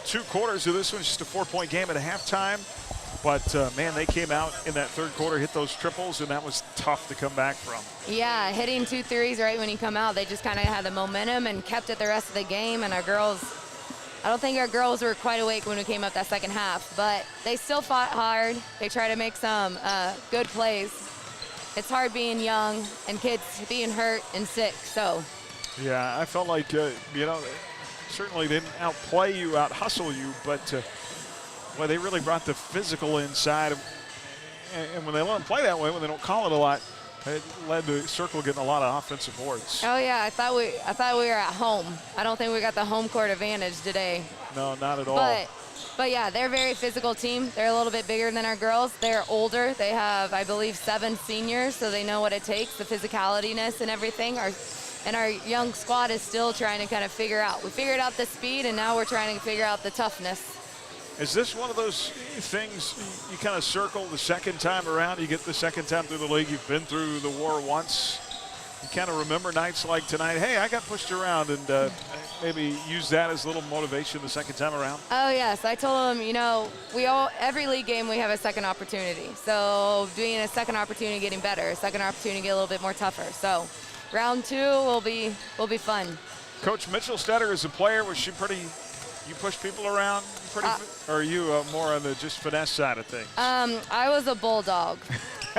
2 quarters of this one. Just a 4-point game at a halftime. But, man, they came out in that 3rd quarter, hit those triples, and that was tough to come back from. Yeah, hitting 2 threes right when you come out. They just kind of had the momentum and kept it the rest of the game. And our girls, I don't think our girls were quite awake when we came up that second half. But they still fought hard. They tried to make some good plays. it's hard being young and kids being hurt and sick. So. Yeah, I felt like, certainly didn't outplay you, out-hustle you, but they really brought the physical inside. And when they let them play that way, when they don't call it a lot, it led to Circle getting a lot of offensive boards. Oh yeah, I thought we were at home. I don't think we got the home court advantage today. No, not at all. But yeah, they're a very physical team. They're a little bit bigger than our girls. They're older. They have, I believe, 7 seniors, so they know what it takes, the physicalityness and everything. And our young squad is still trying to kind of figure out. We figured out the speed, and now we're trying to figure out the toughness. Is this one of those things you kind of circle the second time around? You get the second time through the league. You've been through the war once. You kind of remember nights like tonight. Hey, I got pushed around, and maybe use that as a little motivation the second time around. Oh yes, I told them, every league game we have a second opportunity. So doing a second opportunity, getting better, a second opportunity, get a little bit more tougher. So round 2 will be fun. Coach Mitchell-Stetter is a player. Was she pretty? You push people around pretty, or are you more on the just finesse side of things? I was a bulldog.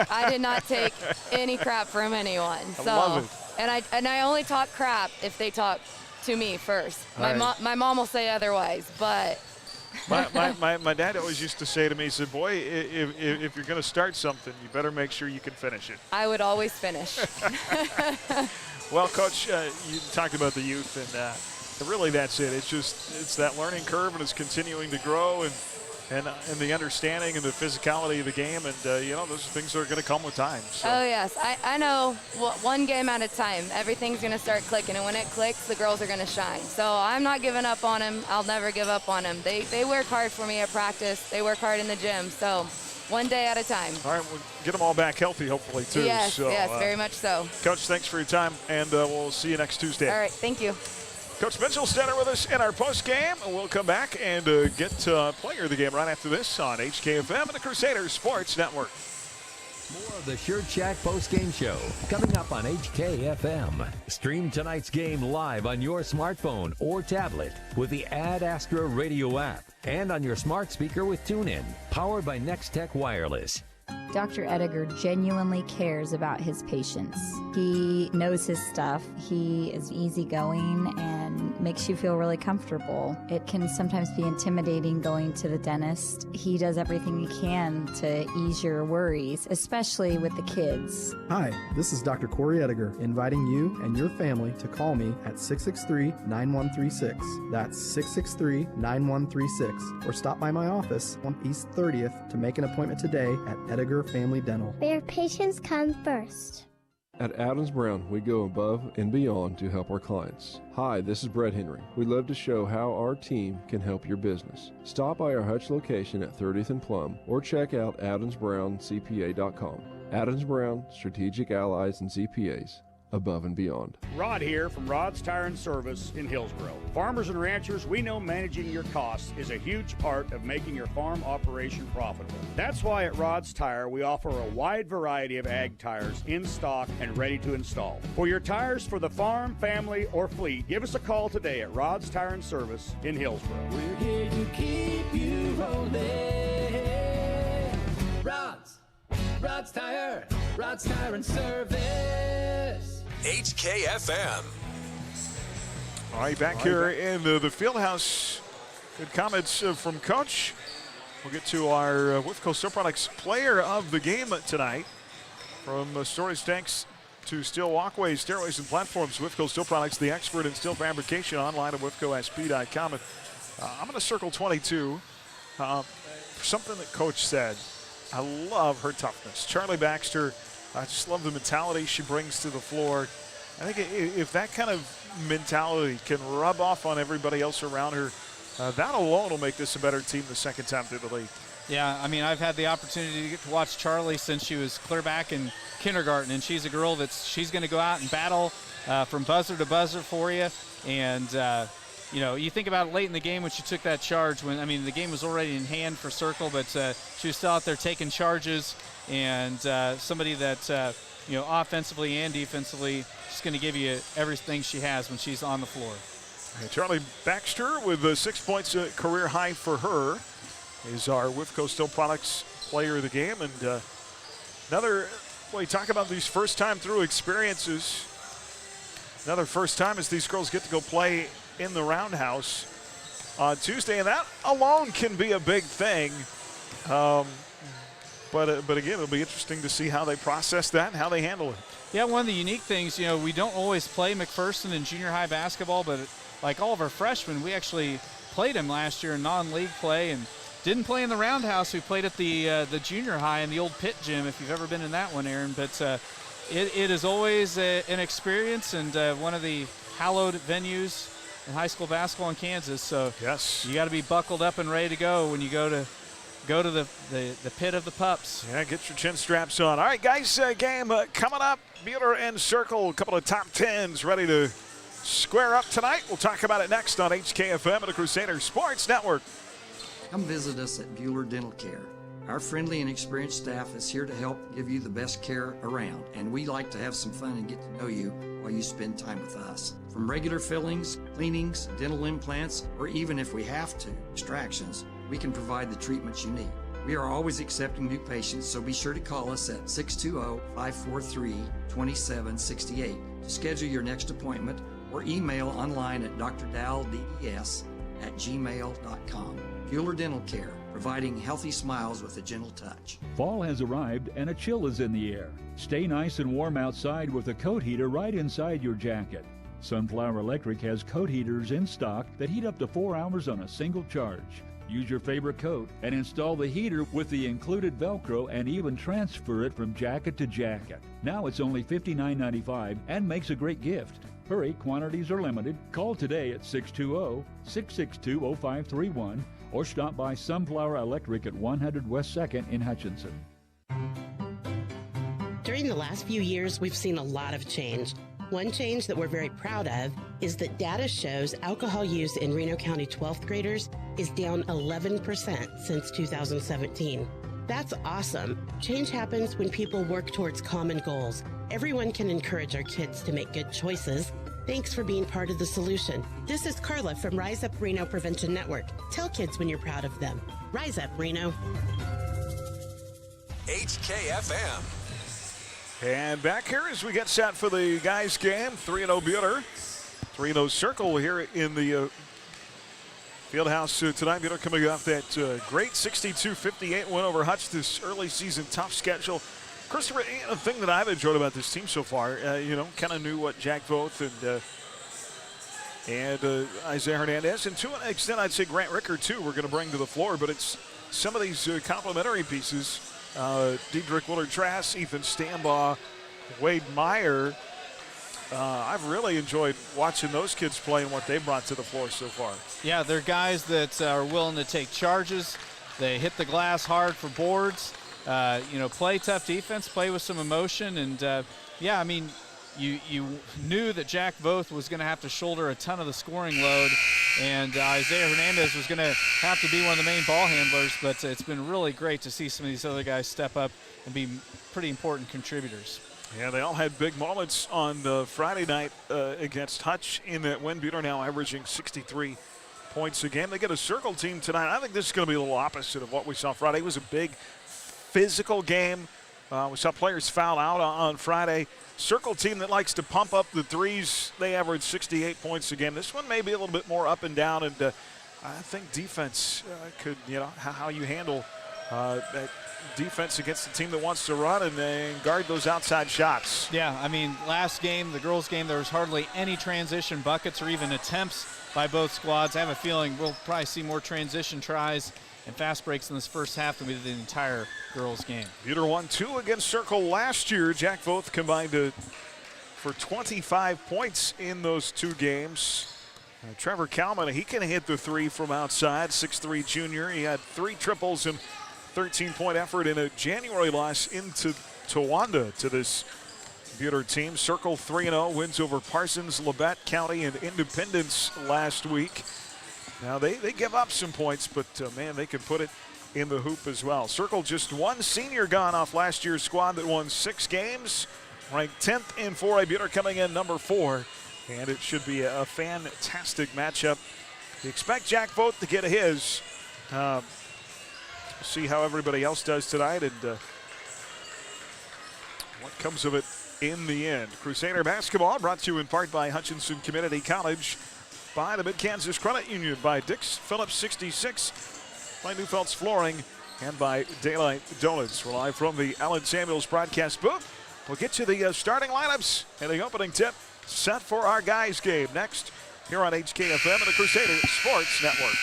I did not take any crap from anyone. I love it. And I only talk crap if they talk to me first. My mom will say otherwise, but. my dad always used to say to me, he said, boy, if you're going to start something, you better make sure you can finish it. I would always finish. Well, Coach, you talked about the youth, and really that's it. It's that learning curve, and it's continuing to grow, and the understanding and the physicality of the game, and those things are going to come with time. So. Oh yes, I know. One game at a time, everything's going to start clicking, and when it clicks, the girls are going to shine. So I'm not giving up on them. I'll never give up on them. They work hard for me at practice. They work hard in the gym. So one day at a time. All right, we'll get them all back healthy, hopefully too. Yes, so, yes, very much so. Coach, thanks for your time, and we'll see you next Tuesday. All right, thank you. Coach Mitchell-Stetter with us in our post game, and we'll come back and get player of the game right after this on HKFM and the Crusaders Sports Network. More of the Shirt Shack post-game show coming up on HKFM. Stream tonight's game live on your smartphone or tablet with the Ad Astra radio app and on your smart speaker with TuneIn, powered by Next Tech Wireless. Dr. Ediger genuinely cares about his patients. He knows his stuff. He is easygoing and makes you feel really comfortable. It can sometimes be intimidating going to the dentist. He does everything he can to ease your worries, especially with the kids. Hi, this is Dr. Corey Ediger, inviting you and your family to call me at 663-9136. That's 663-9136. Or stop by my office on East 30th to make an appointment today at Ediger Family Dental. Where patients come first. At Adams Brown, we go above and beyond to help our clients. Hi, this is Brett Henry. We love to show how our team can help your business. Stop by our Hutch location at 30th and Plum or check out adamsbrowncpa.com. Adams Brown, strategic allies and CPAs. Above and beyond. Rod here from Rod's Tire and Service in Hillsboro. Farmers and ranchers, we know managing your costs is a huge part of making your farm operation profitable. That's why at Rod's Tire we offer a wide variety of ag tires in stock and ready to install. For your tires for the farm, family, or fleet, give us a call today at Rod's Tire and Service in Hillsboro. We're here to keep you rolling. Rod's Tire and Service. HKFM. All right, back here in the Fieldhouse. Good comments from Coach. We'll get to our Whiffco Steel Products player of the game tonight. From storage tanks to steel walkways, stairways, and platforms, Whiffco Steel Products, the expert in steel fabrication, online at whiffcosp.com. I'm going to circle 22. Something that Coach said. I love her toughness. Charlie Baxter, I just love the mentality she brings to the floor. I think if that kind of mentality can rub off on everybody else around her, that alone will make this a better team the second time through the league. Yeah, I mean, I've had the opportunity to get to watch Charlie since she was clear back in kindergarten, and she's a girl she's going to go out and battle from buzzer to buzzer for you. And, you think about it late in the game when she took that charge the game was already in hand for Circle, but she was still out there taking charges, and somebody that, offensively and defensively, she's going to give you everything she has when she's on the floor. And Charlie Baxter with 6 points, career high for her, is our Whiffco Steel Products player of the game. And another Well, you talk about these first time through experiences. Another first time as these girls get to go play in the Roundhouse on Tuesday, and that alone can be a big thing. But again, it'll be interesting to see how they process that and how they handle it. Yeah, one of the unique things, we don't always play McPherson in junior high basketball, but like all of our freshmen, we actually played them last year in non-league play and didn't play in the Roundhouse. We played at the junior high in the old pit gym, if you've ever been in that one, Aaron. But it is always an experience and one of the hallowed venues in high school basketball in Kansas. So yes, you got to be buckled up and ready to go when you go to the pit of the pups. Yeah, get your chin straps on. All right, guys, game coming up. Buhler and Circle, a couple of top tens ready to square up tonight. We'll talk about it next on HKFM and the Crusader Sports Network. Come visit us at Buhler Dental Care. Our friendly and experienced staff is here to help give you the best care around, and we like to have some fun and get to know you while you spend time with us. From regular fillings, cleanings, dental implants, or even if we have to, extractions, we can provide the treatments you need. We are always accepting new patients, so be sure to call us at 620-543-2768 to schedule your next appointment or email online at drdaldes@gmail.com. Buhler Dental Care, providing healthy smiles with a gentle touch. Fall has arrived and a chill is in the air. Stay nice and warm outside with a coat heater right inside your jacket. Sunflower Electric has coat heaters in stock that heat up to 4 hours on a single charge. Use your favorite coat and install the heater with the included Velcro and even transfer it from jacket to jacket. Now it's only $59.95 and makes a great gift. Hurry, quantities are limited. Call today at 620-662-0531 or stop by Sunflower Electric at 100 West 2nd in Hutchinson. During the last few years, we've seen a lot of change. One change that we're very proud of is that data shows alcohol use in Reno County 12th graders is down 11% since 2017. That's awesome. Change happens when people work towards common goals. Everyone can encourage our kids to make good choices. Thanks for being part of the solution. This is Carla from Rise Up Reno Prevention Network. Tell kids when you're proud of them. Rise Up, Reno. HKFM. And back here as we get set for the guys' game, 3-0 Buhler, 3-0 Circle here in the Fieldhouse tonight. Buhler coming off that great 62-58 win over Hutch, this early season tough schedule. Christopher, the thing that I've enjoyed about this team so far, kind of knew what Jack Voth and Isaiah Hernandez, and to an extent I'd say Grant Ricker too, we're going to bring to the floor, but it's some of these complementary pieces. Diedrich Willard-Trask, Ethan Stambaugh, Wade Meyer. I've really enjoyed watching those kids play and what they brought to the floor so far. Yeah, they're guys that are willing to take charges. They hit the glass hard for boards. Play tough defense, play with some emotion, and you knew that Jack Voth was going to have to shoulder a ton of the scoring load, and Isaiah Hernandez was going to have to be one of the main ball handlers, but it's been really great to see some of these other guys step up and be pretty important contributors. Yeah, they all had big moments on Friday night against Hutch in that win. Buhler now averaging 63 points a game. They get a Circle team tonight. I think this is going to be a little opposite of what we saw Friday. It was a big physical game. We saw players foul out on Friday. Circle team that likes to pump up the threes. They average 68 points a game. This one may be a little bit more up and down, and I think defense could, how you handle that defense against a team that wants to run and guard those outside shots. Yeah, last game, the girls' game, there was hardly any transition buckets or even attempts by both squads. I have a feeling we'll probably see more transition tries and fast breaks in this first half than we did the entire girls' game. Buhler won 2 against Circle last year. Jack Voth combined for 25 points in those 2 games. Trevor Kalman, he can hit the 3 from outside, 6'3" junior. He had 3 triples and 13-point effort in a January loss into Towanda to this Buhler team. Circle 3-0, wins over Parsons, Labette County, and Independence last week. Now, they give up some points, but, man, they can put it in the hoop as well. Circle just 1 senior gone off last year's squad that won 6 games, ranked 10th in 4A. Buhler coming in number 4, and it should be a fantastic matchup. You expect Jack Voth to get his. See how everybody else does tonight, and what comes of it in the end. Crusader basketball brought to you in part by Hutchinson Community College, by the Mid-Kansas Credit Union, by Dix Phillips 66, by Newfelt's Flooring, and by Daylight Donuts. We're live from the Allen Samuels broadcast booth. We'll get you the starting lineups and the opening tip set for our guys game next here on HKFM and the Crusader Sports Network.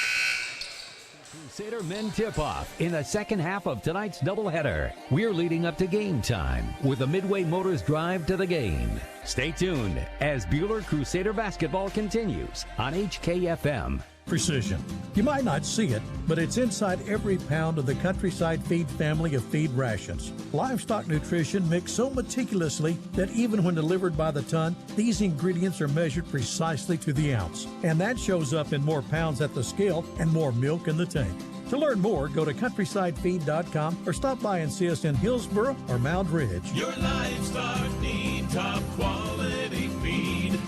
Crusader men tip-off in the second half of tonight's doubleheader. We're leading up to game time with the Midway Motors drive to the game. Stay tuned as Buhler Crusader basketball continues on HKFM. Precision. You might not see it, but it's inside every pound of the Countryside Feed family of feed rations. Livestock nutrition mixed so meticulously that even when delivered by the ton, these ingredients are measured precisely to the ounce. And that shows up in more pounds at the scale and more milk in the tank. To learn more, go to countrysidefeed.com or stop by and see us in Hillsboro or Mound Ridge. Your livestock need top quality feed,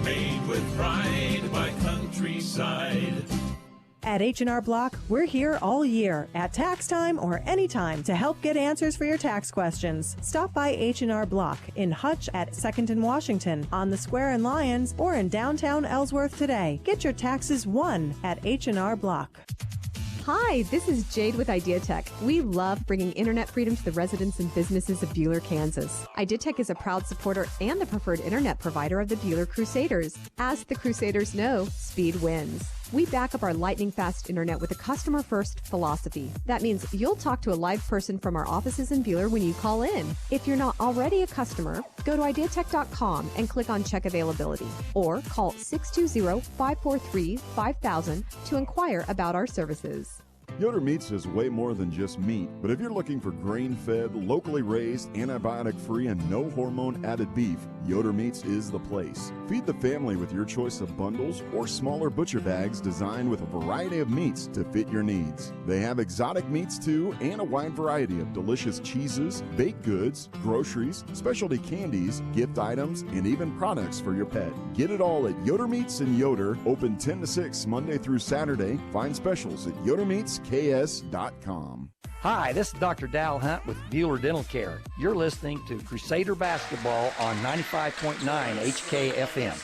made with pride by Countryside. At H&R Block, we're here all year at tax time or anytime to help get answers for your tax questions. Stop by H&R Block in Hutch at 2nd and Washington, on the Square in Lyons, or in downtown Ellsworth today. Get your taxes won at H&R Block. Hi, this is Jade with IdeaTech. We love bringing internet freedom to the residents and businesses of Buhler, Kansas. IdeaTech is a proud supporter and the preferred internet provider of the Buhler Crusaders. As the Crusaders know, speed wins. We back up our lightning-fast internet with a customer-first philosophy. That means you'll talk to a live person from our offices in Buhler when you call in. If you're not already a customer, go to ideatech.com and click on Check Availability, or call 620-543-5000 to inquire about our services. Yoder Meats is way more than just meat, but if you're looking for grain-fed, locally raised, antibiotic-free, and no hormone-added beef, Yoder Meats is the place. Feed the family with your choice of bundles or smaller butcher bags designed with a variety of meats to fit your needs. They have exotic meats too, and a wide variety of delicious cheeses, baked goods, groceries, specialty candies, gift items, and even products for your pet. Get it all at Yoder Meats in Yoder, open 10 to 6 Monday through Saturday. Find specials at yodermeatsks.com. Hi, this is Dr. Dal Hunt with Buhler Dental Care. You're listening to Crusader Basketball on 95.9 HKFM.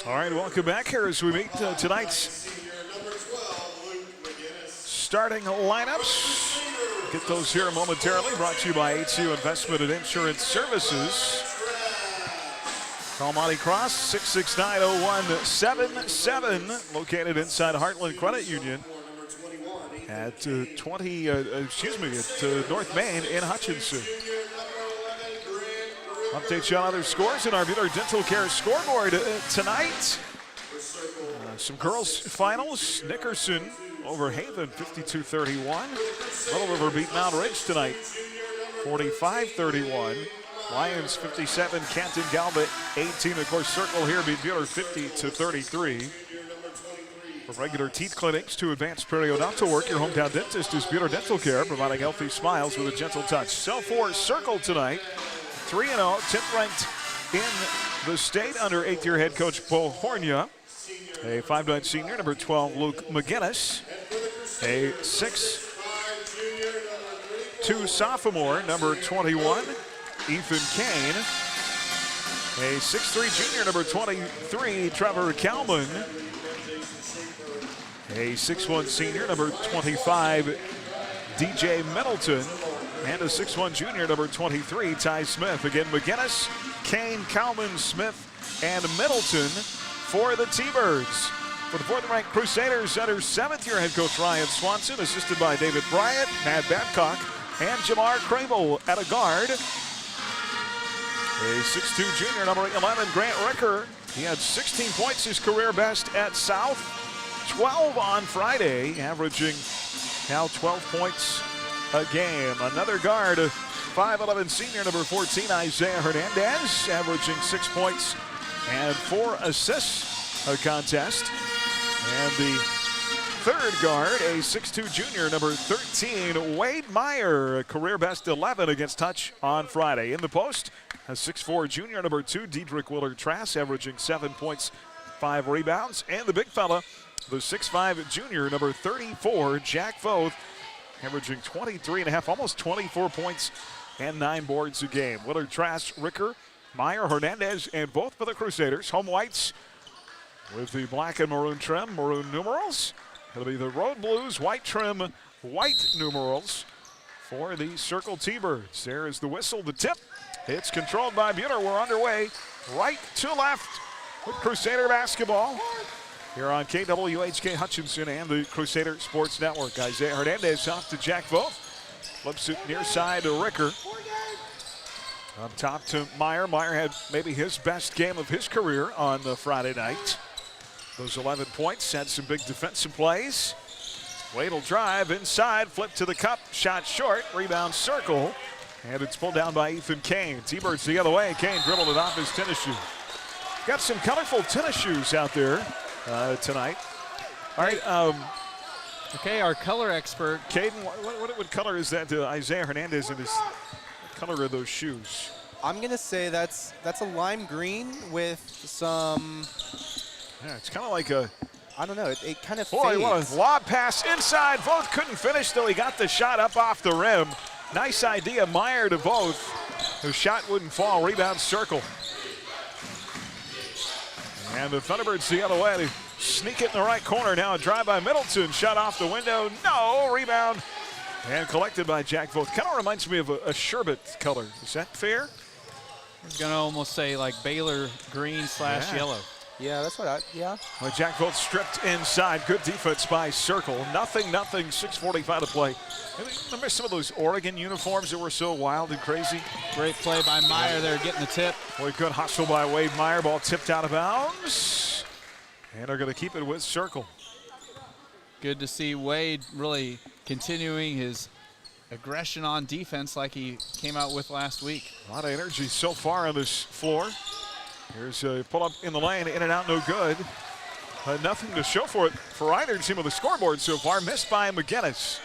All right, welcome back here as we meet tonight's starting lineups. Get those here momentarily. Brought to you by HCU Investment and Insurance Services. Call Monty Cross, 669-0177, located inside Heartland Credit Union at North Main in Hutchinson. Update you on other scores in our Buhler Dental Care scoreboard tonight. Some girls finals. Nickerson over Haven, 52-31. Little River beat Mount Ridge tonight, 45-31. Lions 57, Canton Galva 18. Of course, Circle here beat Buhler 50-33. From regular teeth clinics to advanced periodontal work, your hometown dentist is Buhler Dental Care, providing healthy smiles with a gentle touch. So for Circle tonight, 3-0, 10th ranked in the state under 8th-year head coach Bo Hornia. A 5'9" senior, number 12, Luke McGinnis. A 6'2" sophomore, number 21, Ethan Kane. A 6'3" junior, number 23, Trevor Kalman. A 6'1" senior, number 25, DJ Middleton. And a 6'1" junior, number 23, Ty Smith. Again, McGinnis, Kane, Kalman, Smith, and Middleton for the T-Birds. For the 4th-ranked Crusaders, under 7th-year head coach Ryan Swanson, assisted by David Bryant, Matt Babcock, and Jamar Crable at a guard. A 6'2" junior, number 11, Grant Ricker. He had 16 points, his career best at South. 12 on Friday, averaging now 12 points a game. Another guard, 5'11" senior, number 14, Isaiah Hernandez, averaging 6 points and 4 assists a contest. And the third guard, a 6'2" junior, number 13, Wade Meyer, a career best 11 against Touch on Friday. In the post, a 6'4" junior, number 2, Diedrich Willard-Trask, averaging 7 points, 5 rebounds. And the big fella, the 6'5" junior, number 34, Jack Voth, averaging 23.5, almost 24 points and 9 boards a game. Willard, Trask, Ricker, Meyer, Hernandez, and both for the Crusaders. Home whites with the black and maroon trim, maroon numerals. It'll be the road blues, white trim, white numerals for the Circle T-Birds. There is the whistle, the tip. It's controlled by Buhler. We're underway right to left with Crusader basketball here on KWHK Hutchinson and the Crusader Sports Network. Isaiah Hernandez off to Jack Voth. Flips it near side to Ricker. Up top to Meyer. Meyer had maybe his best game of his career on the Friday night. Those 11 points, had some big defensive plays. Wade will drive inside, flip to the cup, shot short, rebound Circle. And it's pulled down by Ethan Kane. T-Birds the other way. Kane dribbled it off his tennis shoe. Got some colorful tennis shoes out there tonight. All right. Okay, our color expert. Caden, what color is that to Isaiah Hernandez and his color of those shoes? I'm going to say that's a lime green with some... Yeah, it's kind of like a... I don't know. It kind of Boy, fades. what a lob pass inside. Voth couldn't finish, though he got the shot up off the rim. Nice idea, Meyer to Voth. The shot wouldn't fall. Rebound Circle. And the Thunderbirds the other way. They sneak it in the right corner now. A drive by Middleton. Shot off the window. No. Rebound. And collected by Jack Voth. Kind of reminds me of a sherbet color. Is that fair? I was going to almost say like Baylor green / yellow. Yeah, that's what yeah. Well, Jack Voth stripped inside. Good defense by Circle. Nothing, 6:45 to play. Remember some of those Oregon uniforms that were so wild and crazy? Great play by Meyer there, getting the tip. Boy, good hustle by Wade Meyer. Ball tipped out of bounds. And they're going to keep it with Circle. Good to see Wade really continuing his aggression on defense like he came out with last week. A lot of energy so far on this floor. Here's a pull up in the lane, in and out, no good. Nothing to show for it for either team on the scoreboard so far. Missed by McGinnis.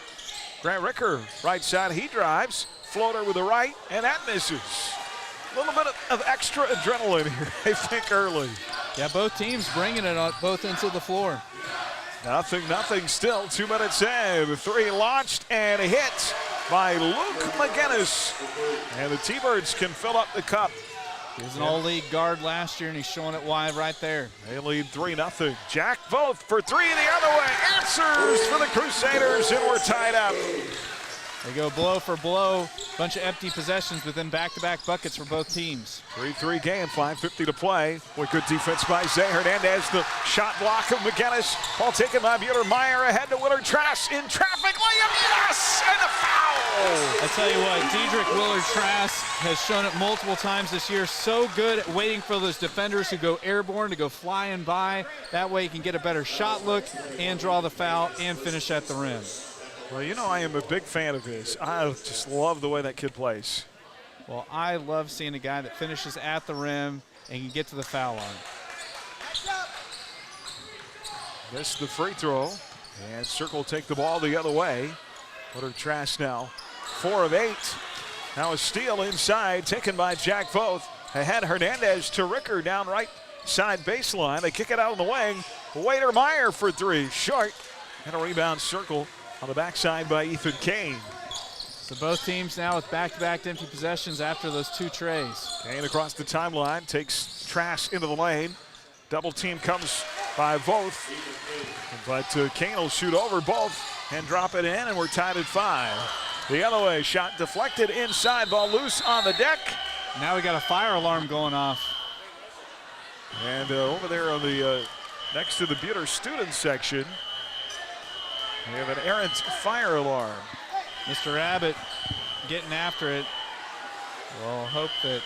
Grant Ricker, right side, he drives. Floater with the right, and that misses. A little bit of extra adrenaline here, I think, early. Yeah, both teams bringing it on both ends of the floor. Nothing still. 2 minutes in. The three launched and a hit by Luke McGinnis. And the T-Birds can fill up the cup. He was an all-league guard last year, and he's showing it wide right there. They lead 3-0. Jack Voth for three the other way. Answers for the Crusaders, and we're tied up. They go blow for blow. Bunch of empty possessions, but then back-to-back buckets for both teams. 3-3 game, 5:50 to play. With good defense by Zay Hernandez. The shot block of McGinnis. Ball taken by Buhler. Meyer ahead to Willard. Trask in traffic. Layup, yes! And a foul! I tell you what, Diedrich Willard Trask has shown it multiple times this year. So good at waiting for those defenders who go airborne to go flying by. That way he can get a better shot look and draw the foul and finish at the rim. Well, you know I am a big fan of his. I just love the way that kid plays. Well, I love seeing a guy that finishes at the rim and can get to the foul line. Missed the free throw, and Circle take the ball the other way. Willard Trask now 4 of 8. Now a steal inside, taken by Jack Voth. Ahead Hernandez to Ricker down right side baseline. They kick it out on the wing. Wader Meyer for three, short. And a rebound Circle on the backside by Ethan Kane. So both teams now with back-to-back empty possessions after those 2 trays. Kane across the timeline, takes Trask into the lane. Double team comes by Voth. But Kane will shoot over both and drop it in, and we're tied at 5. The other way, shot deflected inside, ball loose on the deck. Now we got a fire alarm going off. And over there on the next to the Buhler student section, we have an errant fire alarm. Mr. Abbott getting after it. Well, hope that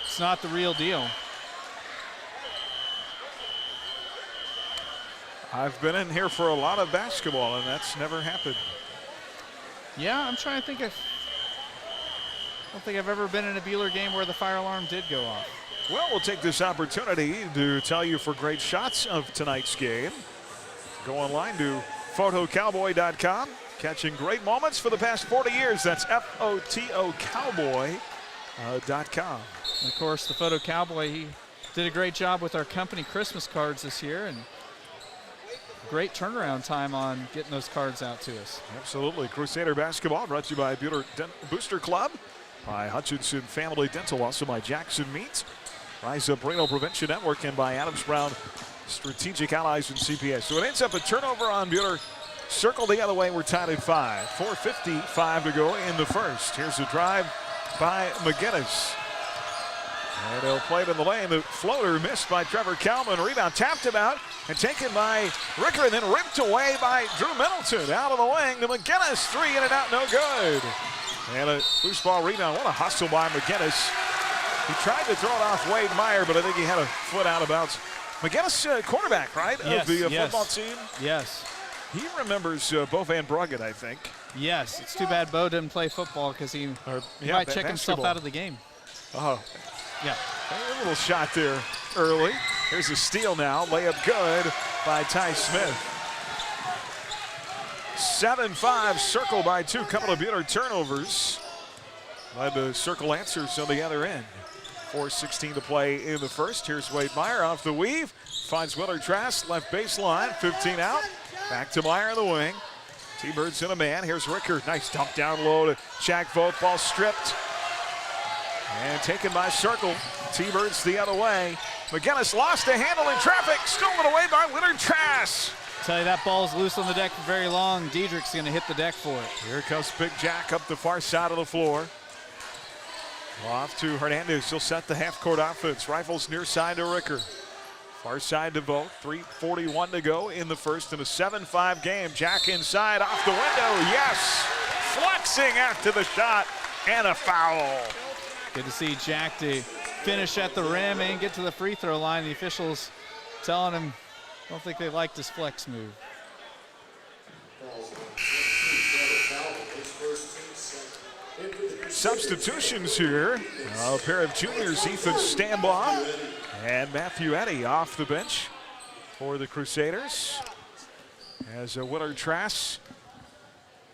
it's not the real deal. I've been in here for a lot of basketball, and that's never happened. Yeah, I'm trying to think if, I don't think I've ever been in a Buhler game where the fire alarm did go off. Well, we'll take this opportunity to tell you for great shots of tonight's game. Go online to photocowboy.com. Catching great moments for the past 40 years. That's photocowboy.com. Of course, the Photo Cowboy, he did a great job with our company Christmas cards this year, and great turnaround time on getting those cards out to us. Absolutely. Crusader basketball brought to you by Buhler Booster Club. by Hutchinson Family Dental, also by Jackson Meat, Rise Up Renal Prevention Network, and by Adams Brown Strategic Allies and CPS. So it ends up a turnover on Buhler. Circle the other way, we're tied at 5. 4:55 to go in the first. Here's a drive by McGinnis. And he'll play it in the lane. The floater missed by Trevor Kalman. Rebound tapped about and taken by Ricker, and then ripped away by Drew Middleton. Out of the wing to McGinnis. 3 in and out, no good. And a loose ball rebound. What a hustle by McGinnis. He tried to throw it off Wade Meyer, but I think he had a foot out of bounds. McGinnis, quarterback, right, yes, of the yes. football team? Yes. He remembers Bo Van Bruggen, I think. Yes, it's too bad Bo didn't play football because he might check himself out of the game. Oh. Yeah. A little shot there early. Here's a steal now. Layup good by Ty Smith. 7-5, Circle by 2. Couple of Buhler turnovers. By the Circle answers on the other end. 4:16 to play in the first. Here's Wade Meyer off the weave. Finds Willard Trask, left baseline. 15 out. Back to Meyer in the wing. T-Birds in a man. Here's Ricker. Nice dump down low to Shaq Vogt. Ball stripped. And taken by Circle. T-Birds the other way. McGinnis lost a handle in traffic. Stolen away by Willard Trask. Tell you that ball's loose on the deck for very long. Diedrich's going to hit the deck for it. Here comes Big Jack up the far side of the floor. Off to Hernandez. He'll set the half-court offense. Rifles near side to Ricker. Far side to Vogt. 3:41 to go in the first in a 7-5 game. Jack inside off the window. Yes! Flexing after the shot and a foul. Good to see Jack to finish at the rim and get to the free throw line. The officials telling him, don't think they liked his flex move. Substitutions here. A pair of juniors, Ethan Stambaugh and Matthew Eddy off the bench for the Crusaders. As Willard Trask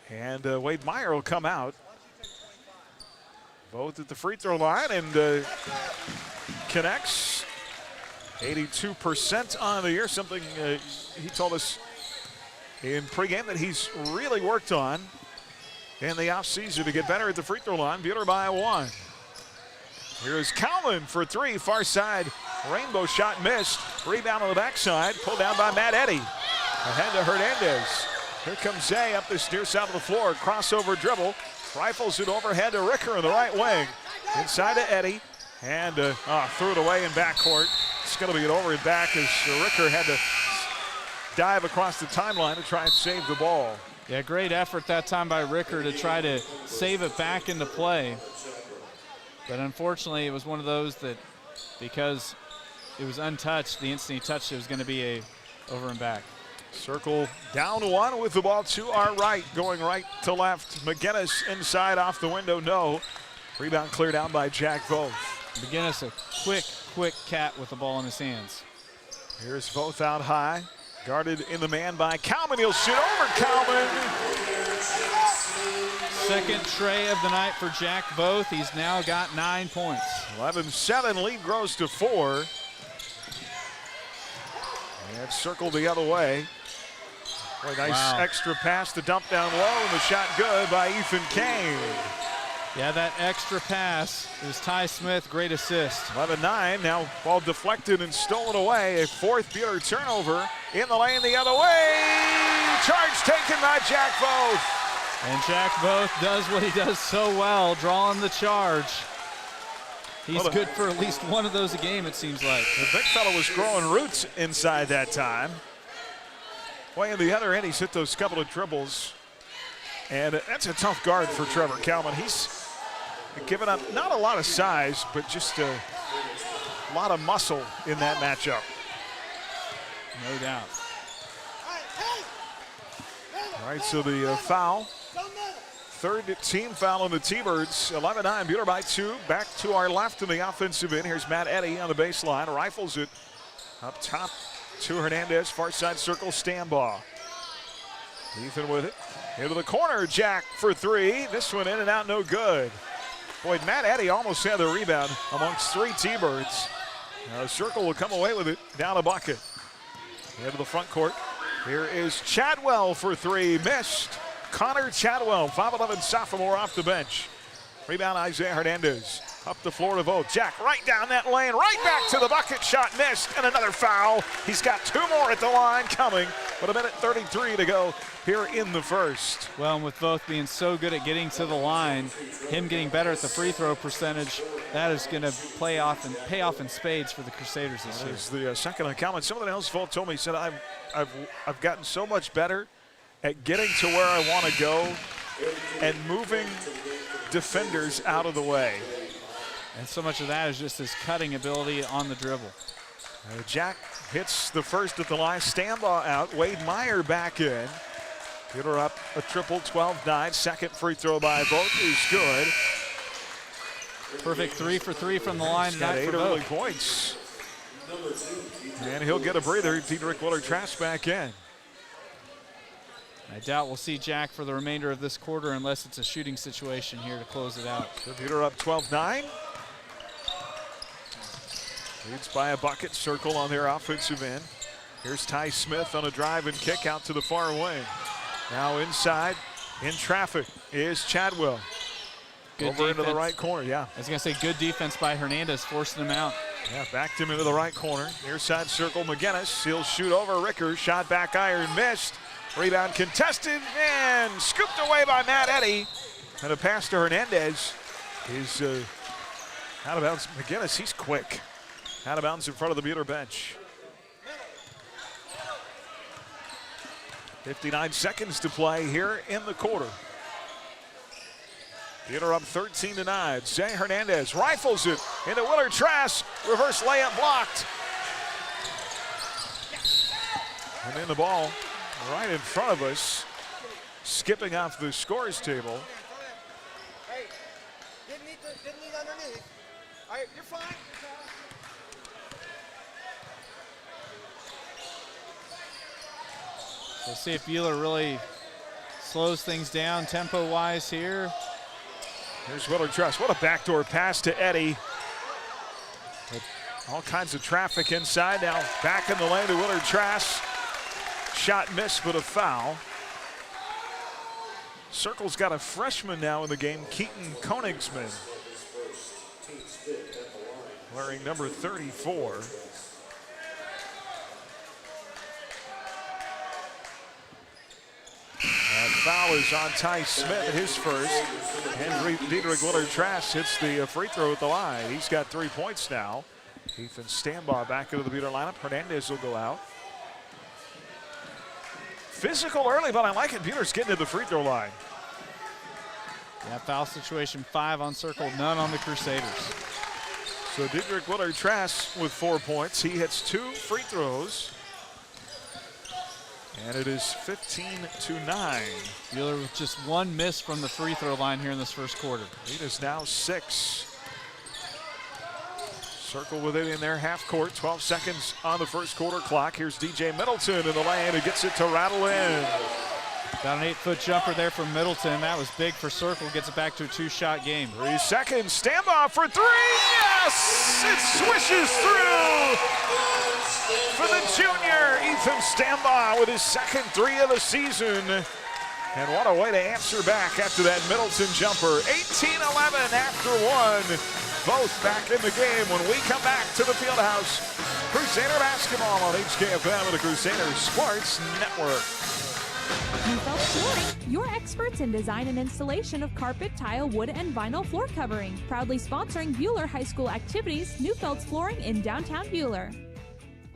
and Wade Meyer will come out. Both at the free throw line and connects. 82% on the year, something he told us in pregame that he's really worked on in the offseason to get better at the free throw line. Buhler by 1. Here's Kalman for 3, far side. Rainbow shot missed. Rebound on the backside, pulled down by Matt Eddy. Ahead to Hernandez. Here comes Zay up this near side of the floor. Crossover dribble. Rifles it overhead to Ricker in the right wing. Inside to Eddy. And threw it away in backcourt. It's going to be an over and back as Ricker had to dive across the timeline to try and save the ball. Yeah, great effort that time by Ricker to try to save it back into play. But unfortunately, it was one of those that because it was untouched, the instant he touched it was going to be a over and back. Circle down 1 with the ball to our right, going right to left. McGinnis inside off the window, no. Rebound cleared out by Jack Vogt. McGinnis a quick cat with the ball in his hands. Here's Vogt out high. Guarded in the man by Kalman. He'll shoot over Kalman. Second tray of the night for Jack Vogt. He's now got 9 points. 11-7, lead grows to 4. And Circle the other way. Boy, nice extra pass to dump down low, and the shot good by Ethan Kane. Yeah, that extra pass is Ty Smith, great assist. 11-9, now ball deflected and stolen away. A 4th Buhler turnover in the lane the other way. Charge taken by Jack Vogt. And Jack Vogt does what he does so well, drawing the charge. He's good for at least one of those a game, it seems like. The big fella was growing roots inside that time. Way on the other end, he's hit those couple of dribbles. And that's a tough guard for Trevor Kalman. He's given up not a lot of size, but just a lot of muscle in that matchup. No doubt. All right, so the foul. 3rd team foul on the T-Birds. 11-9, Buhler by 2. Back to our left in the offensive end. Here's Matt Eddy on the baseline. Rifles it up top to Hernandez. Far side circle, Stambaugh. Ethan with it. Into the corner, Jack for 3. This one in and out, no good. Boy, Matt Eddy almost had the rebound amongst 3 T-Birds. Now Circle will come away with it, down a bucket. Into the front court. Here is Chadwell for 3, missed. Connor Chadwell, 5'11" sophomore off the bench. Rebound, Isaiah Hernandez. Up the floor to Vogt. Jack right down that lane, right back to the bucket. Shot missed, and another foul. He's got 2 more at the line coming, but 1:33 to go here in the first. Well, and with Vogt being so good at getting to the line, him getting better at the free throw percentage, that is going to pay off in spades for the Crusaders this year. That is the second comment. Something else Vogt told me, he said, I've gotten so much better at getting to where I want to go and moving defenders out of the way. And so much of that is just his cutting ability on the dribble. Jack hits the first at the line. Stambaugh out. Wade Meyer back in. Buhler up a triple, 12-9. Second free throw by Vogt is good. Perfect 3 for 3 from the line. He's got 8 early points. And he'll get a breather. Diedrich Willer-Trask back in. I doubt we'll see Jack for the remainder of this quarter unless it's a shooting situation here to close it out. So Buhler up 12-9. Leads by a bucket. Circle on their offensive end. Here's Ty Smith on a drive and kick out to the far wing. Now inside, in traffic, is Chadwell. Good over defense. Into the right corner, yeah. I was going to say good defense by Hernandez, forcing him out. Yeah, backed him into the right corner. Near side circle, McGinnis. He'll shoot over Ricker. Shot back iron, missed. Rebound contested and scooped away by Matt Eddy. And a pass to Hernandez is out of bounds. McGinnis, he's quick. Out of bounds in front of the Buhler bench. 59 seconds to play here in the quarter. Buhler up 13-9. Zay Hernandez rifles it into Willer-Trask. Reverse layup blocked. And then the ball right in front of us, skipping off the scores table. Hey, didn't need underneath. All right, you're fine. We'll see if Buhler really slows things down tempo-wise here. Here's Willer-Trask. What a backdoor pass to Eddy. All kinds of traffic inside. Now back in the lane to Willer-Trask. Shot missed, but a foul. Circle's got a freshman now in the game, Keaton Koenigsman, wearing number 34. That foul is on Ty Smith, his first. And Diedrich Willer-Trask hits the free throw at the line. He's got 3 points now. Ethan Stambaugh back into the Buhler lineup. Hernandez will go out. Physical early, but I like it. Buhler's getting to the free throw line. Yeah, foul situation, 5 on Circle, none on the Crusaders. So Diedrich Willer-Trask with 4 points. He hits 2 free throws. And it is 15-9. Buhler with just 1 miss from the free throw line here in this first quarter. Lead is now 6. Circle with it in their half court. 12 seconds on the first quarter clock. Here's DJ Middleton in the lane who gets it to rattle in. Got an 8-foot jumper there from Middleton. That was big for Circle. Gets it back to a 2-shot game. 3 seconds. Stambaugh for 3. Yes! It swishes through for the junior. Ethan Stambaugh with his second 3 of the season. And what a way to answer back after that Middleton jumper. 18-11 after 1. Both back in the game when we come back to the Fieldhouse. Crusader basketball on HKFM and the Crusader Sports Network. Neufeld Flooring, your experts in design and installation of carpet, tile, wood, and vinyl floor covering. Proudly sponsoring Buhler High School activities, Neufeld's Flooring in downtown Buhler.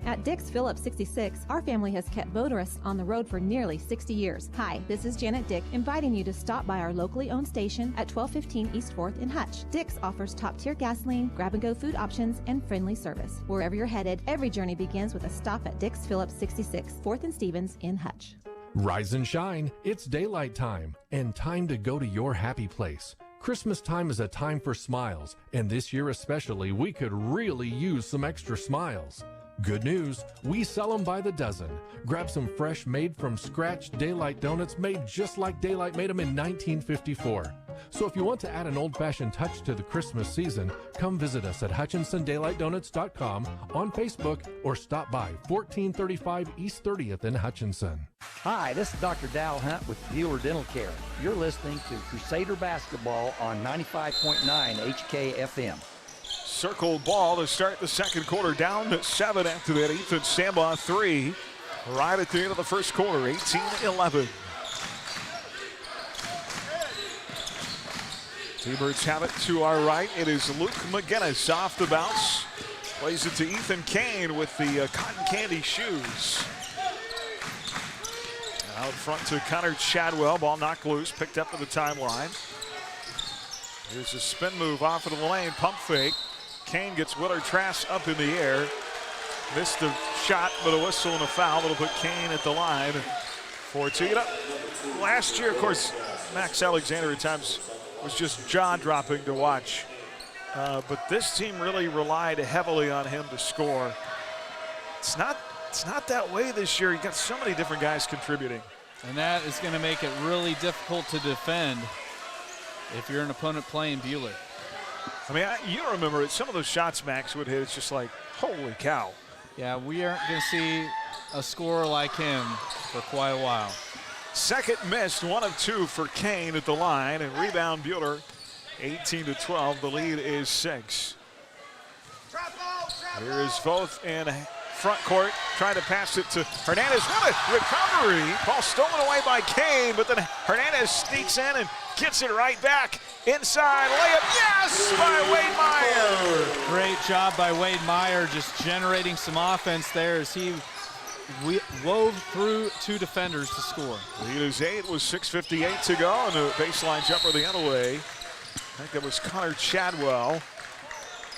At Dick's Phillips 66, our family has kept motorists on the road for nearly 60 years. Hi, this is Janet Dick, inviting you to stop by our locally owned station at 1215 East 4th in Hutch. Dick's offers top-tier gasoline, grab-and-go food options, and friendly service. Wherever you're headed, every journey begins with a stop at Dick's Phillips 66, 4th and Stevens in Hutch. Rise and shine. It's daylight time and time to go to your happy place. Christmas time is a time for smiles, and this year especially, we could really use some extra smiles. Good news, we sell them by the dozen. Grab some fresh made-from-scratch Daylight donuts made just like Daylight made them in 1954. So if you want to add an old-fashioned touch to the Christmas season, come visit us at HutchinsonDaylightDonuts.com, on Facebook, or stop by 1435 East 30th in Hutchinson. Hi, this is Dr. Dow Hunt with Buhler Dental Care. You're listening to Crusader Basketball on 95.9 HKFM. Circle ball to start the second quarter, down to 7 after that Ethan Stambaugh three. Right at the end of the first quarter, 18-11. T-Birds have it to our right. It is Luke McGinnis off the bounce. Plays it to Ethan Kane with the cotton candy shoes. Out front to Connor Chadwell. Ball knocked loose, picked up to the timeline. Here's a spin move off of the lane, pump fake. Kane gets Willard Trask up in the air. Missed the shot, but a whistle and a foul. That'll put Kane at the line for two. You know, last year, of course, Max Alexander at times was just jaw-dropping to watch. But this team really relied heavily on him to score. It's not that way this year. You got so many different guys contributing. And that is going to make it really difficult to defend if you're an opponent playing Buhler. I mean, you remember it. Some of those shots Max would hit, it's just like, holy cow. Yeah, we aren't going to see a scorer like him for quite a while. Second missed, 1 of 2 for Kane at the line, and rebound Buhler, 18-12. The lead is 6. Here is Voth in front court, trying to pass it to Hernandez. What a recovery! Ball stolen away by Kane, but then Hernandez sneaks in and gets it right back. Inside layup, yes, by Wade Meyer. Great job by Wade Meyer, just generating some offense there as he wove through 2 defenders to score. Lead is 8 with 6:58 to go, and the baseline jumper the other way. I think that was Connor Chadwell.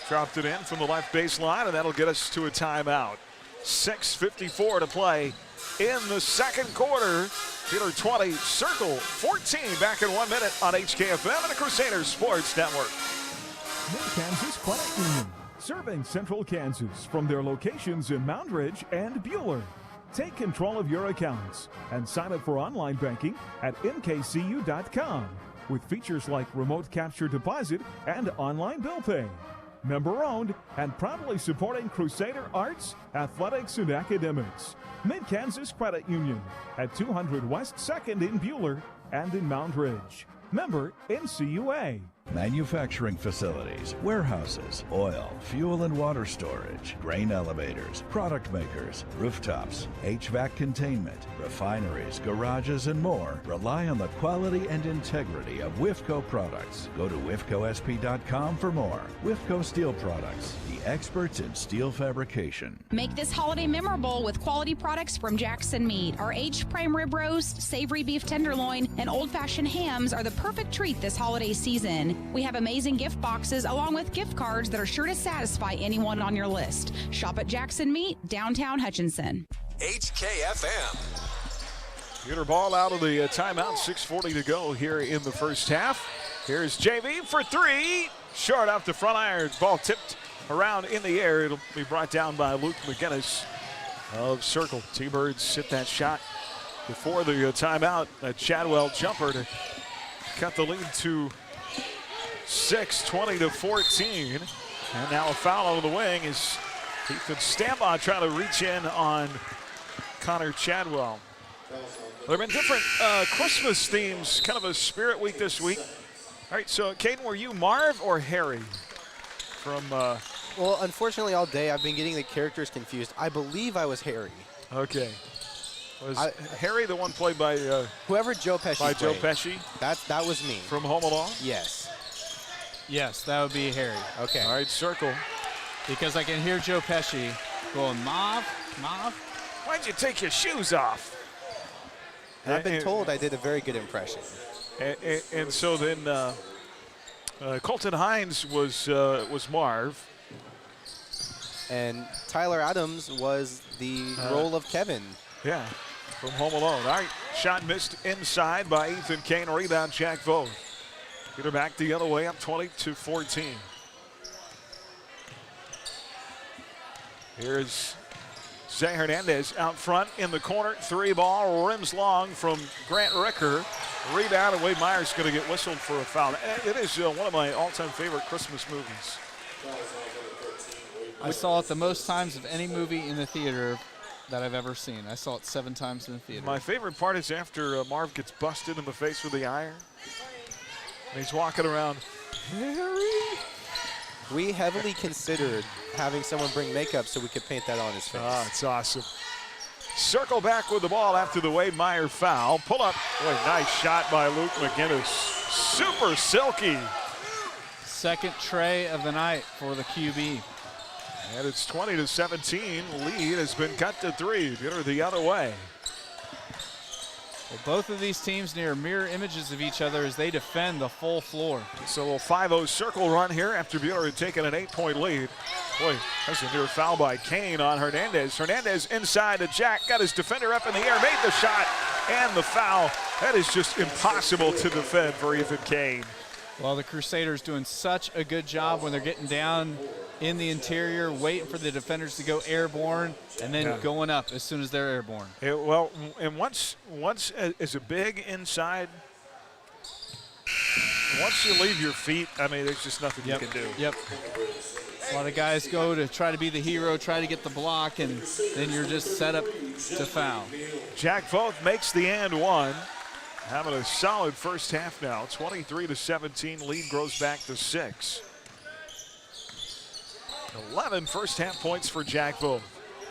Dropped it in from the left baseline, and that'll get us to a timeout. 6:54 to play in the second quarter. Buhler 20, Circle 14. Back in 1 minute on HKFM and the Crusaders Sports Network. Mid-Kansas Credit Union, serving Central Kansas from their locations in Moundridge and Buhler. Take control of your accounts and sign up for online banking at mkcu.com with features like remote capture deposit and online bill pay. Member owned and proudly supporting Crusader arts, athletics, and academics. Mid-Kansas Credit Union at 200 West 2nd in Buhler and in Moundridge. Member NCUA. Manufacturing facilities, warehouses, oil, fuel and water storage, grain elevators, product makers, rooftops, HVAC containment, refineries, garages, and more rely on the quality and integrity of WIFCO products. Go to WIFCOSP.com for more. WIFCO Steel Products, the experts in steel fabrication. Make this holiday memorable with quality products from Jackson Meat. Our aged prime rib roast, savory beef tenderloin, and old-fashioned hams are the perfect treat this holiday season. We have amazing gift boxes along with gift cards that are sure to satisfy anyone on your list. Shop at Jackson Meat, downtown Hutchinson. HKFM. Buhler ball out of the timeout, 6:40 to go here in the first half. Here's JV for 3. Short off the front iron. Ball tipped around in the air. It'll be brought down by Luke McGinnis of Circle. T-Birds hit that shot before the timeout. A Chadwell jumper to cut the lead to 6, 20-14. And now a foul on the wing is Ethan Stambaugh trying to reach in on Connor Chadwell. There have been different Christmas themes, kind of a spirit week this week. All right, so Caden, were you Marv or Harry from Well, unfortunately, all day I've been getting the characters confused. I believe I was Harry. Okay. Was Harry the one played by whoever Joe Pesci by played. Joe Pesci? That was me. From Home Alone? Yes. Yes, that would be Harry. Okay. All right, Circle. Because I can hear Joe Pesci going, Mauve, Mauve. Why'd you take your shoes off? And I've been told I did a very good impression. And so then Colton Hines was Marv. And Tyler Adams was the role of Kevin. Yeah, from Home Alone. All right, shot missed inside by Ethan Kane. Rebound, Jack Vogt. Get her back the other way, up 20-14. Here's Zay Hernandez out front in the corner. 3 ball, rims long from Grant Ricker. Rebound, and Wade Meyer's going to get whistled for a foul. It is one of my all-time favorite Christmas movies. I saw it the most times of any movie in the theater that I've ever seen. I saw it 7 times in the theater. My favorite part is after Marv gets busted in the face with the iron. And he's walking around. Harry? We heavily considered having someone bring makeup so we could paint that on his face. Ah, it's awesome. Circle back with the ball after the Wade Meyer foul. Pull up. Boy, nice shot by Luke McGinnis. Super silky. Second tray of the night for the QB. And it's 20-17. Lead has been cut to 3. Buhler the other way. Well, both of these teams near mirror images of each other as they defend the full floor. So a little 5-0 circle run here after Buhler had taken an 8-point lead. Boy, that's a near foul by Kane on Hernandez. Hernandez inside to Jack, got his defender up in the air, made the shot, and the foul. That is just impossible to defend for Ethan Kane. Well, the Crusaders doing such a good job when they're getting down in the interior, waiting for the defenders to go airborne, and then going up as soon as they're airborne. Well, and once as a big inside, once you leave your feet, I mean, there's just nothing you can do. Yep. A lot of guys go to try to be the hero, try to get the block, and then you're just set up to foul. Jack Voth makes the and one. Having a solid first half now. 23-17, lead grows back to 6. 11 first half points for Jack Voth.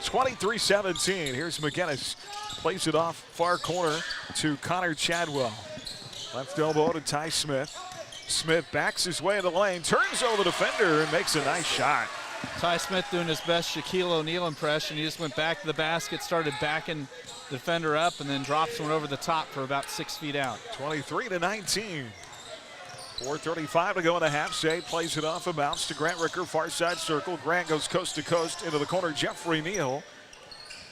23-17. Here's McGinnis. Plays it off far corner to Connor Chadwell. Left elbow to Ty Smith. Smith backs his way in the lane, turns over the defender, and makes a nice shot. Ty Smith doing his best Shaquille O'Neal impression. He just went back to the basket, started backing the defender up, and then drops one over the top for about 6 feet out. 23-19. 4:35 to go in the half. Shea plays it off a bounce to Grant Ricker, far side circle. Grant goes coast to coast into the corner. Jeffrey Neal,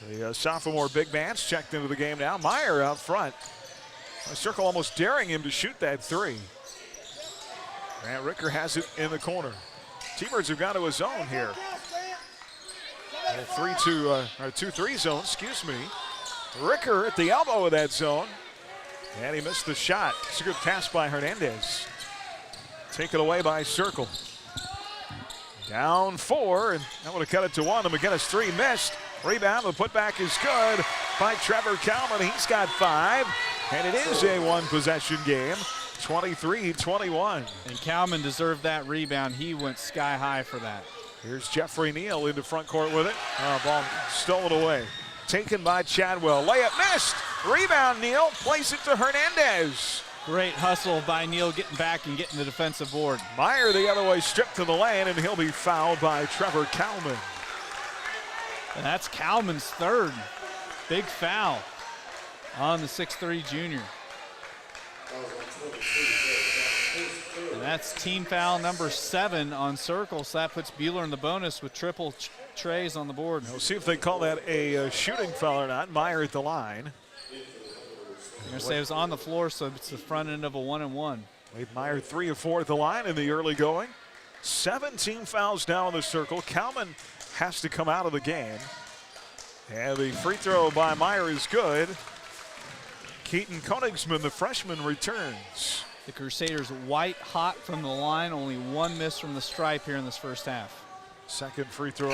the sophomore big man's checked into the game now. Meyer out front. A circle almost daring him to shoot that 3. Grant Ricker has it in the corner. T-Birds have got to a zone here. A 2-3 zone, excuse me. Ricker at the elbow of that zone. And he missed the shot. It's a good pass by Hernandez. Taken away by Circle. Down 4, and that would have cut it to 1. The McGinnis 3 missed. Rebound, the putback is good by Trevor Kalman. He's got 5, and it is a 1-possession game. 23-21. And Kalman deserved that rebound. He went sky high for that. Here's Jeffrey Neal into front court with it. Ball stolen away. Taken by Chadwell. Layup missed. Rebound, Neal. Plays it to Hernandez. Great hustle by Neal getting back and getting the defensive board. Meyer the other way, stripped to the lane, and he'll be fouled by Trevor Kalman. And that's Kalman's 3rd. Big foul on the 6'3 junior. And that's team foul number 7 on Circle. So that puts Buhler in the bonus with triple trays on the board. We'll see if they call that a shooting foul or not. Meyer at the line. I'm going to say it was on the floor, so it's the front end of a 1-and-1. Wade Meyer 3 of 4 at the line in the early going. 17 fouls now in the Circle. Kalman has to come out of the game. And the free throw by Meyer is good. Keaton Konigsman, the freshman, returns. The Crusaders white hot from the line. Only 1 miss from the stripe here in this first half. Second free throw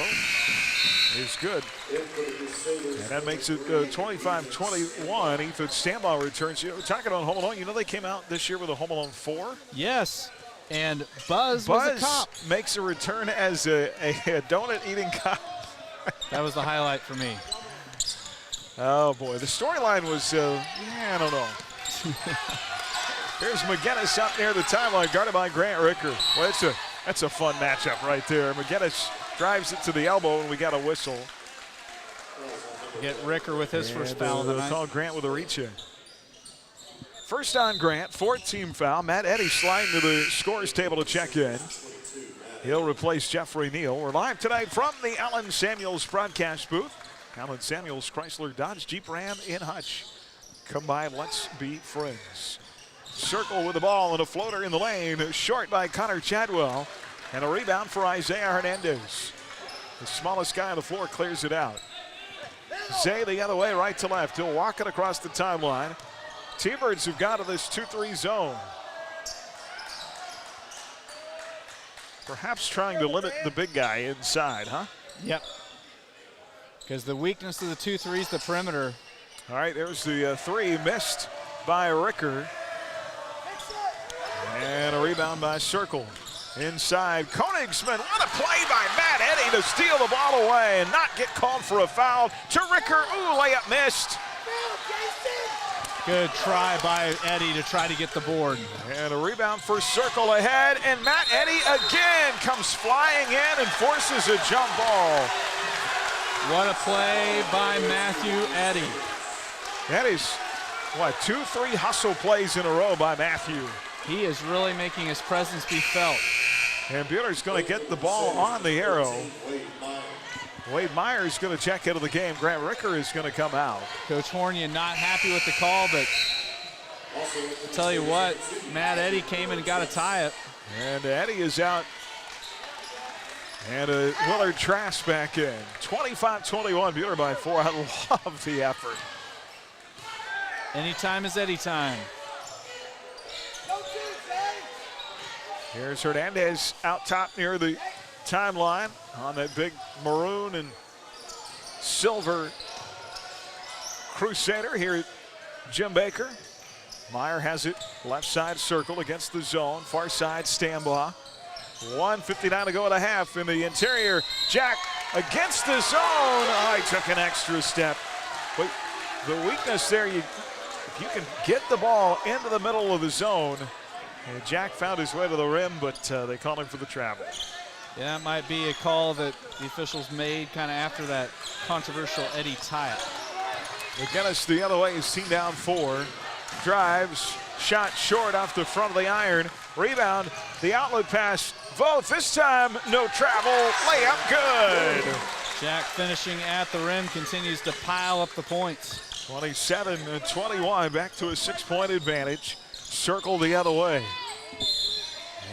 is good. And that makes it 25-21. Ethan Stambaugh returns. Talking about Home Alone, they came out this year with a Home Alone 4? Yes. And Buzz was a cop. Makes a return as a donut-eating cop. That was the highlight for me. Oh, boy. The storyline was, I don't know. Here's McGinnis up near the timeline, guarded by Grant Ricker. Well, that's a fun matchup right there. McGinnis drives it to the elbow, and we got a whistle. Get Ricker with his first foul of the night. Call Grant with a reach-in. First on Grant, 4th team foul. Matt Eddy sliding to the scores table to check in. He'll replace Jeffrey Neal. We're live tonight from the Allen Samuels broadcast booth. Allen Samuels, Chrysler, Dodge, Jeep, Ram in Hutch. Come by, let's be friends. Circle with the ball and a floater in the lane. Short by Connor Chadwell. And a rebound for Isaiah Hernandez. The smallest guy on the floor clears it out. Zay the other way, right to left. He'll walk it across the timeline. T-Birds have got to this 2-3 zone. Perhaps trying to limit the big guy inside, huh? Yep. Because the weakness of the 2-3 is the perimeter. All right, there's the three missed by Ricker. And a rebound by Circle. Inside, Koenigsmann, what a play by Matt Eddy to steal the ball away and not get called for a foul. To Ricker, ooh, layup missed. Good try by Eddy to try to get the board. And a rebound for Circle ahead, and Matt Eddy again comes flying in and forces a jump ball. What a play by Matthew Eddy. Eddy's, 2-3 hustle plays in a row by Matthew. He is really making his presence be felt. And Buhler's going to get the ball on the arrow. Wade Meyer is going to check into the game. Grant Ricker is going to come out. Coach Hornian not happy with the call, but I'll tell you what, Matt Eddy came in and got a tie-up. And Eddy is out. And Willard Trask back in. 25-21, Buhler by 4. I love the effort. Anytime is Eddy time. Here's Hernandez out top near the timeline on that big maroon and silver Crusader. Here, Jim Baker. Meyer has it left side circle against the zone. Far side Stambaugh. 1:59 to go at a half in the interior. Jack against the zone. Oh, he took an extra step. But the weakness there, if you can get the ball into the middle of the zone. And Jack found his way to the rim, but they called him for the travel. Yeah, that might be a call that the officials made kind of after that controversial Eddy tie-up. McGinnis the other way, his team down 4. Drives, shot short off the front of the iron. Rebound, the outlet pass. Voth, this time no travel, layup good. Jack finishing at the rim, continues to pile up the points. 27-21, back to a 6-point advantage. Circle the other way.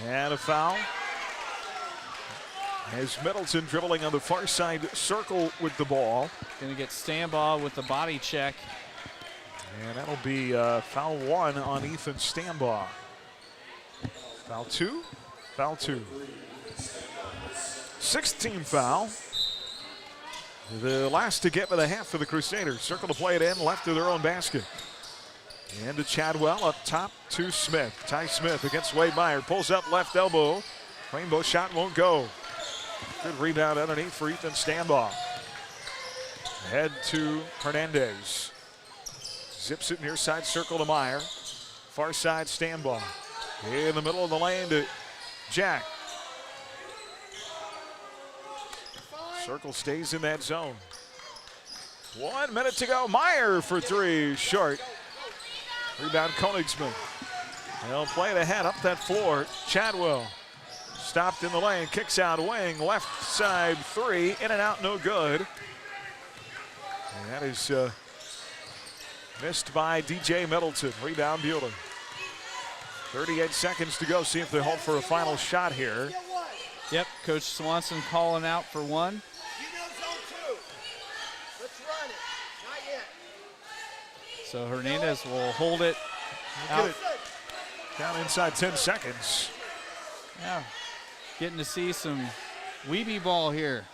And a foul. As Middleton dribbling on the far side circle with the ball. Gonna get Stambaugh with the body check. And that'll be foul 1 on Ethan Stambaugh. Foul 2? Foul 2. 16 foul. The last to get by the half for the Crusaders. Circle to play it in, left of their own basket. And to Chadwell up top to Smith. Ty Smith against Wade Meyer. Pulls up left elbow. Rainbow shot won't go. Good rebound underneath for Ethan Stambaugh. Head to Hernandez. Zips it near side circle to Meyer. Far side Stambaugh. In the middle of the lane to Jack. Circle stays in that zone. 1 minute to go. Meyer for 3, short. Rebound Koenigsmann. They'll play it ahead up that floor. Chadwell stopped in the lane, kicks out wing, left side 3, in and out, no good. And that is missed by DJ Middleton. Rebound Buhler. 38 seconds to go. See if they hold for a final shot here. Yep, Coach Swanson calling out for 1. So Hernandez will hold it out. Down inside 10 seconds. Yeah, getting to see some Weeby ball here.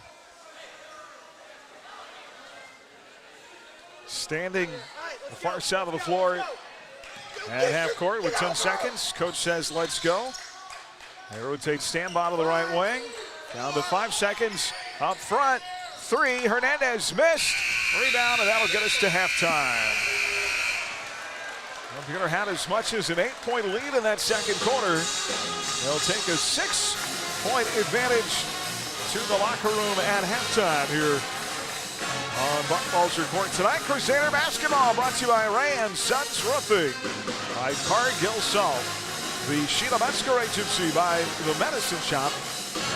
Standing the far side of the floor at half court with 10 seconds. Coach says, let's go. They rotate Stambaugh to the right wing. Down to 5 seconds. Up front, 3. Hernandez missed. Rebound, and that'll get us to halftime. Buhler had as much as an 8-point lead in that second quarter. They'll take a 6-point advantage to the locker room at halftime here on Buck Balzer Court tonight. Crusader basketball brought to you by Ray & Sons Roofing, by Cargill Salt, the Sheila Metzger Agency, by the Medicine Shop,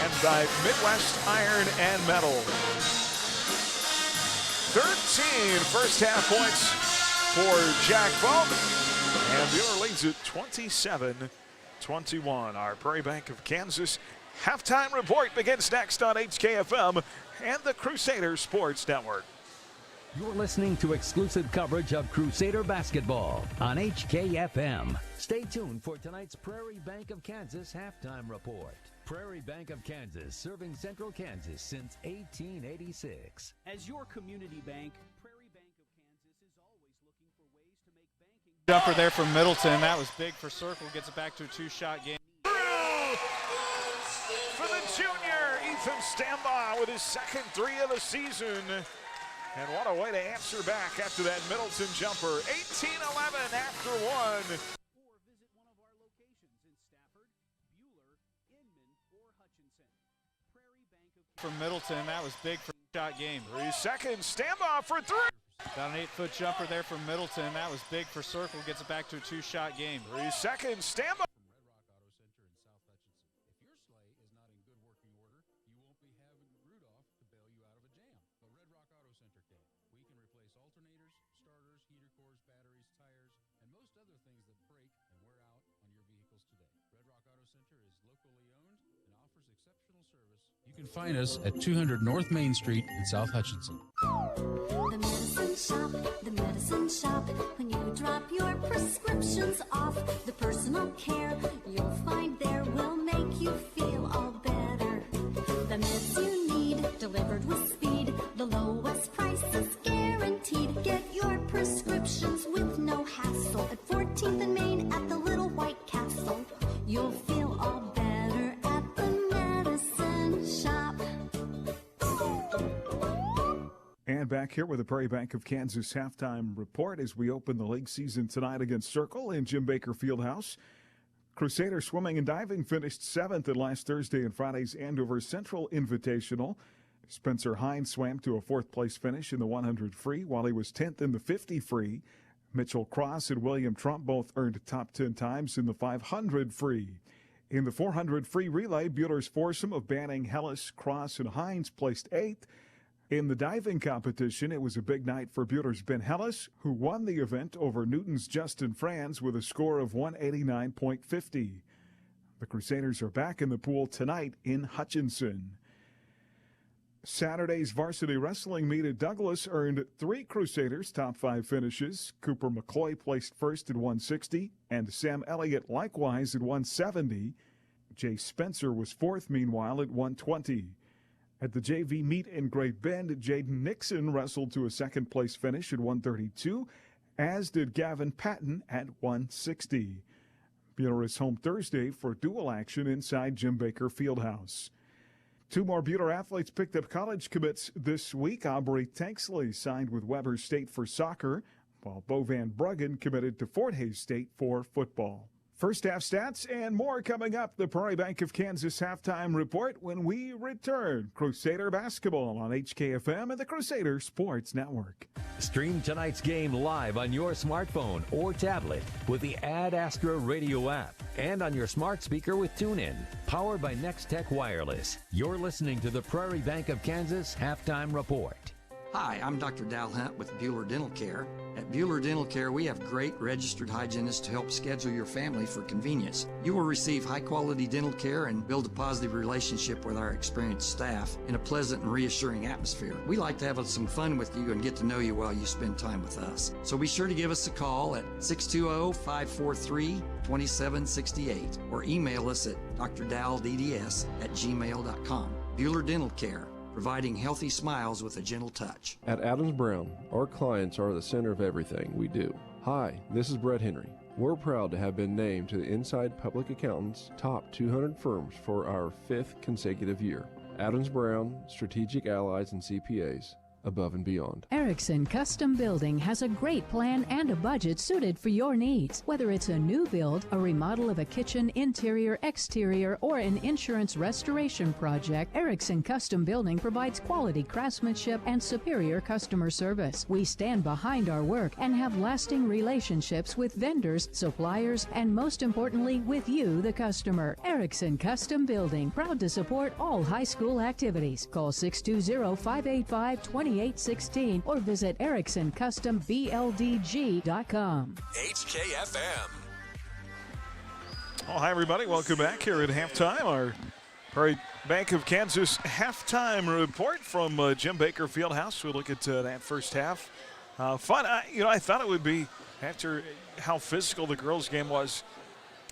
and by Midwest Iron and Metal. 13 first half points for Jack Voth. And Buhler leads it 27-21. Our Prairie Bank of Kansas halftime report begins next on HKFM and the Crusader Sports Network. You're listening to exclusive coverage of Crusader basketball on HKFM. Stay tuned for tonight's Prairie Bank of Kansas halftime report. Prairie Bank of Kansas, serving Central Kansas since 1886. As your community bank, Prairie Bank of Kansas is always looking for ways to make banking. Jumper there from Middleton. That was big for Circle. Gets it back to a two-shot game. For the junior, Ethan Stambaugh with his second three of the season. And what a way to answer back after that Middleton jumper. 18-11 after one. Or visit one of our locations in Stafford, Buhler, Inman, or Hutchinson. Prairie Bank of Kansas. From Middleton. That was big for a shot game. 3 seconds. Stambaugh for three. Got an 8-foot jumper there from Middleton. That was big for Circle. Gets it back to a two-shot game. 3 seconds. Stambaugh. You can find us at 200 North Main Street in South Hutchinson. The medicine shop. When you drop your prescriptions off, the personal care you'll find there will make you feel all better. The meds you need, delivered with speed. The lowest prices guaranteed. Get your prescriptions with no hassle at 14th and Main at the Little White Castle. You'll feel all better at the medicine shop. And back here with the Prairie Bank of Kansas halftime report as we open the league season tonight against Circle in Jim Baker Fieldhouse. Crusader Swimming and Diving finished 7th in last Thursday and Friday's Andover Central Invitational. Spencer Hines swam to a 4th place finish in the 100 free, while he was 10th in the 50 free. Mitchell Cross and William Trump both earned top 10 times in the 500 free. In the 400 free relay, Buhler's foursome of Banning, Hellis, Cross, and Hines placed 8th. In the diving competition, it was a big night for Buhler's Ben Hellis, who won the event over Newton's Justin Franz with a score of 189.50. The Crusaders are back in the pool tonight in Hutchinson. Saturday's varsity wrestling meet at Douglas earned 3 Crusaders top 5 finishes. Cooper McCloy placed first at 160, and Sam Elliott likewise at 170. Jay Spencer was 4th, meanwhile, at 120. At the JV meet in Great Bend, Jaden Nixon wrestled to a 2nd place finish at 132, as did Gavin Patton at 160. Buhler is home Thursday for dual action inside Jim Baker Fieldhouse. 2 more Buhler athletes picked up college commits this week. Aubrey Tanksley signed with Weber State for soccer, while Bo Van Bruggen committed to Fort Hays State for football. First half stats and more coming up. The Prairie Bank of Kansas halftime report when we return. Crusader basketball on HKFM and the Crusader Sports Network. Stream tonight's game live on your smartphone or tablet with the Ad Astra radio app and on your smart speaker with TuneIn. Powered by Next Tech Wireless. You're listening to the Prairie Bank of Kansas halftime report. Hi, I'm Dr. Dal Hunt with Buhler Dental Care. At Buhler Dental Care, we have great registered hygienists to help schedule your family for convenience. You will receive high-quality dental care and build a positive relationship with our experienced staff in a pleasant and reassuring atmosphere. We like to have some fun with you and get to know you while you spend time with us. So be sure to give us a call at 620-543-2768 or email us at drdalDDS@gmail.com. Buhler Dental Care, providing healthy smiles with a gentle touch. At Adams Brown, our clients are the center of everything we do. Hi, this is Brett Henry. We're proud to have been named to the Inside Public Accountants Top 200 Firms for our 5th consecutive year. Adams Brown, Strategic Allies and CPAs, above and beyond. Erickson Custom Building has a great plan and a budget suited for your needs. Whether it's a new build, a remodel of a kitchen, interior, exterior, or an insurance restoration project, Erickson Custom Building provides quality craftsmanship and superior customer service. We stand behind our work and have lasting relationships with vendors, suppliers, and most importantly, with you, the customer. Erickson Custom Building, proud to support all high school activities. Call 620-585-2816 or visit EricksonCustomBLDG.com. HKFM. Well, hi, everybody. Welcome back here at halftime. Our Prairie Bank of Kansas halftime report from Jim Baker Fieldhouse. We'll look at that first half. Fun. I thought it would be, after how physical the girls' game was,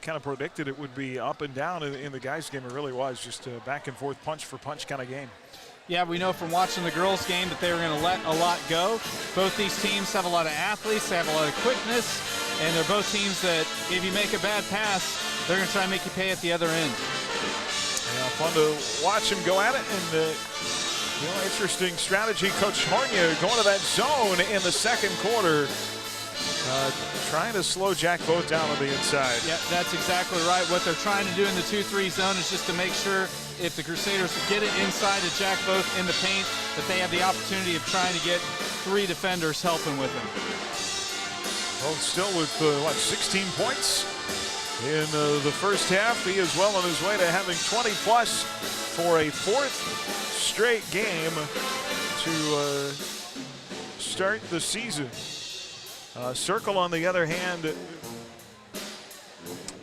kind of predicted it would be up and down in the guys' game. It really was just a back and forth, punch for punch kind of game. Yeah, we know from watching the girls' game that they were going to let a lot go. Both these teams have a lot of athletes, they have a lot of quickness, and they're both teams that if you make a bad pass, they're going to try and make you pay at the other end. Yeah, fun to watch them go at it, and interesting strategy. Coach Hornia going to that zone in the second quarter, trying to slow Jack Vogt down on the inside. Yeah, that's exactly right. What they're trying to do in the 2-3 zone is just to make sure if the Crusaders get it inside to Jack Vogt in the paint, that they have the opportunity of trying to get 3 defenders helping with him. Well, still with, 16 points in the first half. He is well on his way to having 20-plus for a 4th straight game to start the season. Circle, on the other hand, a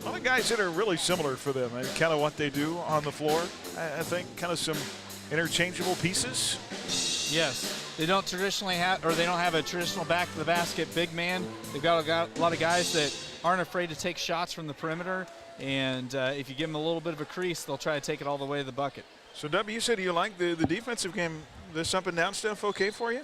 lot of guys that are really similar for them and kind of what they do on the floor. I think kind of some interchangeable pieces. Yes, they don't traditionally have, or they don't have a traditional back to the basket big man. They've got a lot of guys that aren't afraid to take shots from the perimeter, and if you give them a little bit of a crease, they'll try to take it all the way to the bucket. So, W, you said you like the defensive game, this up and down stuff okay for you?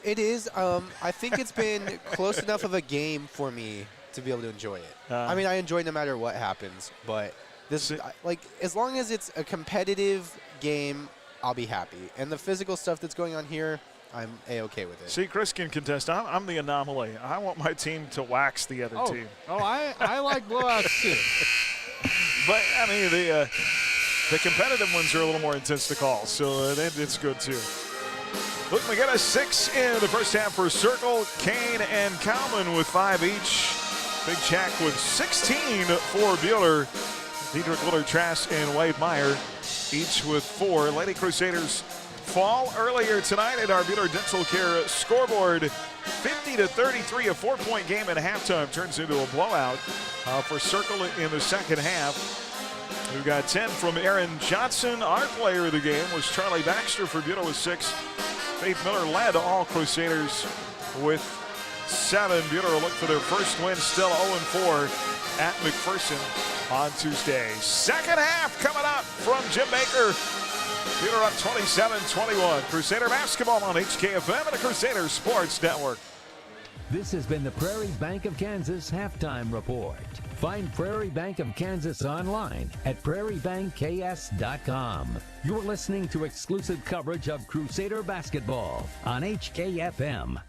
It is. I think it's been close enough of a game for me to be able to enjoy it. I mean, I enjoy no matter what happens, but this, like, as long as it's a competitive game, I'll be happy. And the physical stuff that's going on here, I'm A-okay with it. See, Chris can contest. I'm the anomaly. I want my team to wax the other team. Oh, I like blowouts too. But, I mean, the competitive ones are a little more intense to call, so it's good too. Luke McGinnis 6 in the first half for Circle. Kane and Kalman with 5 each. Big Jack with 16 for Buhler. Diedrich Litter-Trask and Wade Meyer each with 4. Lady Crusaders fall earlier tonight at our Buhler Dental Care scoreboard. 50-33, a 4-point game at halftime turns into a blowout for Circle in the second half. We've got 10 from Aaron Johnson. Our player of the game was Charlie Baxter for Buhler with 6. Faith Miller led all Crusaders with 7. Buhler will look for their first win, still 0-4 at McPherson on Tuesday. Second half coming up from Jim Baker. Buhler up 27-21. Crusader basketball on HKFM and the Crusader Sports Network. This has been the Prairie Bank of Kansas Halftime Report. Find Prairie Bank of Kansas online at prairiebankks.com. You're listening to exclusive coverage of Crusader basketball on HKFM.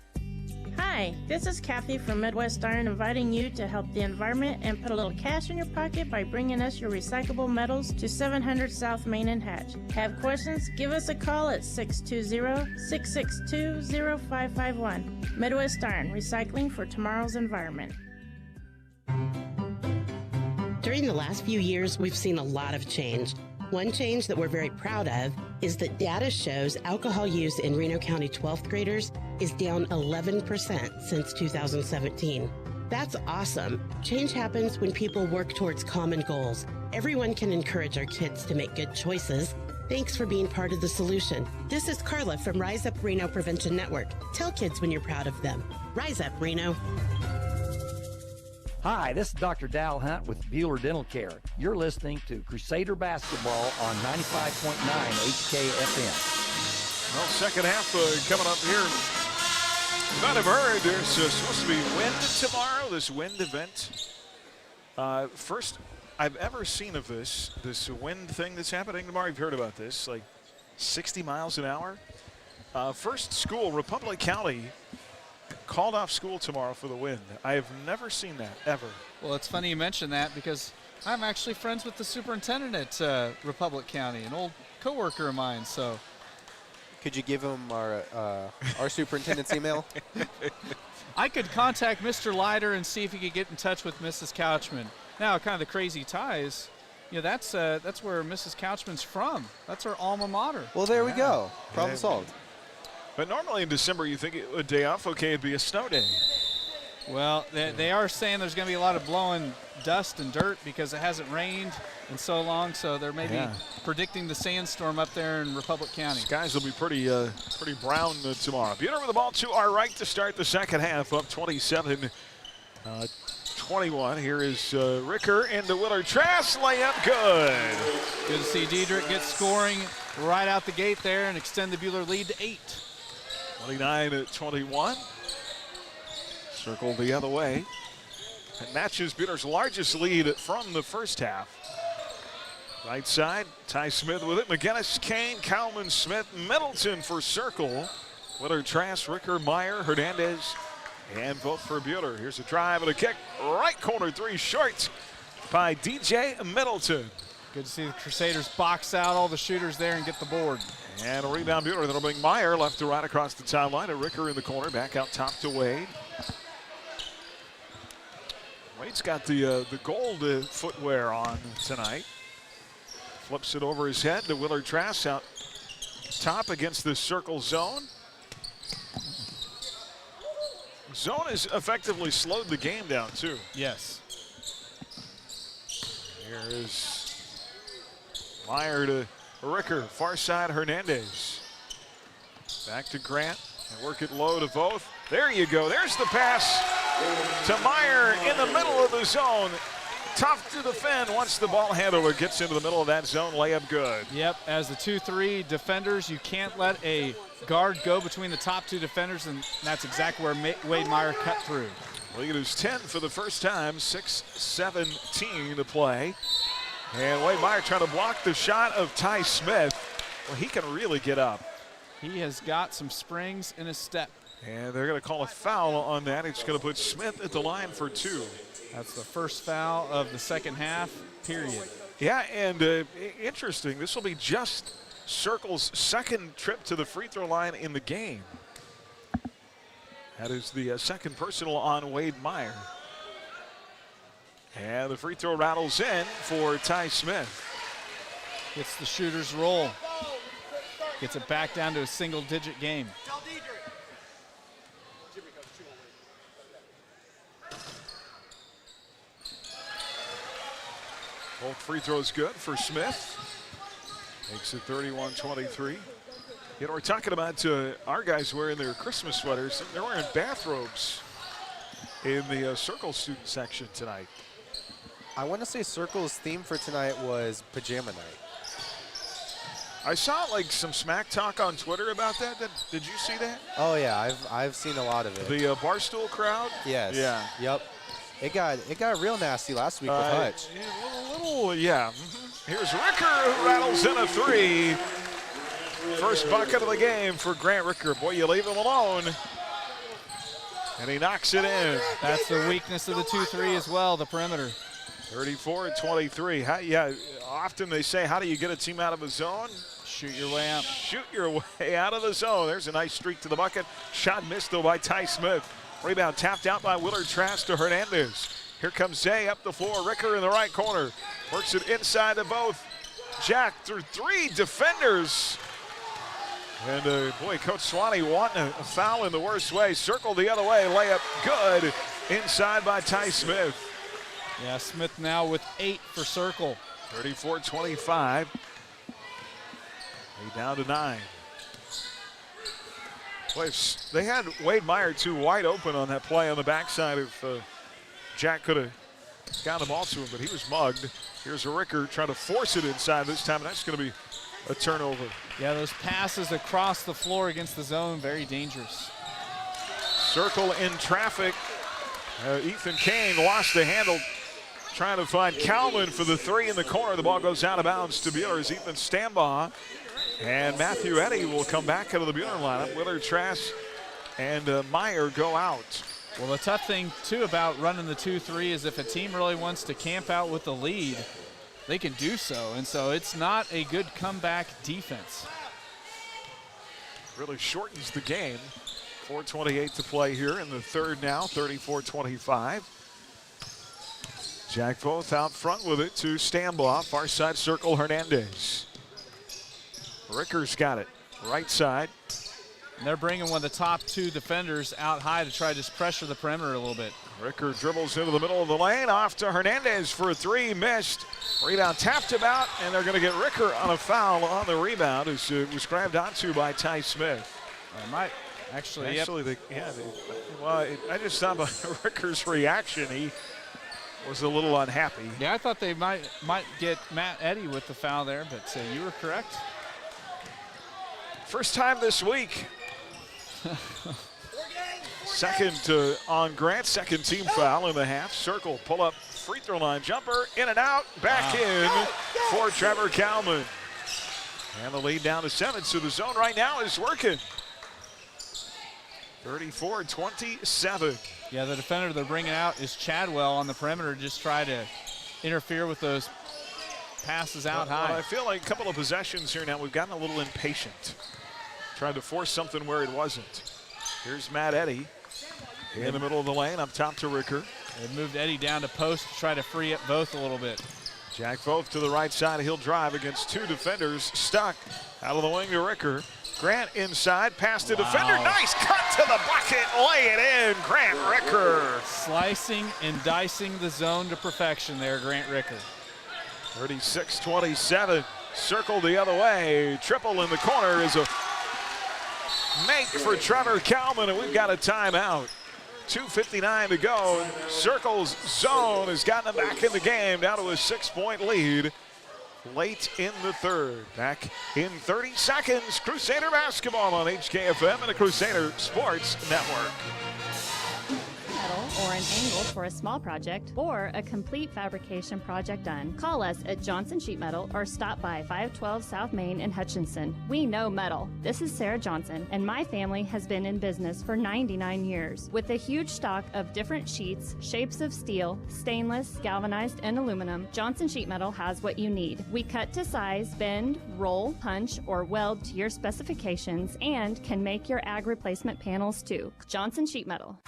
Hi, this is Kathy from Midwest Iron inviting you to help the environment and put a little cash in your pocket by bringing us your recyclable metals to 700 South Main and Hatch. Have questions? Give us a call at 620-662-0551. Midwest Iron, recycling for tomorrow's environment. During the last few years, we've seen a lot of change. One change that we're very proud of is that data shows alcohol use in Reno County 12th graders is down 11% since 2017. That's awesome. Change happens when people work towards common goals. Everyone can encourage our kids to make good choices. Thanks for being part of the solution. This is Carla from Rise Up Reno Prevention Network. Tell kids when you're proud of them. Rise Up Reno. Hi, this is Dr. Dal Hunt with Buhler Dental Care. You're listening to Crusader Basketball on 95.9 HKFM. Well, second half coming up here. You might have heard there's supposed to be wind tomorrow, this wind event. First I've ever seen of this wind thing that's happening tomorrow. You've heard about this, like 60 miles an hour. First school, Republic County, called off school tomorrow for the wind. I have never seen that, ever. Well, it's funny you mention that because I'm actually friends with the superintendent at Republic County, an old coworker of mine. So, could you give him our superintendent's email? I could contact Mr. Leiter and see if he could get in touch with Mrs. Couchman. Now, kind of the crazy ties, you know, that's where Mrs. Couchman's from. That's her alma mater. Well, there we go. Problem solved. But normally in December, you think a day off, okay, it'd be a snow day. Well, they are saying there's going to be a lot of blowing dust and dirt because it hasn't rained in so long, so they're maybe predicting the sandstorm up there in Republic County. Skies will be pretty brown tomorrow. Buhler with the ball to our right to start the second half, up 27-21. 21. Here is Ricker into Willard Trask. Layup good. Good to see Diedrich get scoring right out the gate there and extend the Buhler lead to 8. 29-21. Circle the other way. It matches Buhler's largest lead from the first half. Right side, Ty Smith with it. McGinnis, Kane, Cowman, Smith, Middleton for Circle. Willard Trask, Ricker, Meyer, Hernandez, and both for Buhler. Here's a drive and a kick. Right corner three short by DJ Middleton. Good to see the Crusaders box out all the shooters there and get the board. And a rebound Buhler. That'll bring Meyer left to right across the timeline. A Ricker in the corner. Back out top to Wade. Wade's got the gold footwear on tonight. Flips it over his head to Willard Trask out top against the Circle zone. Zone has effectively slowed the game down too. Yes. Here is Meyer to Ricker, far side Hernandez. Back to Grant and work it low to both. There you go, there's the pass to Meyer in the middle of the zone. Tough to defend once the ball handler gets into the middle of that zone. Layup good. Yep, as the 2-3 defenders, you can't let a guard go between the top two defenders, and that's exactly where Wade Meyer cut through. Lead is 10 for the first time, 6:17 to play. And Wade Meyer trying to block the shot of Ty Smith. Well, he can really get up. He has got some springs in his step. And they're going to call a foul on that. It's going to put Smith at the line for 2. That's the first foul of the second half, period. Yeah, and interesting. This will be just Circle's second trip to the free throw line in the game. That is the second personal on Wade Meyer. And the free throw rattles in for Ty Smith. Gets the shooter's roll. Gets it back down to a single-digit game. Both free throws good for Smith. Makes it 31-23. You know, we're talking about our guys wearing their Christmas sweaters. They're wearing bathrobes in the Circle student section tonight. I want to say Circle's theme for tonight was pajama night. I saw like some smack talk on Twitter about that. Did you see that? Oh yeah, I've seen a lot of it. The Barstool crowd? Yes. Yeah. Yep. It got real nasty last week with Hutch. Yeah. Here's Ricker who rattles in a 3. First bucket of the game for Grant Ricker. Boy, you leave him alone. And he knocks it in. That's the weakness of the 2-3 as well, the perimeter. 34-23. Yeah, often they say, how do you get a team out of a zone? Shoot your way out. Shoot your way out of the zone. There's a nice streak to the bucket. Shot missed though by Ty Smith. Rebound tapped out by Willard Trask to Hernandez. Here comes Zay up the floor. Ricker in the right corner. Works it inside to both. Jack through 3 defenders. And boy, Coach Swanee wanting a foul in the worst way. Circle the other way. Layup good. Inside by Ty Smith. Yeah, Smith now with 8 for Circle. 34-25. Down to 9. Boy, they had Wade Meyer too wide open on that play on the backside. If Jack could have got the ball to him, but he was mugged. Here's a Ricker trying to force it inside this time, and that's going to be a turnover. Yeah, those passes across the floor against the zone, very dangerous. Circle in traffic. Ethan Kane lost the handle, trying to find Calvin for the 3 in the corner. The ball goes out of bounds to Buhler as Ethan Stambaugh. And Matthew Eddy will come back out of the Buhler lineup. Willard Trask and Meyer go out. Well, the tough thing, too, about running the 2-3 is if a team really wants to camp out with the lead, they can do so. And so it's not a good comeback defense. Really shortens the game. 4:28 to play here in the third now, 34-25. Jack both out front with it to Stambaugh, far side Circle Hernandez. Ricker's got it, right side. And they're bringing one of the top 2 defenders out high to try to just pressure the perimeter a little bit. Ricker dribbles into the middle of the lane, off to Hernandez for a 3, missed. Rebound tapped about, and they're going to get Ricker on a foul on the rebound as it was grabbed onto by Ty Smith. Might actually, well, I just thought about Ricker's reaction. was a little unhappy. Yeah, I thought they might get Matt Eddy with the foul there, but you were correct. First time this week. Second on Grant, second team foul in the half. Circle, pull up, free throw line jumper, in and out, back in for Trevor Kalman. And the lead down to 7, so the zone right now is working. 34-27. Yeah, the defender they're bringing out is Chadwell on the perimeter, just try to interfere with those passes out high. Well, I feel like a couple of possessions here now, we've gotten a little impatient. Tried to force something where it wasn't. Here's Matt Eddy in the middle of the lane, up top to Ricker. They moved Eddy down to post to try to free up both a little bit. Jack Voth to the right side, he'll drive against 2 defenders, stuck out of the wing to Ricker. Grant inside, pass to defender, nice cut to the bucket, lay it in, Grant Ricker. Slicing and dicing the zone to perfection there, Grant Ricker. 36-27, circle the other way, triple in the corner is a make for Trevor Kalman, and we've got a timeout. 2:59 to go. Circle's zone has gotten them back in the game, down to a 6-point lead late in the third. Back in 30 seconds, Crusader basketball on HKFM and the Crusader Sports Network. Metal or an angle for a small project or a complete fabrication project done. Call us at Johnson Sheet Metal or stop by 512 South Main in Hutchinson. We know metal. This is Sarah Johnson, and my family has been in business for 99 years. With a huge stock of different sheets, shapes of steel, stainless, galvanized, and aluminum, Johnson Sheet Metal has what you need. We cut to size, bend, roll, punch, or weld to your specifications and can make your ag replacement panels too. Johnson Sheet Metal.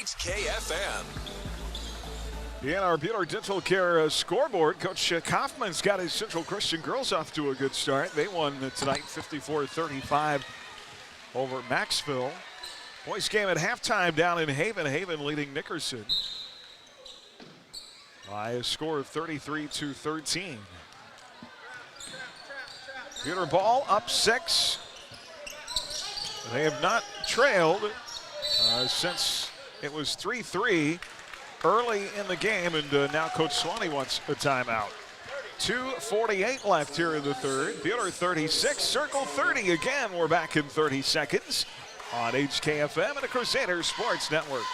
HKFM. In our Buhler Dental Care scoreboard, Coach Kaufman's got his Central Christian girls off to a good start. They won tonight 54-35 over Maxville. Boys game at halftime down in Haven. Haven leading Nickerson by a score of 33-13. Buhler ball up 6. They have not trailed since it was 3-3 early in the game, and now Coach Swanee wants a timeout. 2:48 left here in the third. Buhler 36, Circle 30 again. We're back in 30 seconds on HKFM and the Crusader Sports Network.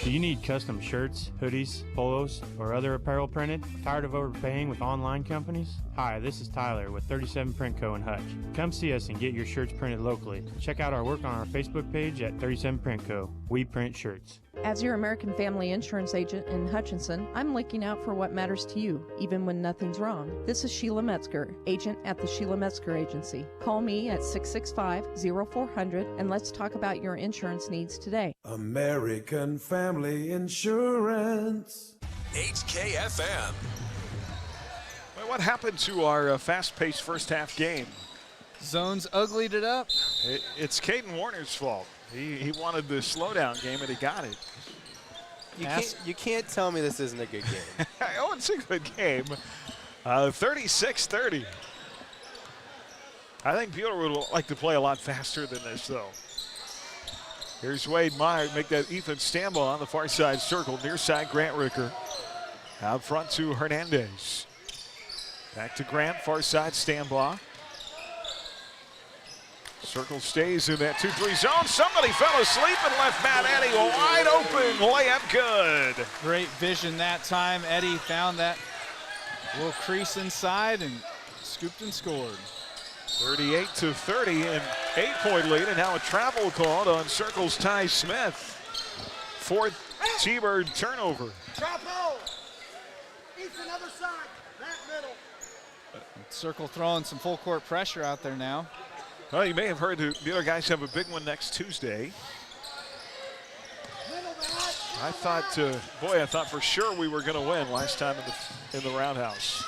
Do you need custom shirts, hoodies, polos, or other apparel printed? Tired of overpaying with online companies? Hi, this is Tyler with 37 Print Co. in Hutch. Come see us and get your shirts printed locally. Check out our work on our Facebook page at 37 Print Co. We print shirts. As your American Family Insurance agent in Hutchinson, I'm looking out for what matters to you, even when nothing's wrong. This is Sheila Metzger, agent at the Sheila Metzger Agency. Call me at 665-0400 and let's talk about your insurance needs today. American Family Insurance. HKFM. Well, what happened to our fast-paced first half game? Zones uglied it up. It's Caden Warner's fault. He wanted the slowdown game, and he got it. You can't tell me this isn't a good game. Oh, it's a good game. 36-30. I think Buhler would like to play a lot faster than this, though. Here's Wade Meyer, make that Ethan Stambaugh on the far side circle. Near side, Grant Ricker. Out front to Hernandez. Back to Grant, far side, Stambaugh. Circle stays in that 2-3 zone. Somebody fell asleep and left Matt Eddy wide open. Layup good. Great vision that time. Eddy found that little crease inside and scooped and scored. 38-30, an 8-point lead, and now a travel called on Circle's Ty Smith. Fourth T-Bird turnover. Drop hole. East another side. That middle. Circle throwing some full court pressure out there now. Well, you may have heard the other guys have a big one next Tuesday. I thought for sure we were going to win last time in the Roundhouse.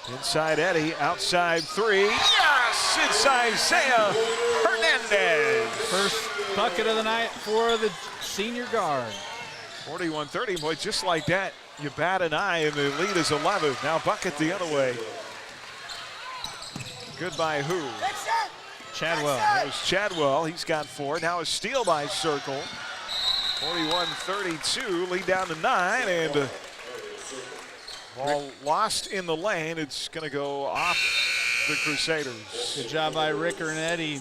Inside Eddy, outside 3. Yes! Inside Isaiah Hernandez. First bucket of the night for the senior guard. 41-30, boy, just like that, you bat an eye and the lead is 11. Now bucket the other way. Good by who? Chadwell. That was Chadwell. He's got 4. Now a steal by Circle. 41-32, lead down to 9, and ball lost in the lane. It's going to go off the Crusaders. Good job by Ricker and Eddie,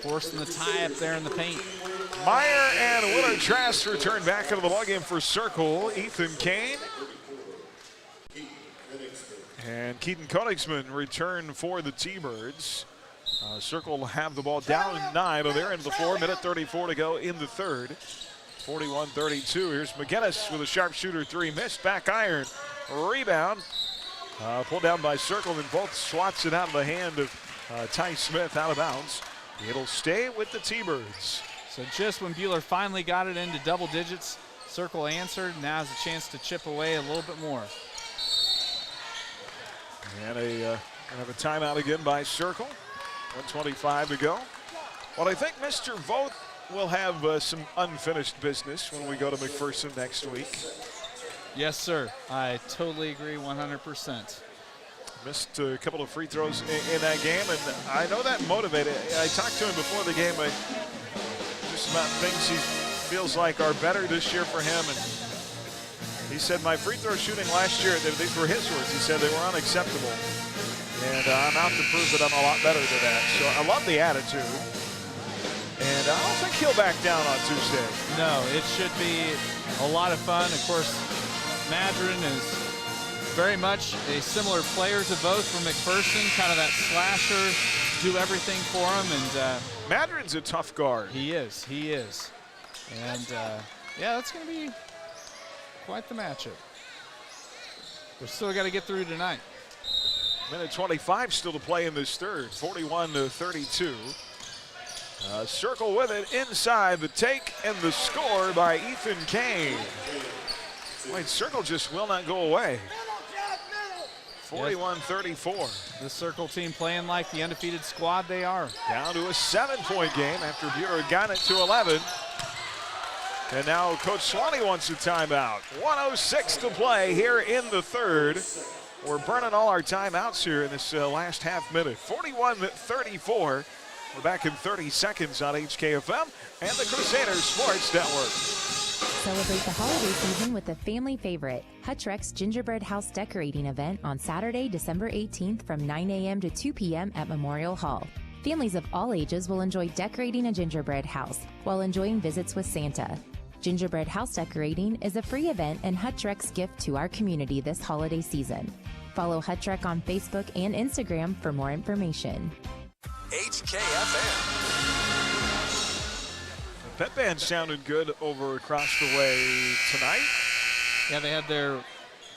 forcing the tie up there in the paint. Meyer and Willard Trask return back into the ballgame for Circle. Ethan Kane and Keaton Konigsman return for the T-Birds. Circle will have the ball down 9 on their end of the floor. Minute 34 to go in the third. 41-32. Here's McGinnis with a sharpshooter three. Missed, back iron. Rebound. Pulled down by Circle, and both swats it out of the hand of Ty Smith out of bounds. It'll stay with the T-Birds. So just when Buhler finally got it into double digits, Circle answered. Now's a chance to chip away a little bit more. And have a timeout again by Circle. 1:25 to go. Well, I think Mr. Voth will have some unfinished business when we go to McPherson next week. Yes, sir. I totally agree 100%. Missed a couple of free throws in that game, and I know that motivated. I talked to him before the game just about things he feels like are better this year for him. And he said, my free throw shooting last year, these were his words, he said they were unacceptable. And I'm out to prove that I'm a lot better than that. So I love the attitude. And I don't think he'll back down on Tuesday. No, it should be a lot of fun. Of course, Madron is very much a similar player to both from McPherson, kind of that slasher, do everything for him. And Madron's a tough guard. He is. And yeah, that's going to be quite the matchup. We've still got to get through tonight. Minute 25 still to play in this third, 41-32. Circle with it inside, the take and the score by Ethan Kane. Wait, Circle just will not go away. 41-34. The Circle team playing like the undefeated squad they are. Down to a 7-point game after Buhler had gotten it to 11. And now Coach Swanee wants a timeout. 1:06 to play here in the third. We're burning all our timeouts here in this last half minute. 41-34. We're back in 30 seconds on HKFM and the Crusader Sports Network. Celebrate the holiday season with a family favorite, Hutchrex Gingerbread House Decorating event on Saturday, December 18th from 9 a.m. to 2 p.m. at Memorial Hall. Families of all ages will enjoy decorating a gingerbread house while enjoying visits with Santa. Gingerbread house decorating is a free event and Hutchrex gift to our community this holiday season. Follow Hutchrex on Facebook and Instagram for more information. HKFM. The pep band sounded good over across the way tonight. Yeah, they had their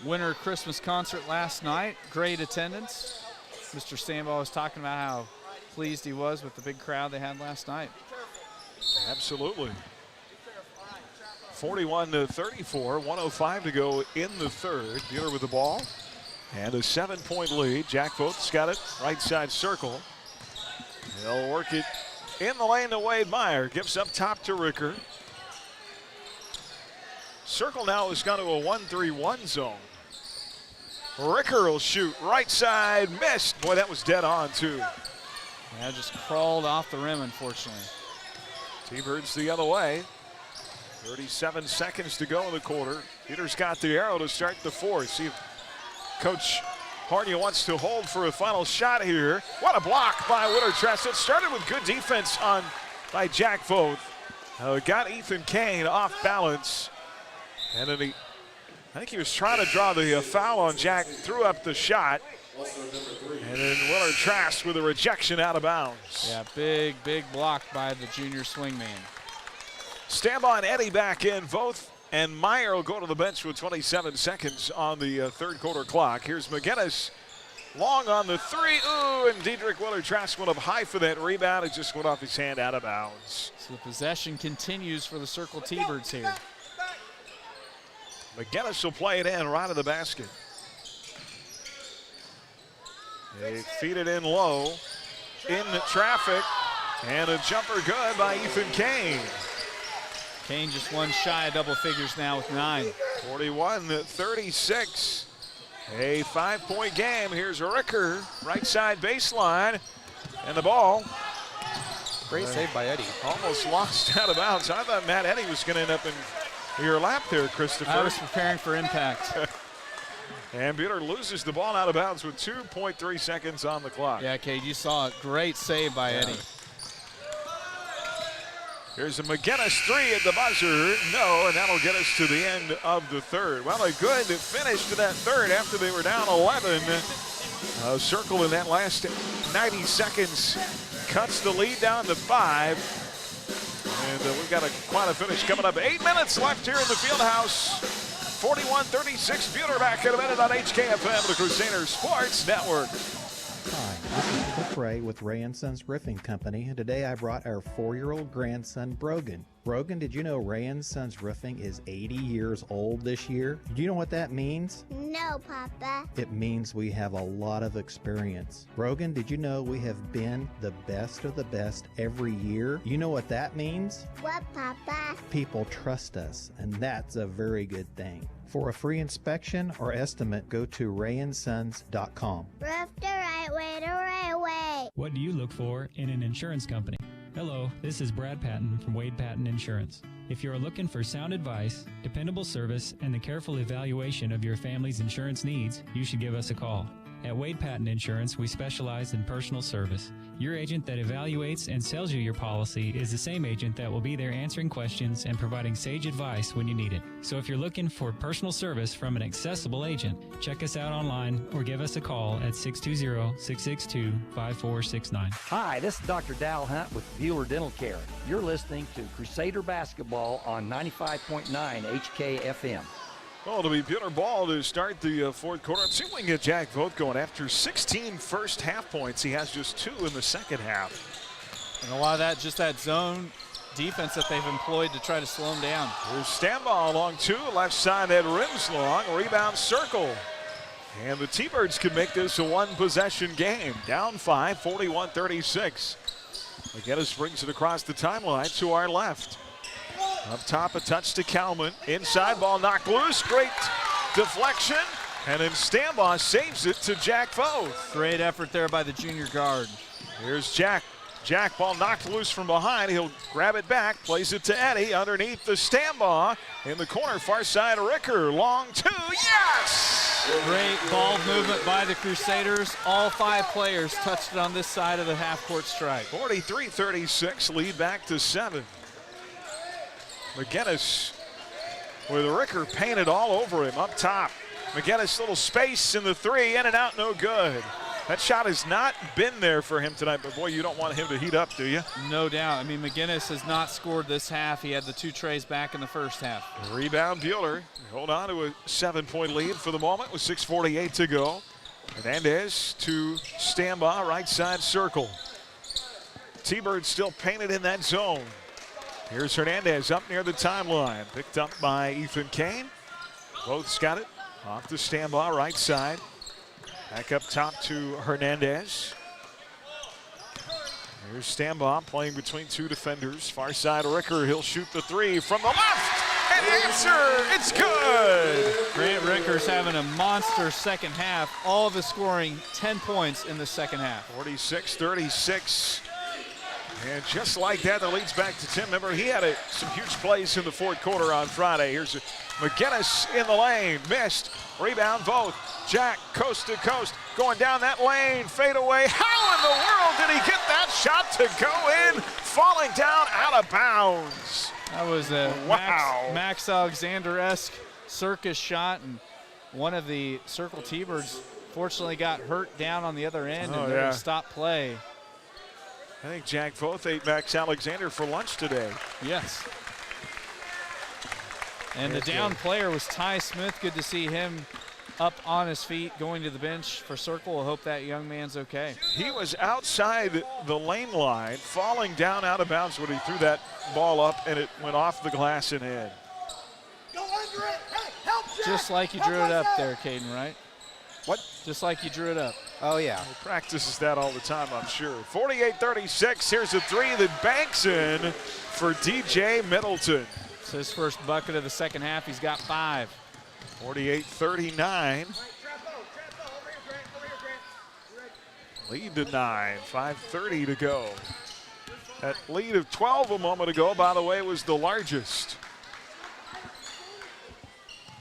winter Christmas concert last night. Great attendance. Mr. Sandball was talking about how pleased he was with the big crowd they had last night. Absolutely. 41-34, 1:05 to go in the third. Buhler with the ball and a 7-point lead. Jack Voth's got it, right side circle. They'll work it in the lane to Wade Meyer. Gives up top to Ricker. Circle now has gone to a 1-3-1 zone. Ricker will shoot right side, missed. Boy, that was dead on too. Yeah, just crawled off the rim, unfortunately. T-Birds the other way. 37 seconds to go in the quarter. Peter's got the arrow to start the fourth. See if Coach Harnia wants to hold for a final shot here. What a block by Willard Trask. It started with good defense by Jack Voth. Got Ethan Kane off balance. And then I think he was trying to draw the foul on Jack, threw up the shot. And then Willard Trask with a rejection out of bounds. Yeah, big block by the junior swingman. Stambaugh and Eddie back in. Voth and Meyer will go to the bench with 27 seconds on the third quarter clock. Here's McGinnis. Long on the three. Ooh, and Diedrich Willard Trask went up high for that rebound. It just went off his hand out of bounds. So the possession continues for the Circle T-Birds here. McGinnis will play it in right of the basket. They feed it in low. In traffic. And a jumper good by Ethan Kane. Kane just one shy of double figures now with 9. 41-36. A 5-point game. Here's Ricker, right side baseline. And the ball Great save by Eddie. Almost lost out of bounds. I thought Matt Eddy was going to end up in your lap there, Christopher. I was preparing for impact. And Buhler loses the ball out of bounds with 2.3 seconds on the clock. Yeah, Cade, you saw it. Great save by Eddie. Here's a McGinnis three at the buzzer. No, and that'll get us to the end of the third. Well, a good finish to that third after they were down 11. Circle in that last 90 seconds cuts the lead down to 5. And we've got quite a finish coming up. 8 minutes left here in the Fieldhouse. 41-36, Buhler back in a minute on HKFM, the Crusader Sports Network. Hi, this is Cliff Ray with Ray & Sons Roofing Company, and today I brought our 4-year-old grandson, Brogan. Brogan, did you know Ray & Sons Roofing is 80 years old this year? Do you know what that means? No, Papa. It means we have a lot of experience. Brogan, did you know we have been the best of the best every year? You know what that means? What, Papa? People trust us, and that's a very good thing. For a free inspection or estimate, go to rayandsons.com. Roof the right way, the right way. What do you look for in an insurance company? Hello, this is Brad Patton from Wade Patton Insurance. If you're looking for sound advice, dependable service, and the careful evaluation of your family's insurance needs, you should give us a call. At Wade Patton Insurance, we specialize in personal service. Your agent that evaluates and sells you your policy is the same agent that will be there answering questions and providing sage advice when you need it. So if you're looking for personal service from an accessible agent, check us out online or give us a call at 620-662-5469. Hi, this is Dr. Dal Hunt with Buhler Dental Care. You're listening to Crusader Basketball on 95.9 HKFM. Well, it'll be Buhler ball to start the fourth quarter. Let's see if we can get Jack Voth going. After 16 first half points, he has just 2 in the second half. And a lot of that, just that zone defense that they've employed to try to slow him down. There's Stambaugh along 2, left side that rims long, rebound circle. And the T-Birds could make this a one-possession game. Down 5, 41-36. McGinnis brings it across the timeline to our left. Up top, a touch to Kalman. Inside, ball knocked loose. Great deflection. And then Stambaugh saves it to Jack Voth. Great effort there by the junior guard. Here's Jack. Jack, ball knocked loose from behind. He'll grab it back, plays it to Eddie underneath the Stambaugh. In the corner, far side, Ricker. Long 2, yes! Great ball movement by the Crusaders. All 5 players touched it on this side of the half-court stripe. 43-36, lead back to 7. McGinnis with Ricker painted all over him up top. McGinnis, little space in the 3, in and out, no good. That shot has not been there for him tonight, but boy, you don't want him to heat up, do you? No doubt. I mean, McGinnis has not scored this half. He had the 2 trays back in the first half. Rebound, Buhler. Hold on to a 7-point lead for the moment with 6:48 to go. Hernandez to Stambaugh, right side circle. T-Bird still painted in that zone. Here's Hernandez up near the timeline. Picked up by Ethan Kane. Both's got it. Off to Stambaugh, right side. Back up top to Hernandez. Here's Stambaugh playing between 2 defenders. Far side, Ricker. He'll shoot the 3 from the left. And answer, it's good. Grant Ricker's having a monster second half. All of his scoring 10 points in the second half. 46-36. And just like that, the lead's back to 10. Remember, he had some huge plays in the fourth quarter on Friday. Here's McGinnis in the lane. Missed. Rebound, Voth. Jack, coast to coast. Going down that lane. Fade away. How in the world did he get that shot to go in? Falling down out of bounds. That was a Max Alexander-esque circus shot. And one of the Circle T-Birds fortunately got hurt down on the other end and they're going to stop play. I think Jack Voth ate Max Alexander for lunch today. Yes. And the down player was Ty Smith. Good to see him up on his feet going to the bench for Circle. I hope that young man's okay. He was outside the lane line, falling down out of bounds when he threw that ball up, and it went off the glass and in. Go under it. Hey, help Jack. Just like you drew it up there, Caden, right? What? Just like you drew it up. Oh, yeah. He practices that all the time, I'm sure. 48-36. Here's a 3 that banks in for DJ Middleton. It's his first bucket of the second half. He's got 5. 48-39. Lead to 9. 5:30 to go. That lead of 12 a moment ago, by the way, was the largest.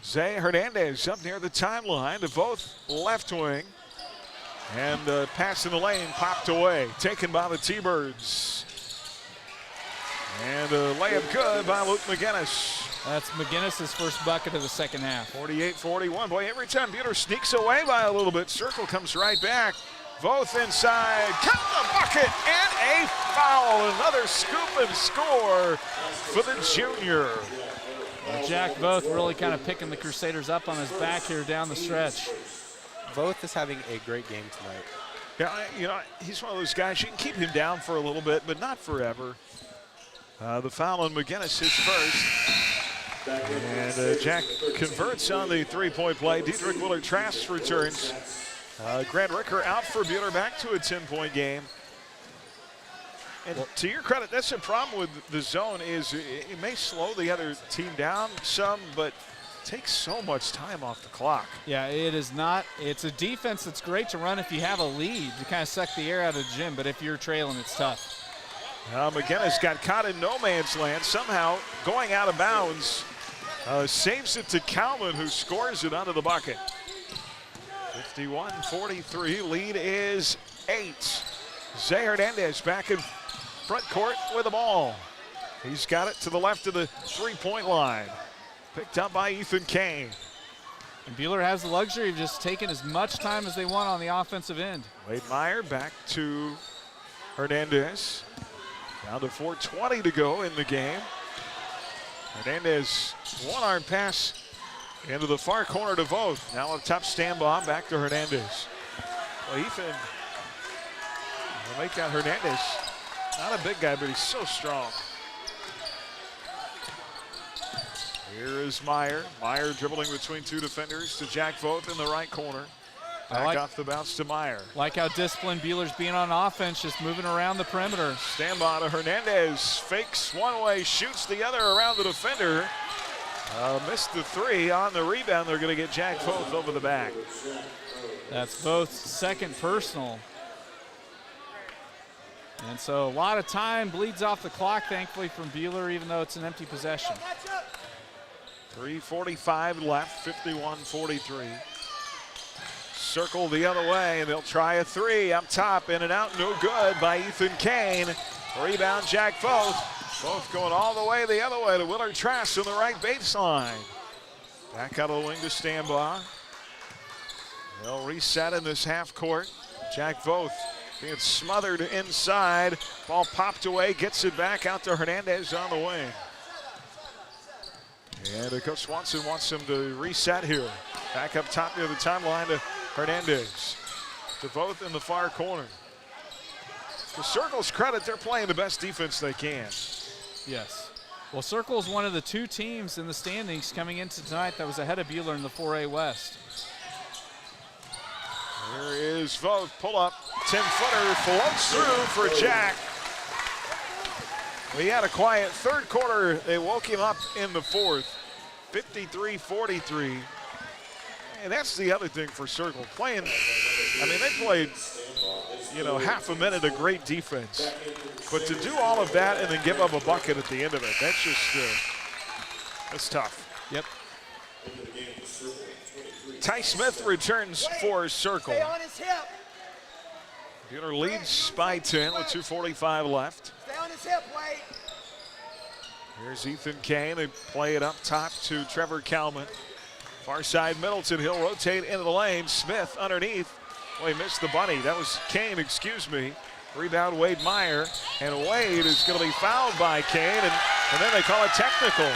Zay Hernandez up near the timeline to both left wing. And pass in the lane popped away, taken by the T-Birds. And a layup good by Luke McGinnis. That's McGinnis' first bucket of the second half. 48-41. Boy, every time Buhler sneaks away by a little bit, Circle comes right back. Both inside, count the bucket, and a foul. Another scoop and score for the junior. Jack Voth really kind of picking the Crusaders up on his back here down the stretch. Voth is having a great game tonight. Yeah, you know, he's one of those guys, you can keep him down for a little bit, but not forever. The foul on McGinnis, his first. And Jack converts on the three-point play. Dietrich Willer-Trask returns. Grant Ricker out for Buhler, back to a 10-point game. And to your credit, that's the problem with the zone is it may slow the other team down some, but takes so much time off the clock. Yeah, it is not. It's a defense that's great to run if you have a lead to kind of suck the air out of the gym, but if you're trailing, it's tough. McGinnis got caught in no man's land, somehow going out of bounds. Saves it to Kalman, who scores it onto the bucket. 51-43, lead is 8. Zay Hernandez back in front court with the ball. He's got it to the left of the three-point line. Picked up by Ethan Kane. And Buhler has the luxury of just taking as much time as they want on the offensive end. Wade Meyer back to Hernandez. Down to 4:20 to go in the game. Hernandez, one-arm pass into the far corner to Voth. Now a top stand bomb back to Hernandez. Well, Ethan will make that Hernandez. Not a big guy, but he's so strong. Here is Meyer. Meyer dribbling between two defenders to Jack Voth in the right corner. Back off the bounce to Meyer. Like how disciplined Buhler's being on offense, just moving around the perimeter. Stand by to Hernandez. Fakes one way, shoots the other around the defender. Missed the three. On the rebound, they're going to get Jack Voth over the back. That's Voth's second personal. And so a lot of time bleeds off the clock, thankfully, from Buhler, even though it's an empty possession. 3:45 left, 51-43. Circle the other way, and they'll try a three up top, in and out, no good by Ethan Kane. Rebound, Jack Voth. Both going all the way the other way to Willer-Trask on the right baseline. Back out of the wing to Stambaugh. They'll reset in this half court. Jack Voth being smothered inside. Ball popped away, gets it back out to Hernandez on the wing. And Coach Swanson wants him to reset here. Back up top near the timeline to Hernandez. To Voth in the far corner. To Circle's credit, they're playing the best defense they can. Yes. Well, Circle's one of the two teams in the standings coming into tonight that was ahead of Buhler in the 4A West. Here is Voth, pull up, 10-footer, floats through for Jack. We had a quiet third quarter. They woke him up in the fourth, 53-43. And that's the other thing for Circle. Playing, I mean, they played, you know, half a minute of great defense. But to do all of that and then give up a bucket at the end of it, that's just, that's tough. Yep. Ty Smith returns for Circle. Stay on his hip. Buhler leads by 10 with 2:45 left. Stay on his hip, Wade. Here's Ethan Kane. They play it up top to Trevor Kalman. Far side Middleton. He'll rotate into the lane. Smith underneath. Well, he missed the bunny. That was Kane, excuse me. Rebound Wade Meyer. And Wade is going to be fouled by Kane. And then they call it technical.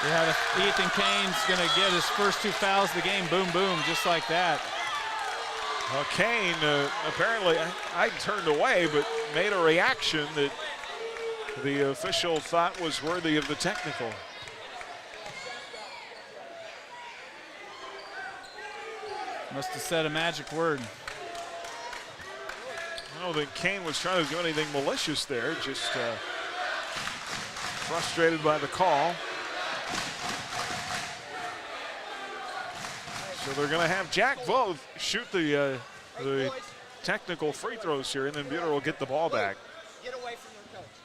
Yeah, Ethan Kane's going to get his first two fouls of the game. Boom, boom, just like that. Well, Kane apparently, I turned away, but made a reaction that the official thought was worthy of the technical. Must have said a magic word. I don't think Kane was trying to do anything malicious there, just frustrated by the call. So they're going to have Jack Voth shoot the technical free throws here, and then Buhler will get the ball back. Get away from your coach.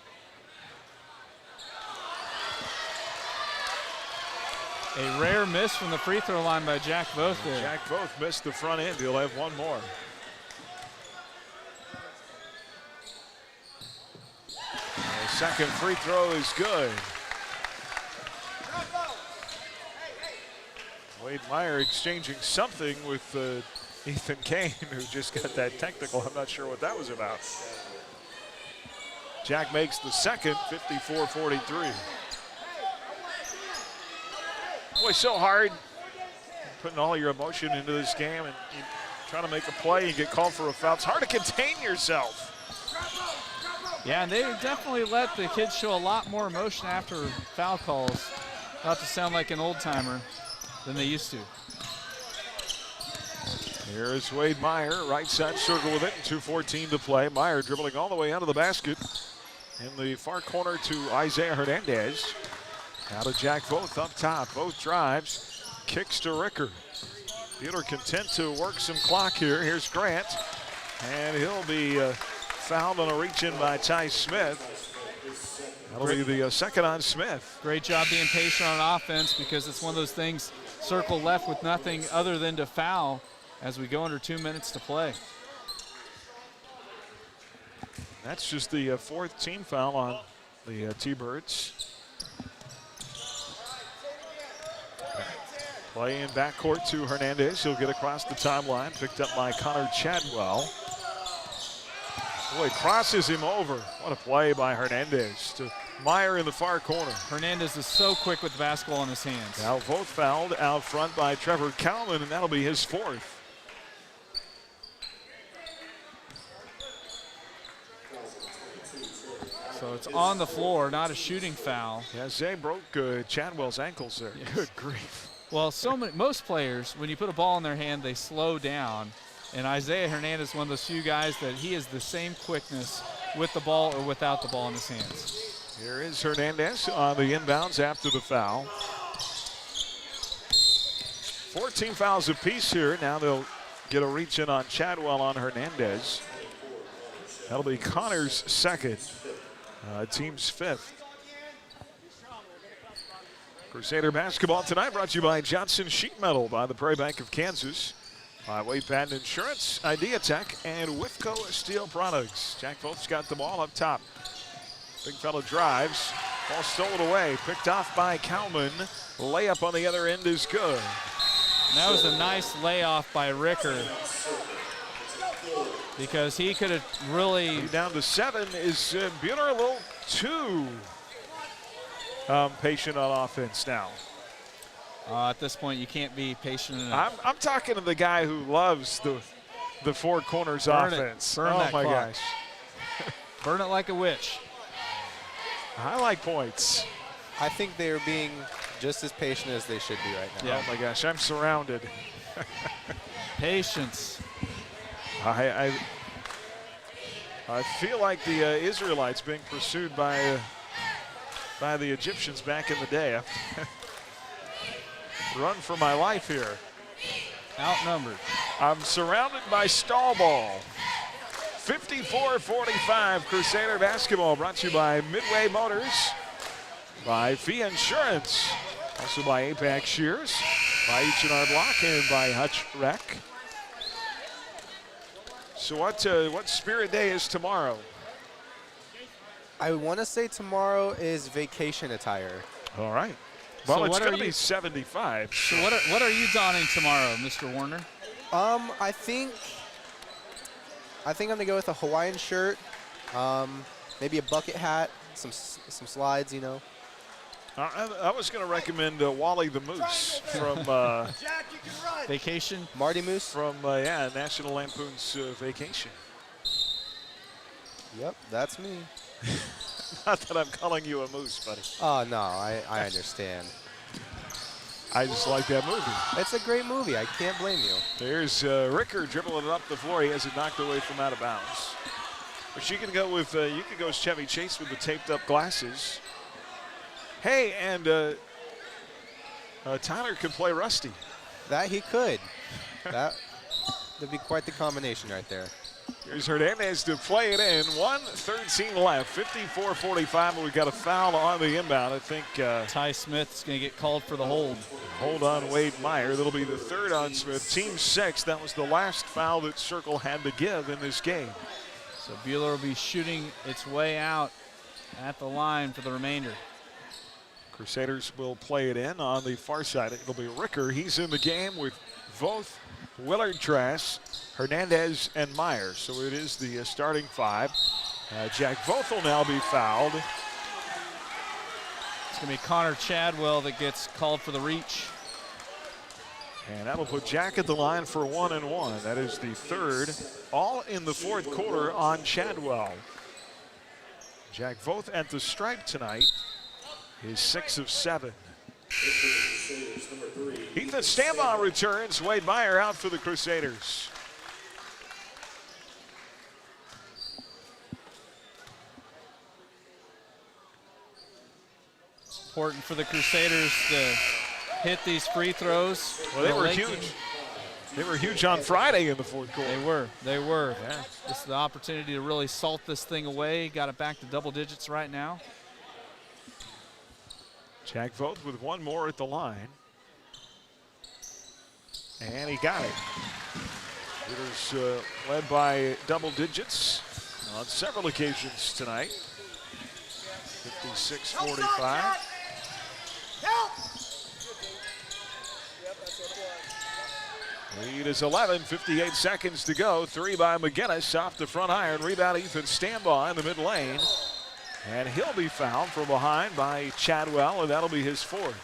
A rare miss from the free throw line by Jack Voth there. Jack Voth missed the front end. He'll have one more. The second free throw is good. Wade Meyer exchanging something with Ethan Kane, who just got that technical. I'm not sure what that was about. Jack makes the second, 54-43. Boy, so hard putting all your emotion into this game and you try to make a play and get called for a foul. It's hard to contain yourself. Yeah, and they definitely let the kids show a lot more emotion after foul calls. About to sound like an old timer than they used to. Here's Wade Meyer, right side circle with it, 2:14 to play. Meyer dribbling all the way out of the basket. In the far corner to Isaiah Hernandez. Now to Jack Voth up top. Voth drives, kicks to Ricker. Buhler content to work some clock here. Here's Grant, and he'll be fouled on a reach-in by Ty Smith. That'll be the second on Smith. Great job being patient on offense, because it's one of those things, circle left with nothing other than to foul as we go under 2 minutes to play. That's just the fourth team foul on the T-Birds. Play in backcourt to Hernandez. He'll get across the timeline, picked up by Connor Chadwell. Boy, crosses him over. What a play by Hernandez to Meyer in the far corner. Hernandez is so quick with the basketball in his hands. Now both fouled out front by Trevor Kalman, and that'll be his fourth. So it's on the floor, not a shooting foul. Yeah, Zay broke Chadwell's ankles there. Yes. Good grief. Well, most players, when you put a ball in their hand, they slow down. And Isaiah Hernandez is one of those few guys that he has the same quickness with the ball or without the ball in his hands. Here is Hernandez on the inbounds after the foul. 14 fouls apiece here. Now they'll get a reach in on Chadwell on Hernandez. That'll be Connor's second, team's fifth. Crusader basketball tonight brought to you by Johnson Sheet Metal, by the Prairie Bank of Kansas, by Wade Patton Insurance, Idea Tech, and Wifco Steel Products. Jack Voth's got the ball up top. Big fella drives. Ball stolen away. Picked off by Kalman. Layup on the other end is good. And that was a nice layoff by Ricker, because he could have really... Down to 7 is Buhler a little too patient on offense now. At this point, you can't be patient enough. I'm talking to the guy who loves the four corners offense. Burn that my clock. gosh. Burn it like a witch. I like points. I think they're being just as patient as they should be right now. Yeah. Oh my gosh, I'm surrounded. Patience. I feel like the Israelites being pursued by the Egyptians back in the day. Run for my life here. Outnumbered. I'm surrounded by stall ball. 54-45 Crusader basketball, brought to you by Midway Motors, by Fee Insurance, also by Apex Shears, by H&R Block, and by Hutch Rec. So what Spirit Day is tomorrow? I want to say tomorrow is vacation attire. All right. Well, so it's going to be 75. So what are you donning tomorrow, Mr. Warner? I think I'm gonna go with a Hawaiian shirt, maybe a bucket hat, some slides, you know. I was going to recommend Wally the Moose from Vacation. Marty Moose from National Lampoon's Vacation. Yep, that's me. Not that I'm calling you a moose, buddy. Oh no, I understand. I just like that movie. It's a great movie. I can't blame you. There's Ricker dribbling it up the floor. He has it knocked away from out of bounds. But you can go with as Chevy Chase with the taped up glasses. Hey, and Tyler could play Rusty. That he could. That'd be quite the combination right there. Here's Hernandez to play it in. 1:13 left, 54-45, and we've got a foul on the inbound. I think Ty Smith's going to get called for the hold. hold on Wade Meyer. That'll be the third on Smith. Team 6. That was the last foul that Circle had to give in this game. So Buhler will be shooting its way out at the line for the remainder. Crusaders will play it in on the far side. It'll be Ricker. He's in the game with Voth, Willard, Trask, Hernandez, and Meyer. So it is the starting 5. Jack Voth will now be fouled. It's going to be Connor Chadwell that gets called for the reach. And that'll put Jack at the line for 1 and 1. That is the third, all in the fourth quarter on Chadwell. Jack Voth at the stripe tonight is 6 of 7. Ethan Stambaugh returns. Wade Meyer out for the Crusaders. It's important for the Crusaders to hit these free throws. Well, they were huge. They were huge on Friday in the fourth quarter. They were. Yeah. This is the opportunity to really salt this thing away. Got it back to double digits right now. Jack Voth with one more at the line. And he got it. It was led by double digits on several occasions tonight. 56-45. Lead is 11, 58 seconds to go. 3 by McGinnis off the front iron. Rebound Ethan Stambaugh in the mid lane. And he'll be fouled from behind by Chadwell, and that'll be his 4th.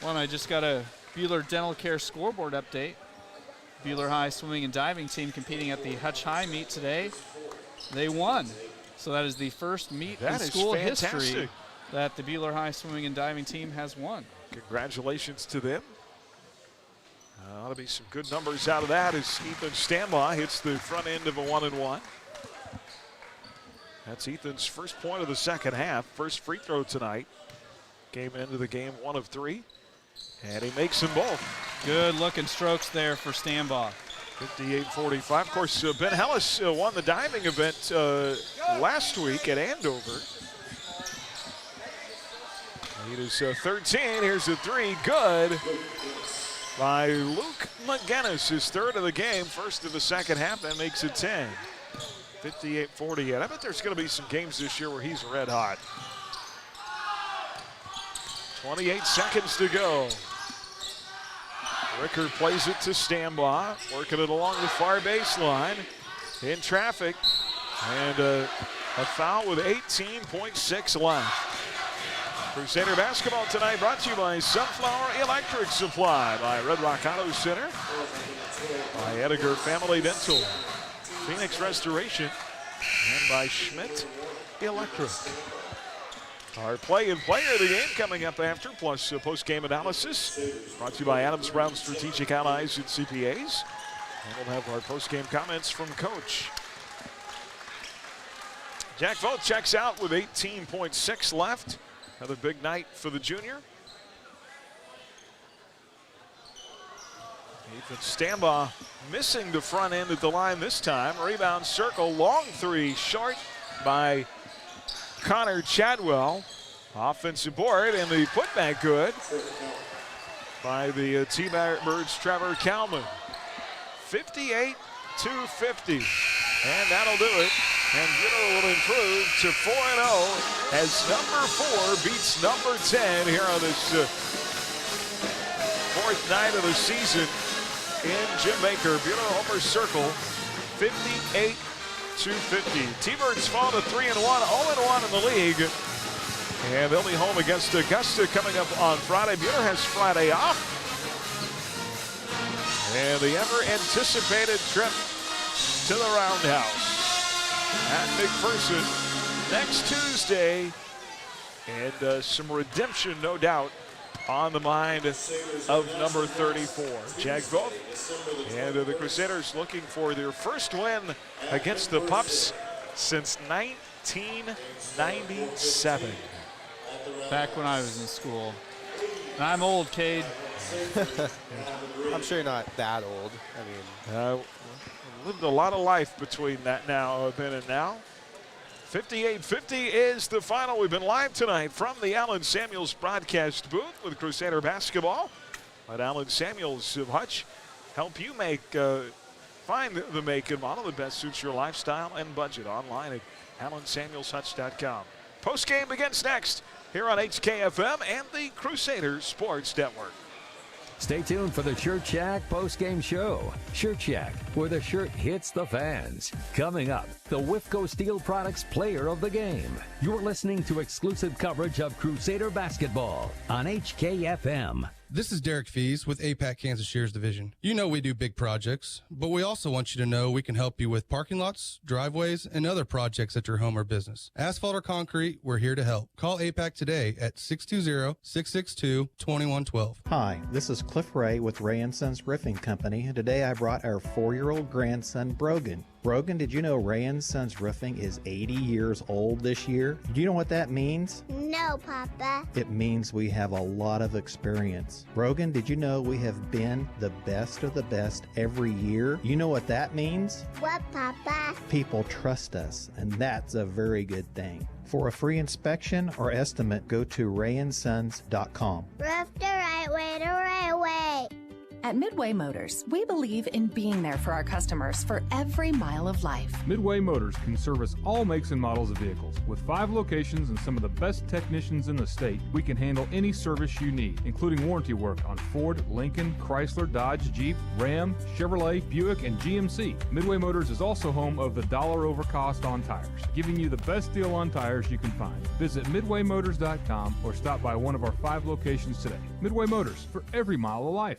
Well, and I just got a Buhler Dental Care scoreboard update. Buhler High swimming and diving team competing at the Hutch High meet today. They won. So that is the first meet in school history that the Buhler High swimming and diving team has won. Congratulations to them. Ought to be some good numbers out of that as Ethan Stambaugh hits the front end of a 1 and 1. That's Ethan's first point of the second half. First free throw tonight. Came into the game 1 of 3. And he makes them both. Good looking strokes there for Stambaugh. 58-45. Of course, Ben Hellis won the diving event last week at Andover. It is 13. Here's a 3. Good by Luke McGinnis. His 3rd of the game. First of the second half. That makes it 10. 58-48. I bet there's going to be some games this year where he's red hot. 28 seconds to go. Ricker plays it to Stambaugh, working it along the far baseline. In traffic, and a foul with 18.6 left. Crusader basketball tonight brought to you by Sunflower Electric Supply, by Red Rock Auto Center, by Edgar Family Dental, Phoenix Restoration, and by Schmidt Electric. Our play and player of the game coming up after, plus post-game analysis, brought to you by Adams Brown Strategic Allies and CPAs. And we'll have our post-game comments from Coach. Jack Voth checks out with 18.6 left. Another big night for the junior. Ethan Stambaugh missing the front end at the line this time. Rebound Circle, long 3, short by Connor Chadwell. Offensive board, and the putback good by the T-Birds' Trevor Kalman. 58-50, and that'll do it. And Buhler will improve to 4-0 as number 4 beats number 10 here on this 4th night of the season in Jim Baker. Buhler Homer Circle, 58-50. T-Birds fall to 3-1, 0-1 in the league. And they'll be home against Augusta coming up on Friday. Buhler has Friday off. And the ever-anticipated trip to the Roundhouse at McPherson next Tuesday. And some redemption, no doubt, on the mind of number 34. Jack Voth and the Crusaders looking for their first win against the Pups since 1997. Back when I was in school. And I'm old, Cade. I'm sure you're not that old. I mean, lived a lot of life between that then and now. 58-50 is the final. We've been live tonight from the Allen Samuels broadcast booth with Crusader basketball. Let Alan Samuels of Hutch help you find the make and model that best suits your lifestyle and budget online at AlanSamuelsHutch.com. Postgame begins next here on HKFM and the Crusader Sports Network. Stay tuned for the Shirt Shack postgame show. Shirt Shack, where the shirt hits the fans. Coming up, the Whifco Steel Products Player of the Game. You're listening to exclusive coverage of Crusader basketball on HKFM. This is Derek Fees with APAC Kansas Shears Division. You know we do big projects, but we also want you to know we can help you with parking lots, driveways, and other projects at your home or business. Asphalt or concrete, we're here to help. Call APAC today at 620-662-2112. Hi, this is Cliff Ray with Ray & Sons Roofing Company, and today I brought our 4-year-old grandson, Brogan. Brogan, did you know Ray & Sons Roofing is 80 years old this year? Do you know what that means? No, Papa. It means we have a lot of experience. Brogan, did you know we have been the best of the best every year? You know what that means? What, Papa? People trust us, and that's a very good thing. For a free inspection or estimate, go to rayandsons.com. Roof the right way, the right way. At Midway Motors, we believe in being there for our customers for every mile of life. Midway Motors can service all makes and models of vehicles. With 5 locations and some of the best technicians in the state, we can handle any service you need, including warranty work on Ford, Lincoln, Chrysler, Dodge, Jeep, Ram, Chevrolet, Buick, and GMC. Midway Motors is also home of the dollar over cost on tires, giving you the best deal on tires you can find. Visit MidwayMotors.com or stop by one of our 5 locations today. Midway Motors, for every mile of life.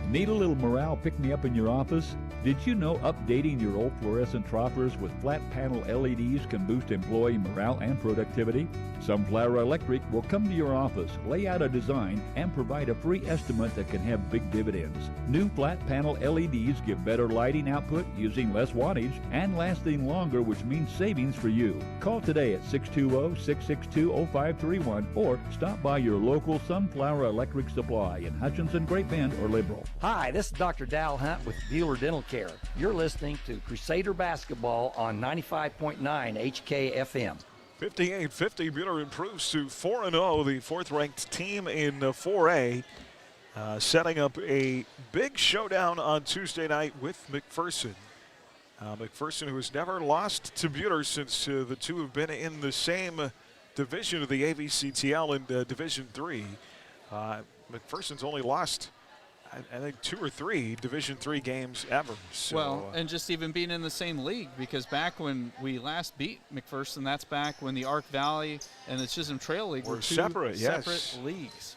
Need a little morale pick-me-up in your office? Did you know updating your old fluorescent troppers with flat panel LEDs can boost employee morale and productivity? Sunflower Electric will come to your office, lay out a design, and provide a free estimate that can have big dividends. New flat panel LEDs give better lighting output using less wattage and lasting longer, which means savings for you. Call today at 620-662-0531 or stop by your local Sunflower Electric supply in Hutchinson, Great Bend, or Liberal. Hi, this is Dr. Dal Hunt with Buhler Dental Care. You're listening to Crusader Basketball on 95.9 HKFM. 58-50, Buhler improves to 4-0, the 4th-ranked team in 4A, setting up a big showdown on Tuesday night with McPherson. McPherson, who has never lost to Buhler since the two have been in the same division of the AVCTL in Division III. McPherson's only lost, I think, 2 or 3 Division III games ever. So, well, and just even being in the same league, because back when we last beat McPherson, that's back when the Ark Valley and the Chisholm Trail League were 2 separate leagues.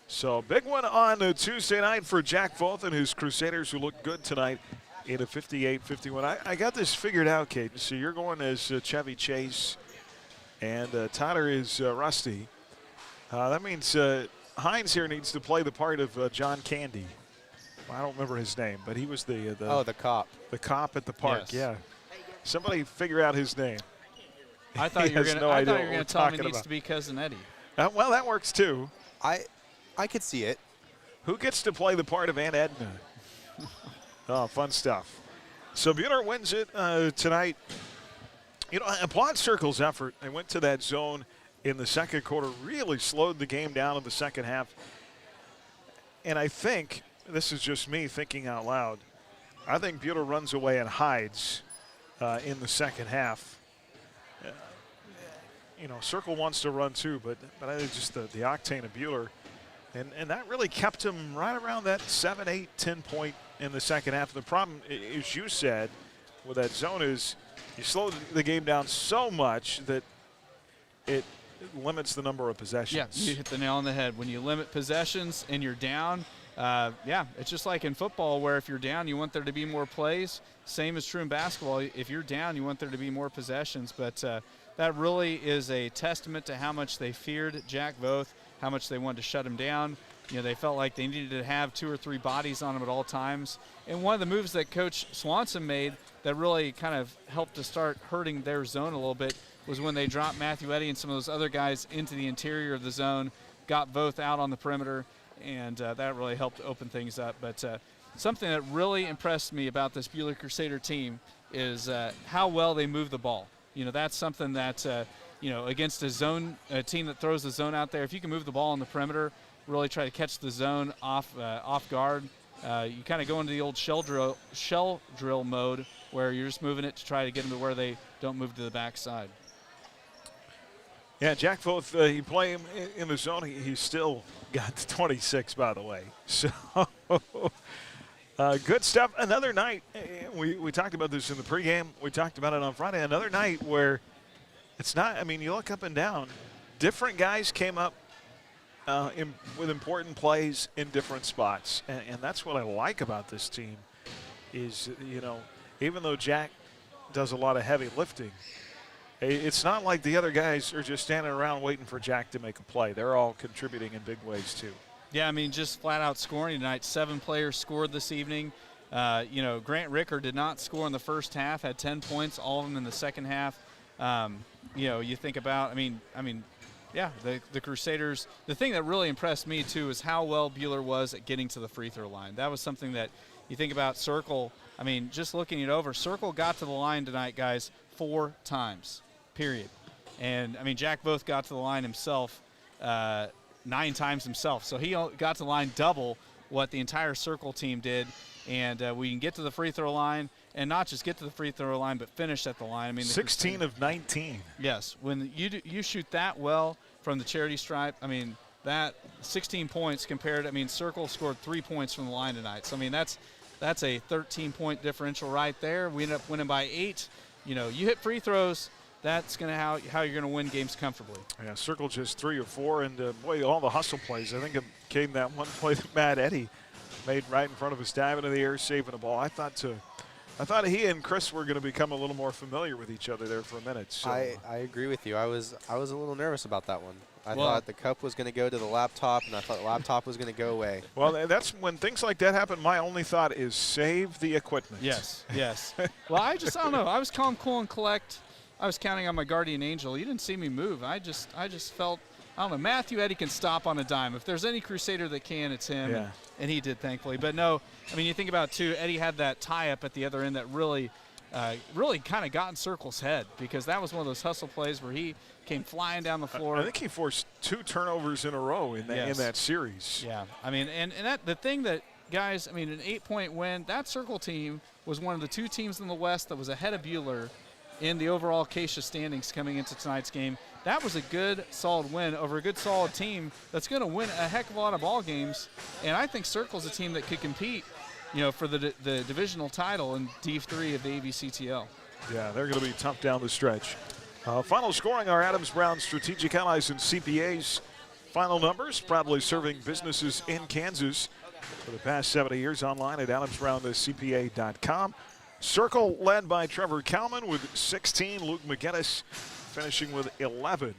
So big one on Tuesday night for Jack Voth and his Crusaders, who look good tonight in a 58-51. I got this figured out, Kate. So you're going as Chevy Chase, and Tyler is Rusty. That means Hines here needs to play the part of John Candy. I don't remember his name, but he was the cop. The cop at the park. Yes. Yeah. Somebody figure out his name. I thought you were going to tell him he needs to be Cousin Eddie. Well, that works too. I could see it. Who gets to play the part of Aunt Edna? Oh, fun stuff. So Buhler wins it tonight. You know, applaud Circle's effort. They went to that zone in the second quarter, really slowed the game down in the second half. And I think, this is just me thinking out loud, I think Buhler runs away and hides in the second half. You know, Circle wants to run too, but I think just the octane of Buhler. And that really kept him right around that 7, 8, 10 point in the second half. The problem, as you said, with that zone is you slow the game down so much that it limits the number of possessions. Yeah, you hit the nail on the head. When you limit possessions and you're down, it's just like in football where if you're down, you want there to be more plays. Same is true in basketball. If you're down, you want there to be more possessions. But that really is a testament to how much they feared Jack Voth, how much they wanted to shut him down. You know, they felt like they needed to have 2 or 3 bodies on him at all times. And one of the moves that Coach Swanson made that really kind of helped to start hurting their zone a little bit was when they dropped Matthew Eddy and some of those other guys into the interior of the zone, got Voth out on the perimeter, and that really helped open things up. But something that really impressed me about this Buhler Crusader team is how well they move the ball. You know, that's something that, against a team that throws the zone out there, if you can move the ball on the perimeter, really try to catch the zone off guard. You kind of go into the old shell drill mode where you're just moving it to try to get them to where they don't move to the backside. Yeah, Jack Voth, you play him in the zone, he's still got 26, by the way. So good stuff. Another night, we talked about this in the pregame. We talked about it on Friday. Another night where it's not, I mean, you look up and down, different guys came up with important plays in different spots. And that's what I like about this team is, you know, even though Jack does a lot of heavy lifting, it's not like the other guys are just standing around waiting for Jack to make a play. They're all contributing in big ways, too. Yeah, I mean, just flat-out scoring tonight. 7 players scored this evening. You know, Grant Ricker did not score in the first half, had 10 points, all of them in the second half. You know, you think about, I mean, yeah, the Crusaders. The thing that really impressed me, too, is how well Buhler was at getting to the free throw line. That was something that you think about Circle. I mean, just looking it over, Circle got to the line tonight, guys, 4 times. Period. And, I mean, Jack Voth got to the line himself 9 times himself. So he got to the line double what the entire Circle team did. And we can get to the free throw line and not just get to the free throw line but finish at the line. I mean, 16 of 19. Yes. When you shoot that well from the charity stripe, I mean, that 16 points compared, I mean, Circle scored 3 points from the line tonight. So, I mean, that's a 13-point differential right there. We ended up winning by 8. You know, you hit free throws, that's going to how you're going to win games comfortably. Yeah, Circle just 3 or 4, and boy, all the hustle plays. I think it came that one play that Matt Eddy made right in front of us, diving into the air, saving the ball. I thought he and Chris were going to become a little more familiar with each other there for a minute. So. I agree with you. I was a little nervous about that one. I thought the cup was going to go to the laptop, and I thought the laptop was going to go away. Well, that's when things like that happen. My only thought is save the equipment. Yes, yes. Well, I don't know. I was calm, cool, and collect. I was counting on my guardian angel. You didn't see me move. I just felt, I don't know, Matthew Eddy can stop on a dime. If there's any Crusader that can, it's him, yeah. and he did, thankfully. But no, I mean, you think about it, too, Eddy had that tie-up at the other end that really kind of got in Circle's head because that was one of those hustle plays where he came flying down the floor. I think he forced 2 turnovers in a row in that series. Yeah, I mean, and that the thing that, guys, I mean, an 8-point win, that Circle team was one of the 2 teams in the West that was ahead of Buhler in the overall Acacia standings coming into tonight's game. That was a good, solid win over a good, solid team that's going to win a heck of a lot of ball games. And I think Circle's a team that could compete, you know, for the divisional title in D3 of the AVCTL. Yeah, they're going to be tough down the stretch. Final scoring, our Adams Brown Strategic Allies and CPAs final numbers, proudly serving businesses in Kansas for the past 70 years, online at adamsbrownthecpa.com. Circle led by Trevor Kalman with 16. Luke McGinnis finishing with 11.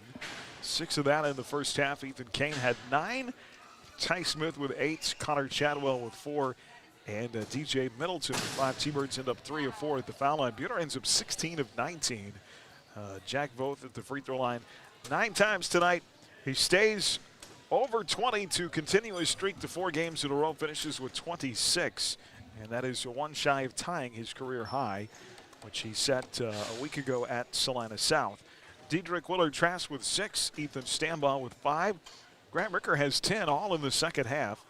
6 of that in the first half. Ethan Kane had 9. Ty Smith with 8. Connor Chadwell with 4. And DJ Middleton with 5. T-Birds end up 3 of 4 at the foul line. Buhler ends up 16 of 19. Jack Voth at the free throw line 9 times tonight. He stays over 20 to continue his streak to 4 games in a row. Finishes with 26. And that is 1 shy of tying his career high, which he set a week ago at Salina South. Diedrich Willard-Trask with 6. Ethan Stambaugh with 5. Grant Ricker has 10, all in the second half.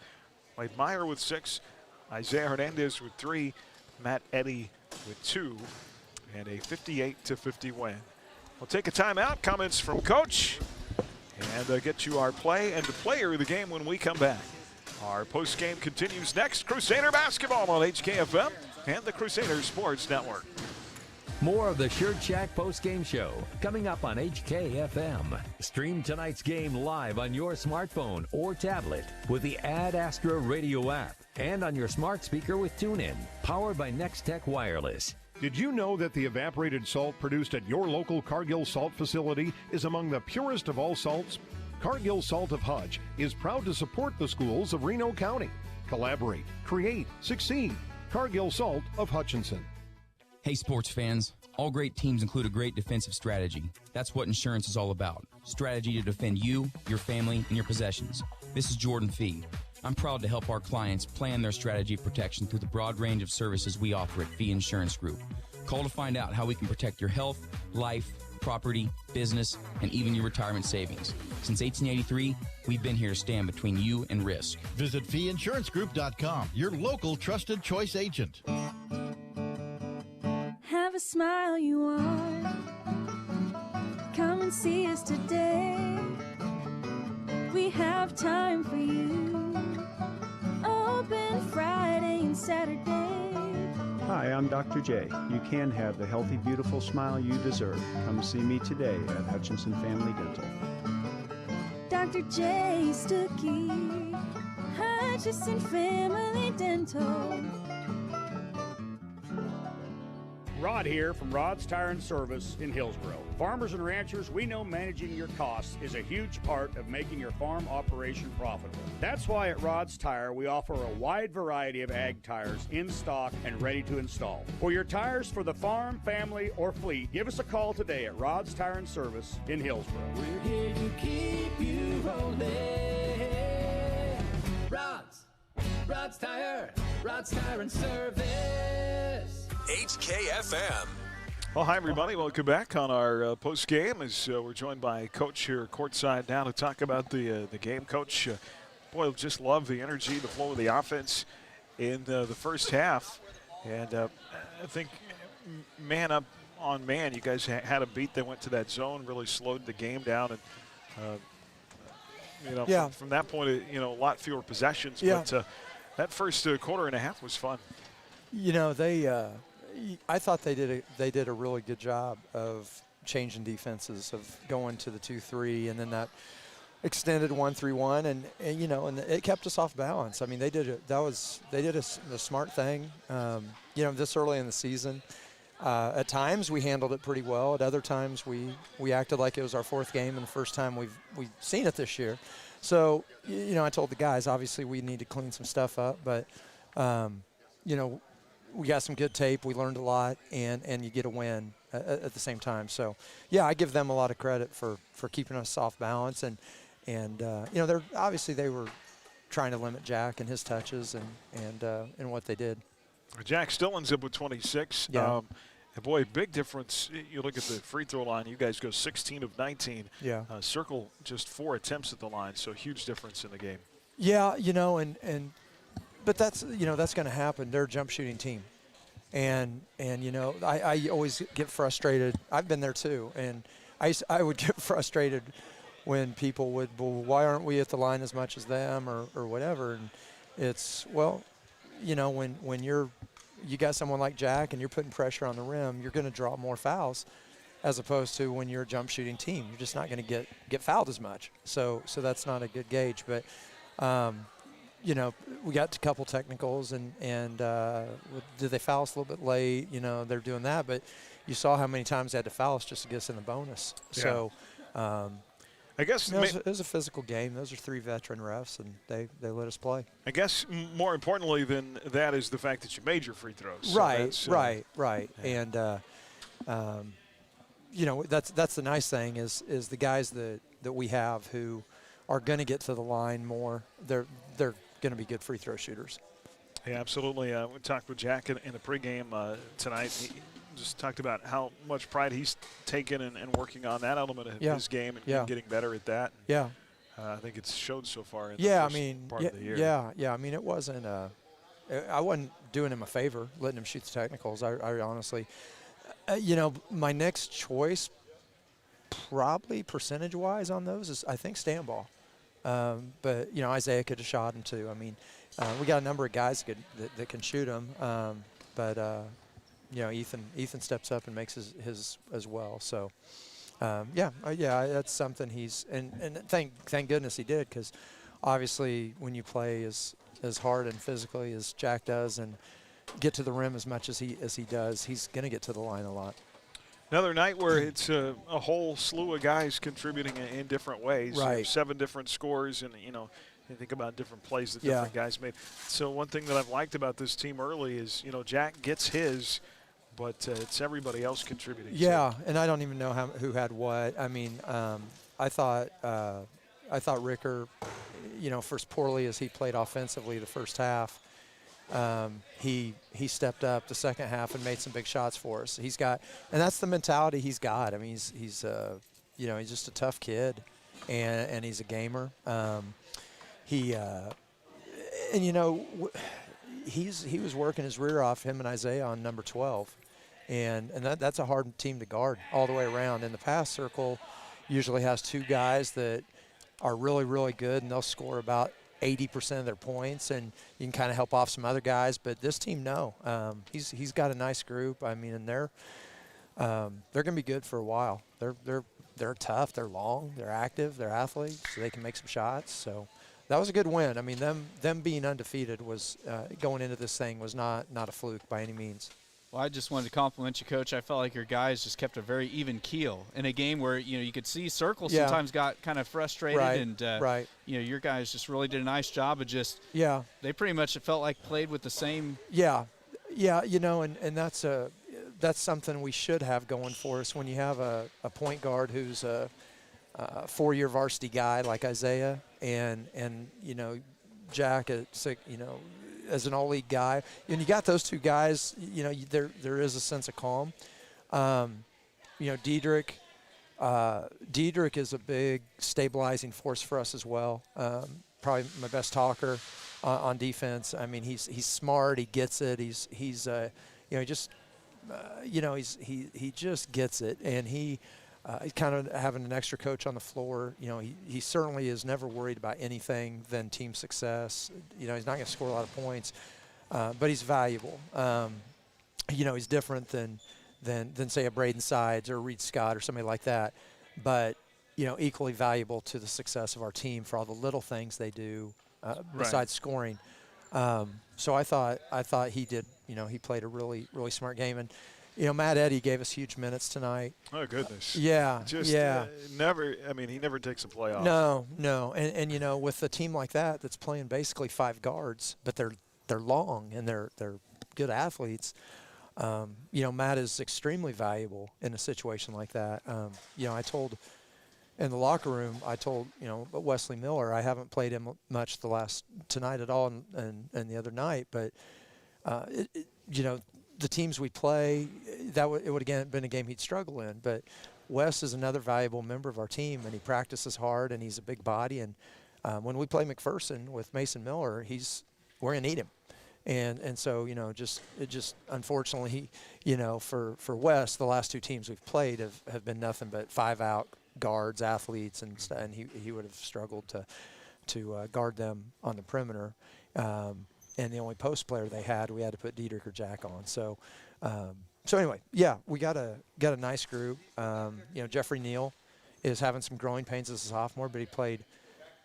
Wade Meyer with 6. Isaiah Hernandez with 3. Matt Eddy with 2. And a 58-50 win. We'll take a timeout. Comments from Coach. And get you our play and the player of the game when we come back. Our post-game continues next. Crusader basketball on HKFM and the Crusader Sports Network. More of the Shirt Shack post-game show coming up on HKFM. Stream tonight's game live on your smartphone or tablet with the Ad Astra radio app and on your smart speaker with TuneIn, powered by Nextech Wireless. Did you know that the evaporated salt produced at your local Cargill salt facility is among the purest of all salts? Cargill Salt of Hudge is proud to support the schools of Reno County. Collaborate, create, succeed. Cargill Salt of Hutchinson. Hey sports fans, all great teams include a great defensive strategy. That's what insurance is all about. Strategy to defend you, your family, and your possessions. This is Jordan Fee. I'm proud to help our clients plan their strategy of protection through the broad range of services we offer at Fee Insurance Group. Call to find out how we can protect your health, life, property, business, and even your retirement savings. Since 1883, we've been here to stand between you and risk. Visit feeinsurancegroup.com, your local trusted choice agent. Have a smile you want. Come and see us today. We have time for you. Open Friday and Saturday. Hi, I'm Dr. J. You can have the healthy, beautiful smile you deserve. Come see me today at Hutchinson Family Dental. Dr. J. Stuckey, Hutchinson Family Dental. Rod here from Rod's Tire and Service in Hillsboro. Farmers and ranchers, we know managing your costs is a huge part of making your farm operation profitable. That's why at Rod's Tire, we offer a wide variety of ag tires in stock and ready to install. For your tires for the farm, family, or fleet, give us a call today at Rod's Tire and Service in Hillsboro. We're here to keep you rolling. Rod's Tire and Service. HKFM. Well, hi, everybody. Welcome back on our post game as we're joined by Coach here courtside now to talk about the game. Coach, boy, just love the energy, the flow of the offense in the first half. And I think man up on man, you guys had a beat that went to that zone, really slowed the game down. And, from that point, a lot fewer possessions. Yeah. But that first quarter and a half was fun. I thought they did a really good job of changing defenses, of going to the 2-3, and then that extended 1-3-1, and it kept us off balance. I mean, they did a smart thing. This early in the season, at times we handled it pretty well. At other times we acted like it was our fourth game and the first time we've seen it this year. So I told the guys obviously we need to clean some stuff up, but we got some good tape. We learned a lot, and you get a win at the same time. So, yeah, I give them a lot of credit for keeping us off balance. And they're obviously they were trying to limit Jack and his touches and what they did. Jack still ends up with 26. Yeah. And boy, big difference. You look at the free throw line. You guys go 16 of 19. Yeah. Circle just 4 attempts at the line, so huge difference in the game. Yeah, but that's going to happen. They're a jump shooting team, and I always get frustrated. I've been there too, and I would get frustrated when people would, well, why aren't we at the line as much as them or whatever? And it's when you got someone like Jack and you're putting pressure on the rim, you're going to draw more fouls, as opposed to when you're a jump shooting team, you're just not going to get fouled as much. So that's not a good gauge, but. We got a couple technicals, and did they foul us a little bit late? They're doing that, but you saw how many times they had to foul us just to get us in the bonus. Yeah. So, I guess it was a physical game. Those are 3 veteran refs, and they let us play. I guess more importantly than that is the fact that you made your free throws. Right, so right. Yeah. And that's the nice thing is the guys that we have who are going to get to the line more. They're going to be good free throw shooters. Yeah, absolutely. We talked with Jack in the pregame tonight. He just talked about how much pride he's taken and working on that element of his game and getting better at that. Yeah. I think it's showed so far in the first part of the year. Yeah. I mean, it wasn't I wasn't doing him a favor letting him shoot the technicals. I honestly, my next choice probably percentage-wise on those is I think stand ball. But Isaiah could have shot him too. I mean, we got a number of guys that can shoot him. But Ethan steps up and makes his as well. So that's something he's and thank goodness he did, because obviously when you play as hard and physically as Jack does and get to the rim as much as he does, he's going to get to the line a lot. Another night where it's a whole slew of guys contributing in different ways. Right. 7 different scores, and you think about different plays that different guys made. So one thing that I've liked about this team early is Jack gets his, but it's everybody else contributing. Yeah, and I don't even know who had what. I mean, I thought Ricker, for as poorly as he played offensively the first half, he stepped up the second half and made some big shots for us. He's got, and that's the mentality he's got. I mean, he's just a tough kid, and he's a gamer. He was working his rear off, him and Isaiah, on number 12, and that's a hard team to guard all the way around. And the pass circle usually has two guys that are really, really good, and they'll score about 80% of their points, and you can kind of help off some other guys. But this team, no, he's got a nice group. I mean, and they're going to be good for a while. They're tough, they're long, they're active, they're athletes, so they can make some shots. So that was a good win. I mean, them being undefeated was going into this thing was not a fluke by any means. Well, I just wanted to compliment you, Coach. I felt like your guys just kept a very even keel in a game where you could see Circle sometimes got kind of frustrated, and your guys just really did a nice job of just they pretty much felt like played with the same. And that's something we should have going for us when you have a point guard who's a 4-year varsity guy like Isaiah, and Jack at as an all-league guy, and you got those two guys, there is a sense of calm. Diedrich is a big stabilizing force for us as well. Probably my best talker on defense. I mean, he's smart, he gets it. He just gets it, and he's kind of having an extra coach on the floor. He certainly is never worried about anything than team success. He's not going to score a lot of points, but he's valuable. He's different than say a Braden Sides or a Reed Scott or somebody like that, but equally valuable to the success of our team for all the little things they do besides scoring. So I thought he did. He played a really, really smart game. And Matt Eddy gave us huge minutes tonight. Oh, goodness. Yeah. Never, he never takes a play off. No. And with a team like that that's playing basically 5 guards, but they're long and they're good athletes, Matt is extremely valuable in a situation like that. I told in the locker room, Wesley Miller, I haven't played him much tonight at all and the other night, but, the teams we play, it would again been a game he'd struggle in. But Wes is another valuable member of our team, and he practices hard, and he's a big body. And when we play McPherson with Mason Miller, we're gonna need him. And so unfortunately, for Wes, the last 2 teams we've played have been nothing but 5-out guards, athletes, and he would have struggled to guard them on the perimeter. And the only post player we had to put Diedrich or Jack on. So anyway, we got a nice group. Jeffrey Neal is having some growing pains as a sophomore, but he played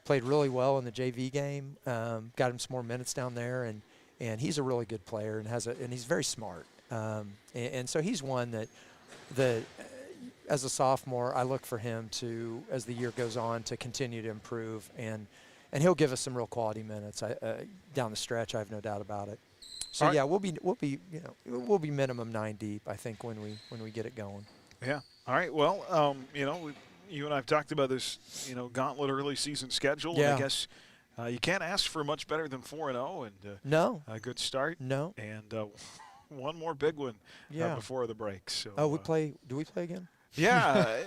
really well in the JV game. Got him some more minutes down there, and he's a really good player and he's very smart. And so he's one that as a sophomore, I look for him to, as the year goes on, to continue to improve and he'll give us some real quality minutes down the stretch. I have no doubt about it. So we'll be minimum 9 deep, I think, when we get it going. Yeah. All right. Well, you and I've talked about this, gauntlet early season schedule. Yeah. And I guess you can't ask for much better than 4-0 and no, a good start. No. And one more big one before the break. So. Do we play again? Yeah.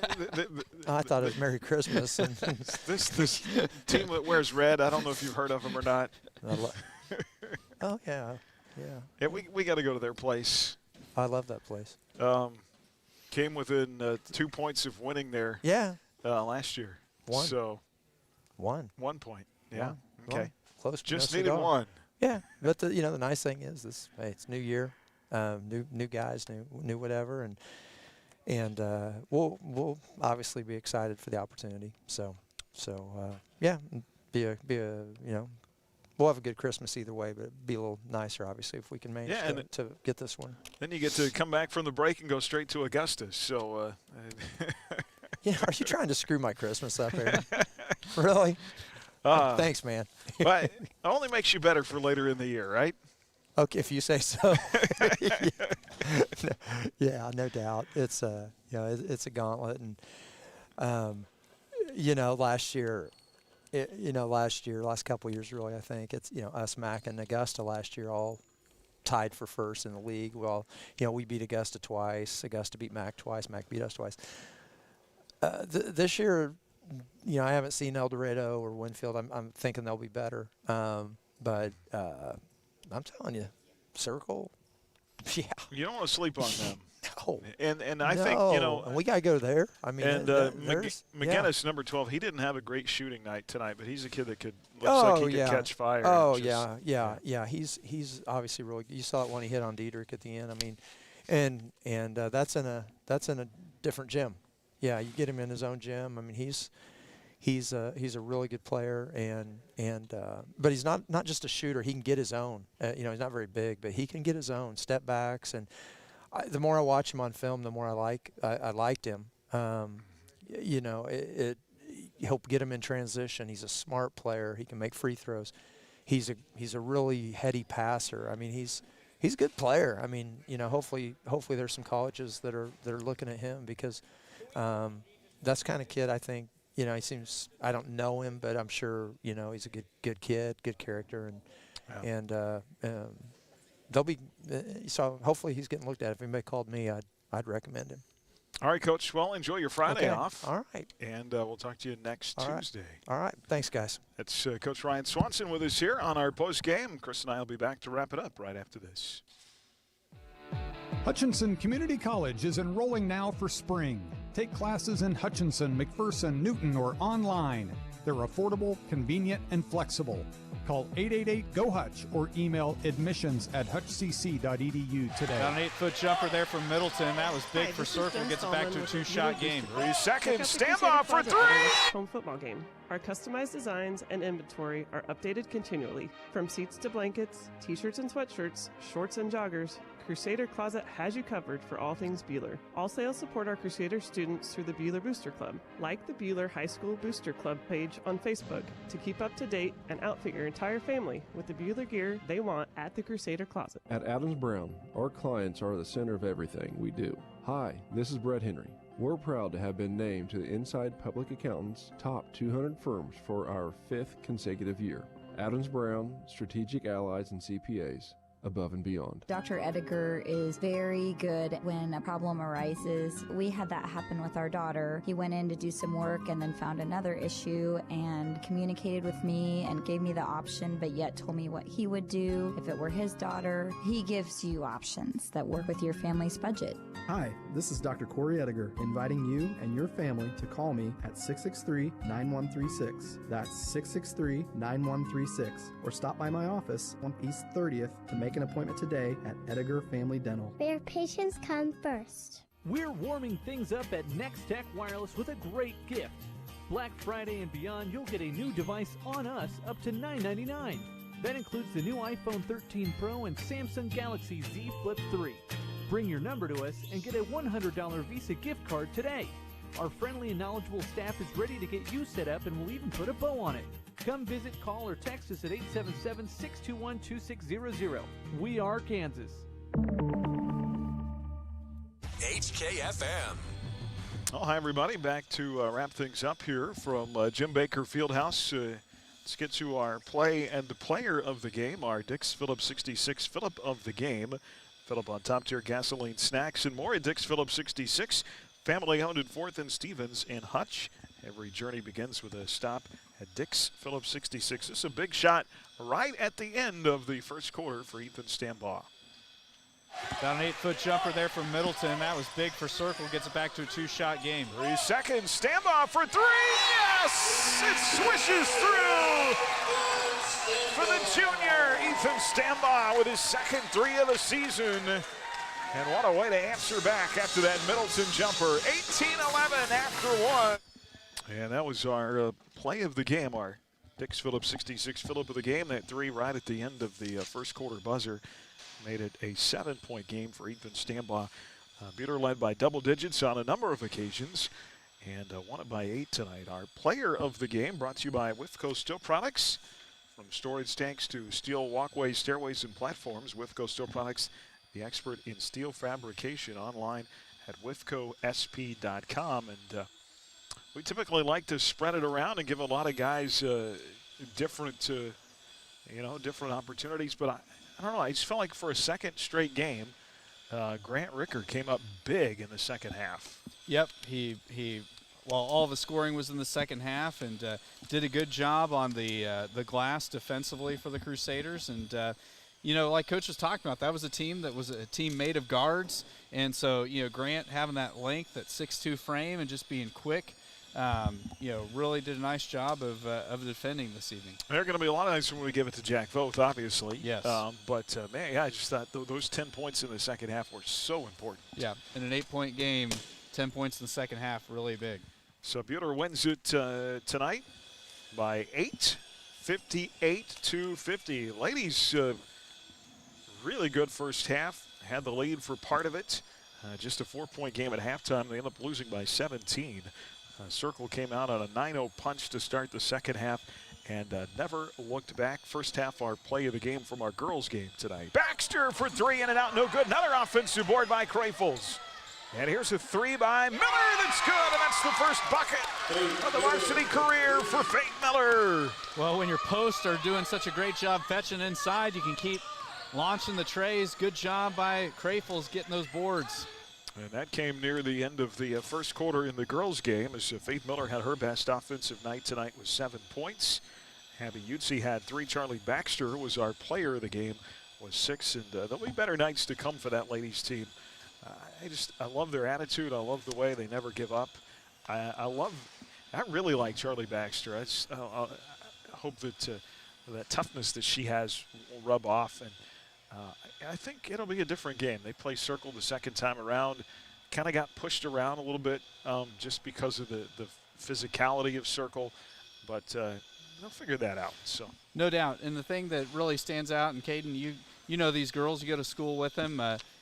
I thought it was Merry Christmas. And this team that wears red, I don't know if you've heard of them or not. Oh, yeah. Yeah, we got to go to their place. I love that place. Came within 2 points of winning there last year. One. So 1 point. Yeah. One. Okay. Close. Just needed one. Yeah. But the nice thing is it's new year, new guys, new whatever, and we'll obviously be excited for the opportunity. So we'll have a good Christmas either way, but it'd be a little nicer, obviously, if we can manage to get this one. Then you get to come back from the break and go straight to Augusta. So. Are you trying to screw my Christmas up, Aaron? Really? Thanks, man. But it only makes you better for later in the year, right? Okay, if you say so. Yeah, no doubt. It's it's a gauntlet, and last year, last couple of years really, I think it's us, Mac and Augusta last year all tied for first in the league. Well, we beat Augusta twice. Augusta beat Mac twice. Mac beat us twice. This year, I haven't seen El Dorado or Winfield. I'm thinking they'll be better. But I'm telling you, Circle, yeah. You don't want to sleep on them. No. And I think, and we got to go there. I mean, and McGinnis, number 12, he didn't have a great shooting night tonight, but he's a kid that looks like he could catch fire. Oh, yeah. He's obviously really good. You saw it when he hit on Diedrich at the end. I mean, and that's in a different gym. Yeah, you get him in his own gym. I mean, he's a really good player, but he's not just a shooter. He can get his own. He's not very big, but he can get his own step backs. And the more I watch him on film, the more I liked him. It helped get him in transition. He's a smart player. He can make free throws. He's a really heady passer. I mean, he's a good player. I mean, hopefully there's some colleges that are looking at him because that's the kind of kid I think. He seems. I don't know him, but I'm sure he's a good kid, good character, and they'll be. So hopefully he's getting looked at. If anybody called me, I'd recommend him. All right, Coach. Well, enjoy your Friday off. All right. And we'll talk to you next Tuesday. All right. Thanks, guys. That's Coach Ryan Swanson with us here on our post game. Chris and I will be back to wrap it up right after this. Hutchinson Community College is enrolling now for spring. Take classes in Hutchinson, McPherson, Newton, or online. They're affordable, convenient, and flexible. Call 888-GO-HUTCH or email admissions@hutchcc.edu today. Got an 8-foot jumper there from Middleton. That was big for Circle. Gets it back to a 2-shot game. 3 seconds. Stand off for 3. Home football game. Our customized designs and inventory are updated continually. From seats to blankets, t-shirts and sweatshirts, shorts and joggers, Crusader Closet has you covered for all things Buhler. All sales support our Crusader students through the Buhler Booster Club. Like the Buhler High School Booster Club page on Facebook to keep up to date and outfit your entire family with the Buhler gear they want at the Crusader Closet. At Adams Brown, our clients are the center of everything we do. Hi, this is Brett Henry. We're proud to have been named to the Inside Public Accountants Top 200 Firms for our 5th consecutive year. Adams Brown, Strategic Allies and CPAs. Above and beyond. Dr. Ediger is very good when a problem arises. We had that happen with our daughter. He went in to do some work and then found another issue and communicated with me and gave me the option, but yet told me what he would do if it were his daughter. He gives you options that work with your family's budget. Hi, this is Dr. Corey Ediger, inviting you and your family to call me at 663-9136. That's 663-9136. Or stop by my office on East 30th to make an appointment today at Ediger Family Dental. Where patients come first. We're warming things up at Next Tech Wireless with a great gift. Black Friday and beyond, you'll get a new device on us up to $9.99. That includes the new iPhone 13 Pro and Samsung Galaxy Z Flip 3. Bring your number to us and get a $100 Visa gift card today. Our friendly and knowledgeable staff is ready to get you set up and we'll even put a bow on it. Come visit, call, or text us at 877-621-2600. We are Kansas. HKFM. Oh, hi, everybody. Back to wrap things up here from Jim Baker Fieldhouse. Let's get to our play and the player of the game, our Dix Phillips 66 Phillip of the game. Phillip on top-tier gasoline, snacks, and more at Dix Phillips 66. Family-owned at 4th and Stevens in Hutch. Every journey begins with a stop at Dix Phillips 66. This is a big shot right at the end of the first quarter for Ethan Stambaugh. Got an 8-foot jumper there from Middleton. That was big for Circle. Gets it back to a 2-shot game. 3 seconds. Stambaugh for 3. Yes! It swishes through for the junior Ethan Stambaugh with his second 3 of the season. And what a way to answer back after that Middleton jumper. 18-11 after 1. And that was our play of the game, our Dix Phillips 66 Phillip of the game. That 3 right at the end of the first quarter buzzer made it a 7-point game for Ethan Stambaugh. Buhler led by double digits on a number of occasions and won it by 8 tonight. Our player of the game brought to you by Withco Steel Products. From storage tanks to steel walkways, stairways, and platforms, Withco Steel Products, the expert in steel fabrication, online at withcosp.com. And we typically like to spread it around and give a lot of guys different opportunities. But I don't know. I just felt like for a second straight game, Grant Ricker came up big in the second half. Yep, well, all the scoring was in the second half, and did a good job on the glass defensively for the Crusaders. And like Coach was talking about, that was a team made of guards, and so Grant having that length, that 6'2" frame, and just being quick. Really did a nice job of defending this evening. There are going to be a lot of nights when we give it to Jack Voth, obviously. Yes. Man, I just thought those 10 points in the second half were so important. Yeah, in an 8-point game, 10 points in the second half, really big. So Buhler wins it tonight by 8, 58-50. Ladies, really good first half. Had the lead for part of it. Just a 4-point game at halftime. They end up losing by 17. Circle came out on a 9-0 punch to start the second half and never looked back. First half, our play of the game from our girls game tonight. Baxter for three, in and out, no good. Another offensive board by Krafels. And here's a three by Miller that's good, and that's the first bucket of the varsity career for Faith Miller. Well, when your posts are doing such a great job fetching inside, you can keep launching the trays. Good job by Krafels getting those boards. And that came near the end of the first quarter in the girls' game as Faith Miller had her best offensive night tonight with 7 points. Abby Utsi had 3. Charlie Baxter was our player of the game, was 6. And there'll be better nights to come for that ladies' team. I love their attitude. I love the way they never give up. I really like Charlie Baxter. I hope that that toughness that she has will rub off. And I think it'll be a different game. They play Circle the second time around. Kind of got pushed around a little bit just because of the physicality of Circle. But they'll figure that out. So no doubt. And the thing that really stands out, and Caden, you know these girls. You go to school with them.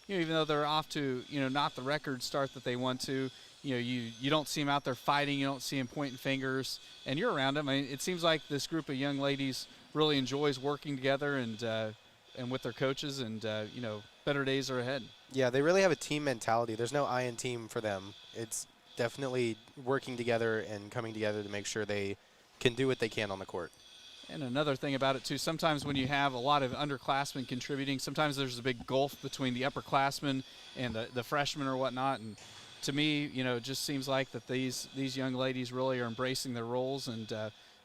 Even though they're off to not the record start that they want to, you don't see them out there fighting. You don't see them pointing fingers, and you're around them. I mean, it seems like this group of young ladies really enjoys working together and with their coaches, and better days are ahead. Yeah, they really have a team mentality. There's no I in team for them. It's definitely working together and coming together to make sure they can do what they can on the court. And another thing about it, too, sometimes when you have a lot of underclassmen contributing, sometimes there's a big gulf between the upperclassmen and the freshmen or whatnot. And to me, it just seems like that these young ladies really are embracing their roles. And,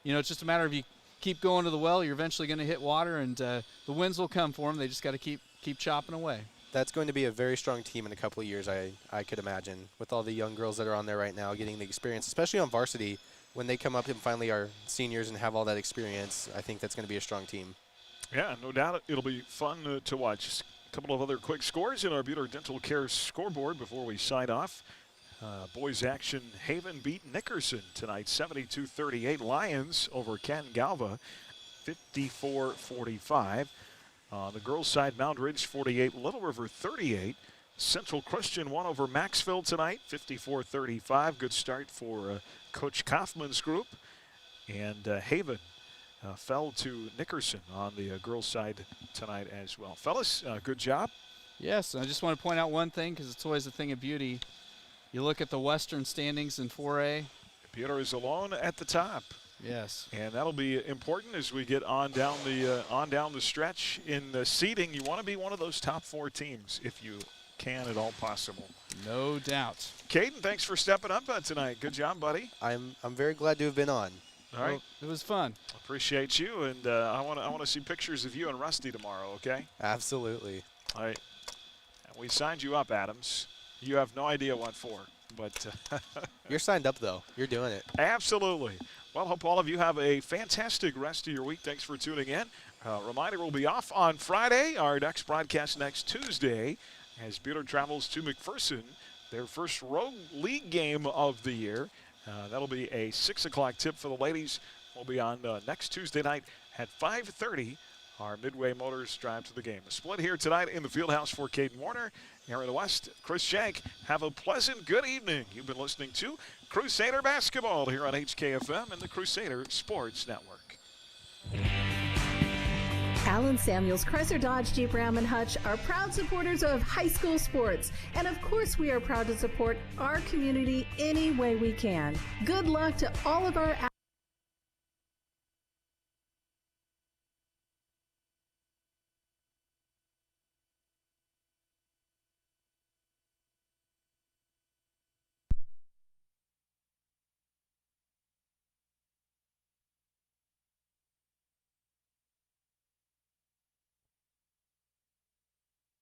it's just a matter of you keep going to the well, you're eventually going to hit water, and the wins will come for them. They just got to keep chopping away. That's going to be a very strong team in a couple of years, I could imagine, with all the young girls that are on there right now getting the experience, especially on varsity. When they come up and finally are seniors and have all that experience, I think that's going to be a strong team. Yeah, no doubt it'll be fun to watch. Just a couple of other quick scores in our Buhler Dental Care scoreboard before we sign off. Boys action, Haven beat Nickerson tonight, 72-38. Lions over Ken Galva, 54-45. The girls' side, Mound Ridge 48, Little River 38. Central Christian won over Maxville tonight, 54-35. Good start for Coach Kaufman's group. And Haven fell to Nickerson on the girls' side tonight as well. Fellas, good job. Yes, I just want to point out one thing because it's always a thing of beauty. You look at the Western standings in 4A. Buhler is alone at the top. Yes. And that'll be important as we get on down the stretch in the seeding. You want to be one of those top 4 teams if you can at all possible. No doubt. Caden, thanks for stepping up tonight. Good job, buddy. I'm very glad to have been on. All right. Well, it was fun. Appreciate you, and I want to see pictures of you and Rusty tomorrow, okay? Absolutely. All right. And we signed you up, Adams. You have no idea what for, but you're signed up though. You're doing it. Absolutely. Well, hope all of you have a fantastic rest of your week. Thanks for tuning in. Reminder, we'll be off on Friday. Our next broadcast next Tuesday as Buhler travels to McPherson, their first road league game of the year. That'll be a 6 o'clock tip for the ladies. We'll be on next Tuesday night at 5:30. Our Midway Motors drive to the game. A split here tonight in the Fieldhouse for Caden Warner. Here in the West, Chris Shank. Have a pleasant good evening. You've been listening to Crusader Basketball here on HKFM and the Crusader Sports Network. Allen Samuels, Chrysler Dodge Jeep Ram and Hutch are proud supporters of high school sports. And of course, we are proud to support our community any way we can. Good luck to all of our